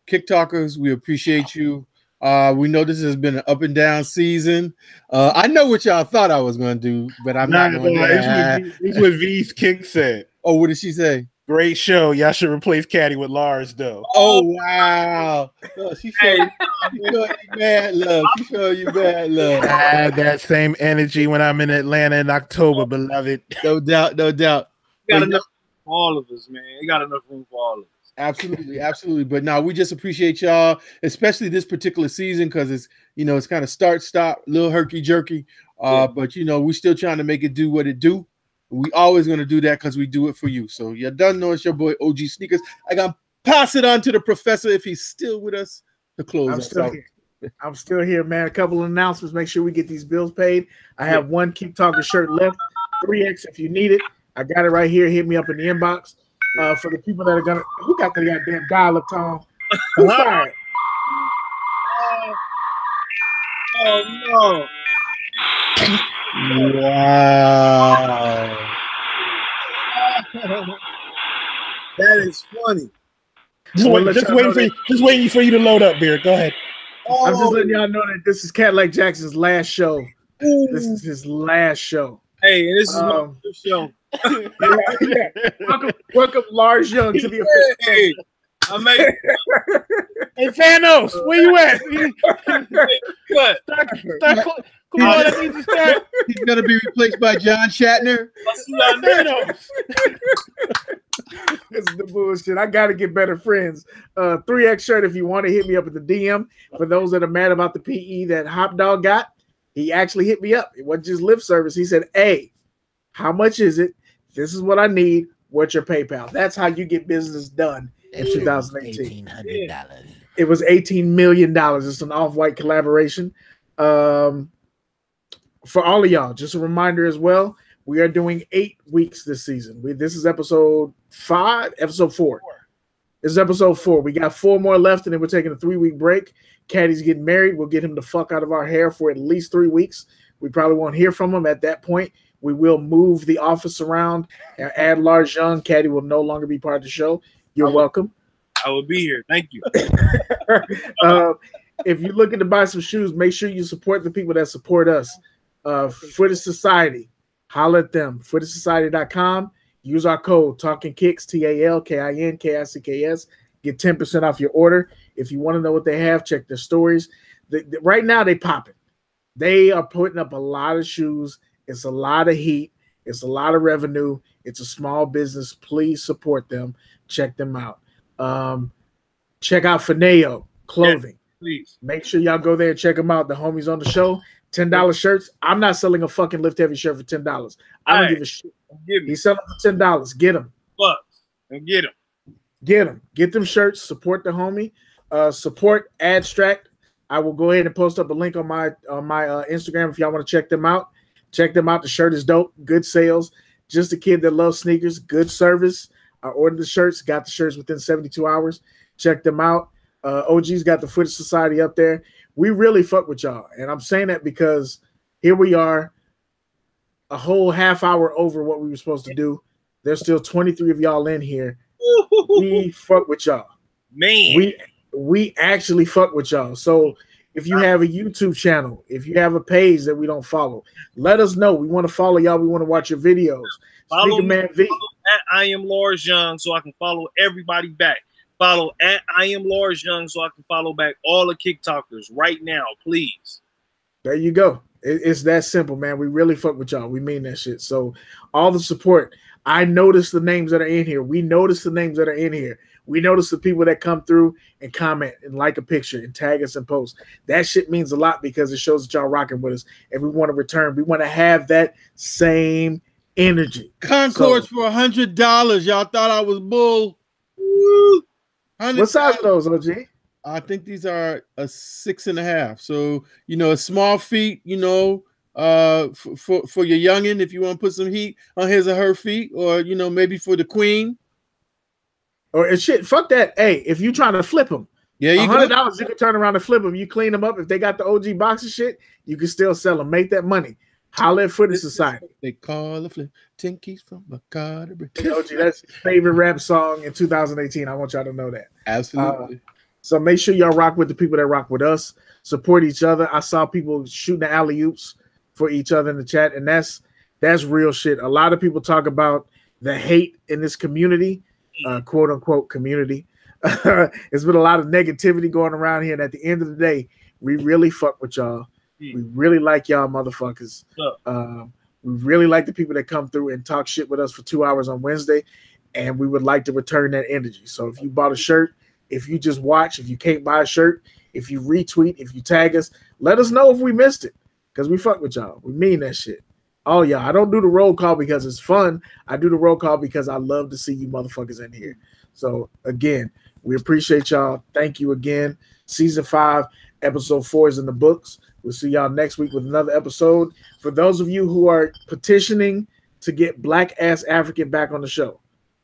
Kick Talkers, we appreciate you. We know this has been an up and down season. I know what y'all thought I was gonna do, but I'm not gonna do that. It's what V's Kick said. Oh, what did she say? Great show. Y'all should replace Caddy with Lars, though. Oh, wow. Oh, she showed you bad love. She showed you bad love. I had that same energy when I'm in Atlanta in October, beloved. No doubt, no doubt. You got enough room for all of us, man. You got enough room for all of us. Absolutely, absolutely. But now we just appreciate y'all, especially this particular season, because it's, you know, it's kind of start, stop, a little herky jerky. But, you know, we're still trying to make it do what it do. We always going to do that because we do it for you. So you done know it's your boy OGSneekerz. I got to pass it on to the professor if he's still with us to close us out. I'm still here, man. A couple of announcements. Make sure we get these bills paid. I have one Keep Talking shirt left, 3X if you need it. I got it right here. Hit me up in the inbox. For the people that are going to, who got the goddamn dial-up, Tom? Who's fired? Oh, no. Wow. That is funny. Just waiting for you to load up, Beard. Go ahead. I'm just letting y'all know that this is Cadillac Jackson's last show This is his last show. Hey, this is my first show. Yeah. Welcome, Lars Young, to the official. Hey, I made Hey, Fanayoh, where you at? what? Come on, let me just start. He's gonna be replaced by John Shatner. I see y'all now. This is the bullshit. I gotta get better friends. 3X shirt if you want to hit me up at the DM. For those that are mad about the PE that Hop Dog got, he actually hit me up. It wasn't just lip service. He said, "Hey, how much is it? This is what I need. What's your PayPal?" That's how you get business done in 2018. $1,800. It was $18 million. It's an Off-White collaboration. For all of y'all, just a reminder as well, we are doing 8 weeks this season. This is episode 4. This is episode 4. We got 4 more left, and then we're taking a 3-week break. Caddy's getting married. We'll get him the fuck out of our hair for at least 3 weeks. We probably won't hear from him at that point. We will move the office around and add Lars Young. Caddy will no longer be part of the show. You're welcome. I will be here. Thank you. If you're looking to buy some shoes, make sure you support the people that support us. Footage Society, holla at them. FootageSociety.com. Use our code Talkin Kicks, TALKINKICKS. Get 10% off your order. If you want to know what they have, check their stories. Right now, they popping. They are putting up a lot of shoes. It's a lot of heat. It's a lot of revenue. It's a small business. Please support them. Check them out. Check out Fanayoh Clothing. Yes, please. Make sure y'all go there and check them out. The homies on the show. $10 shirts. I'm not selling a fucking lift heavy shirt for $10. I don't give a shit. He's selling for $10. Get them. Fuck. Get them. Get them. Get them shirts. Support the homie. Support Abstract. I will go ahead and post up a link on my Instagram if y'all want to check them out. Check them out. The shirt is dope. Good sales. Just a kid that loves sneakers. Good service. I ordered the shirts. Got the shirts within 72 hours. Check them out. OG's got the Footage Society up there. We really fuck with y'all. And I'm saying that because here we are, a whole half hour over what we were supposed to do. There's still 23 of y'all in here. We fuck with y'all. Man. We actually fuck with y'all. So if you have a YouTube channel, if you have a page that we don't follow, let us know. We want to follow y'all. We want to watch your videos. Follow me at I am Lars Young so I can follow everybody back. Follow at I am Lars Young so I can follow back all the Kick Talkers right now, please. There you go. It's that simple, man. We really fuck with y'all. We mean that shit. So all the support. I notice the names that are in here. We notice the names that are in here. We notice the people that come through and comment and like a picture and tag us and post. That shit means a lot because it shows that y'all rocking with us and we want to return. We want to have that same energy. Concords for $100. Y'all thought I was bull. What size are those, OG? I think these are a 6.5. So, a small feet, for your youngin, if you want to put some heat on his or her feet, or, maybe for the queen. Or shit, fuck that. Hey, if you trying to flip them, yeah, you $100, you can turn around and flip them. You clean them up. If they got the OG boxer shit, you can still sell them. Make that money. Holla at Footage Society. They call the flip 10 keys from a car. OG, that's his favorite rap song in 2018. I want y'all to know that. Absolutely. So make sure y'all rock with the people that rock with us. Support each other. I saw people shooting the alley-oops for each other in the chat, and that's real shit. A lot of people talk about the hate in this community, quote unquote community. There's been a lot of negativity going around here, and at the end of the day, we really fuck with y'all. We really like y'all motherfuckers. We really like the people that come through and talk shit with us for 2 hours on Wednesday, and we would like to return that energy. So if you bought a shirt, if you just watch, if you can't buy a shirt, if you retweet, if you tag us, let us know if we missed it because we fuck with y'all. We mean that shit. Oh, yeah, I don't do the roll call because it's fun. I do the roll call because I love to see you motherfuckers in here. So, again, we appreciate y'all. Thank you again. Season 5, episode 4 is in the books. We'll see y'all next week with another episode. For those of you who are petitioning to get Black Ass African back on the show,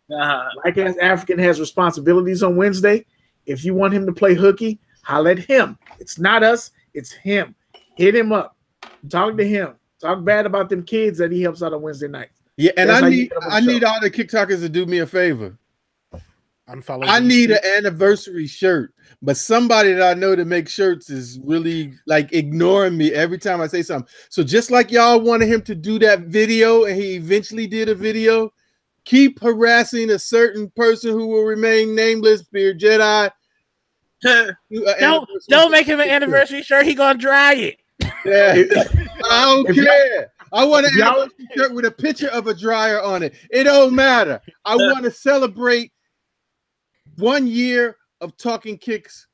Black Ass African has responsibilities on Wednesday. If you want him to play hooky, holla at him. It's not us. It's him. Hit him up. Talk to him. Talk bad about them kids that he helps out on Wednesday night. Yeah, and I need all the Kick Talkers to do me a favor. Unfollow. I need an anniversary shirt, but somebody that I know that makes shirts is really like ignoring me every time I say something. So just like y'all wanted him to do that video, and he eventually did a video, keep harassing a certain person who will remain nameless, Beard Jedi. Don't make him an anniversary shirt. He gonna dry it. Yeah. I don't care. I want an anniversary shirt with a picture of a dryer on it. It don't matter. I want to celebrate 1 year of Talkin Kicks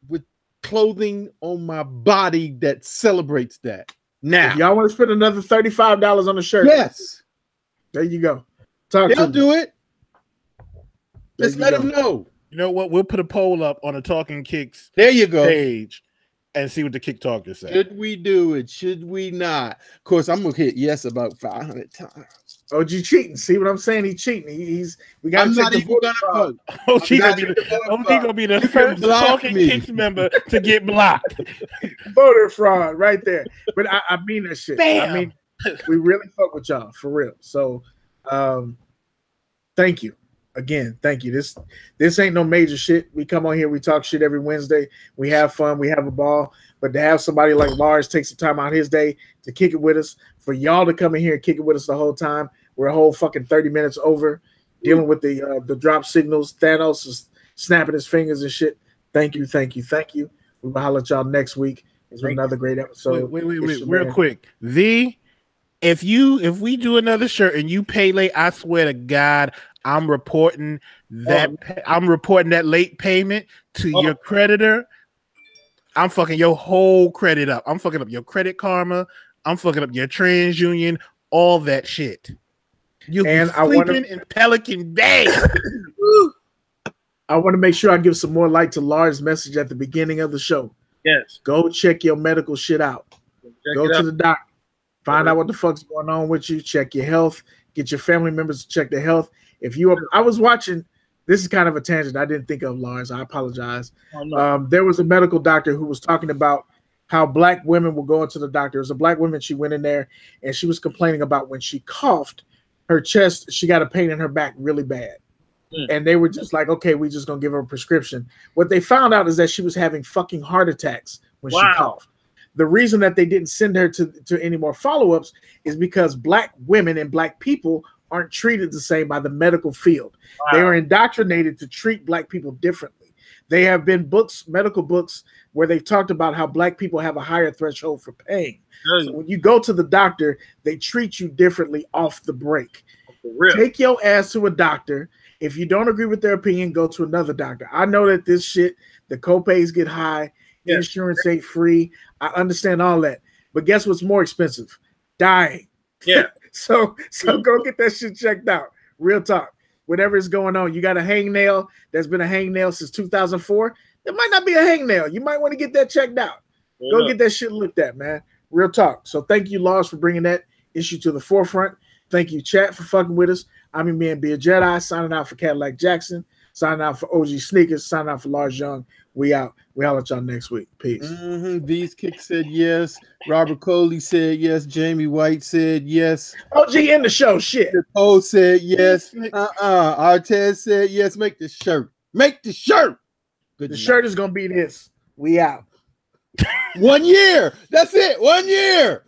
with clothing on my body that celebrates that. Now, if y'all want to spend another $35 on a shirt, yes, there you go. They'll do it. Just let them know. You know what? We'll put a poll up on the Talkin Kicks there you go page and see what the Kick Talkers say. Should we do it? Should we not? Of course, I'm gonna hit yes about 500 times. OG cheating. See what I'm saying? He's cheating. We got to check the vote. OG gonna be the first Talkin Kicks member to get blocked. Voter fraud right there. But I mean that shit. Bam. I mean, we really fuck with y'all for real. So, thank you again. Thank you. This ain't no major shit. We come on here. We talk shit every Wednesday. We have fun. We have a ball. But to have somebody like Lars take some time out his day to kick it with us, for y'all to come in here and kick it with us the whole time, we're a whole fucking 30 minutes over dealing with the drop signals. Thanos is snapping his fingers and shit. Thank you. We'll holler at y'all next week. It's another great episode. Wait, real quick. If we do another shirt and you pay late, I swear to God, I'm reporting that late payment to your creditor. I'm fucking your whole credit up. I'm fucking up your Credit Karma. I'm fucking up your TransUnion, all that shit. You'll be sleeping in Pelican Bay. I want to make sure I give some more light to Lars' message at the beginning of the show. Yes. Go check your medical shit out. Go to the doctor. Find out what the fuck's going on with you. Check your health. Get your family members to check their health. I was watching, this is kind of a tangent I didn't think of, Lars. I apologize. Oh, no. There was a medical doctor who was talking about how black women will go into the doctor. It was a black woman. She went in there and she was complaining about when she coughed, her chest, she got a pain in her back really bad. And they were just like, okay, we just gonna give her a prescription. What they found out is that she was having fucking heart attacks when she coughed. The reason that they didn't send her to any more follow-ups is because black women and black people aren't treated the same by the medical field. They are indoctrinated to treat black people differently. They have been medical books, where they've talked about how black people have a higher threshold for pain. So when you go to the doctor, they treat you differently off the break. Take your ass to a doctor. If you don't agree with their opinion, go to another doctor. I know that this shit, the copays get high, insurance ain't free. I understand all that. But guess what's more expensive? Dying. Yeah. So go get that shit checked out. Real talk. Whatever is going on. You got a hangnail that's been a hangnail since 2004. It might not be a hangnail. You might want to get that checked out. Go get that shit looked at, man. Real talk. So thank you, Lars, for bringing that issue to the forefront. Thank you, chat, for fucking with us. I'm your man, Beard Jedi, signing out for Cadillac Jackson, signing out for OGSneekerz, signing out for Lars Young. We out. We holler at y'all next week. Peace. These Kicks said yes. Robert Coley said yes. Jamie White said yes. OG in the show. Shit. Nicole said yes. Artez said yes. Make the shirt. Make the shirt. The shirt is gonna be this. We out. 1 year. That's it. 1 year.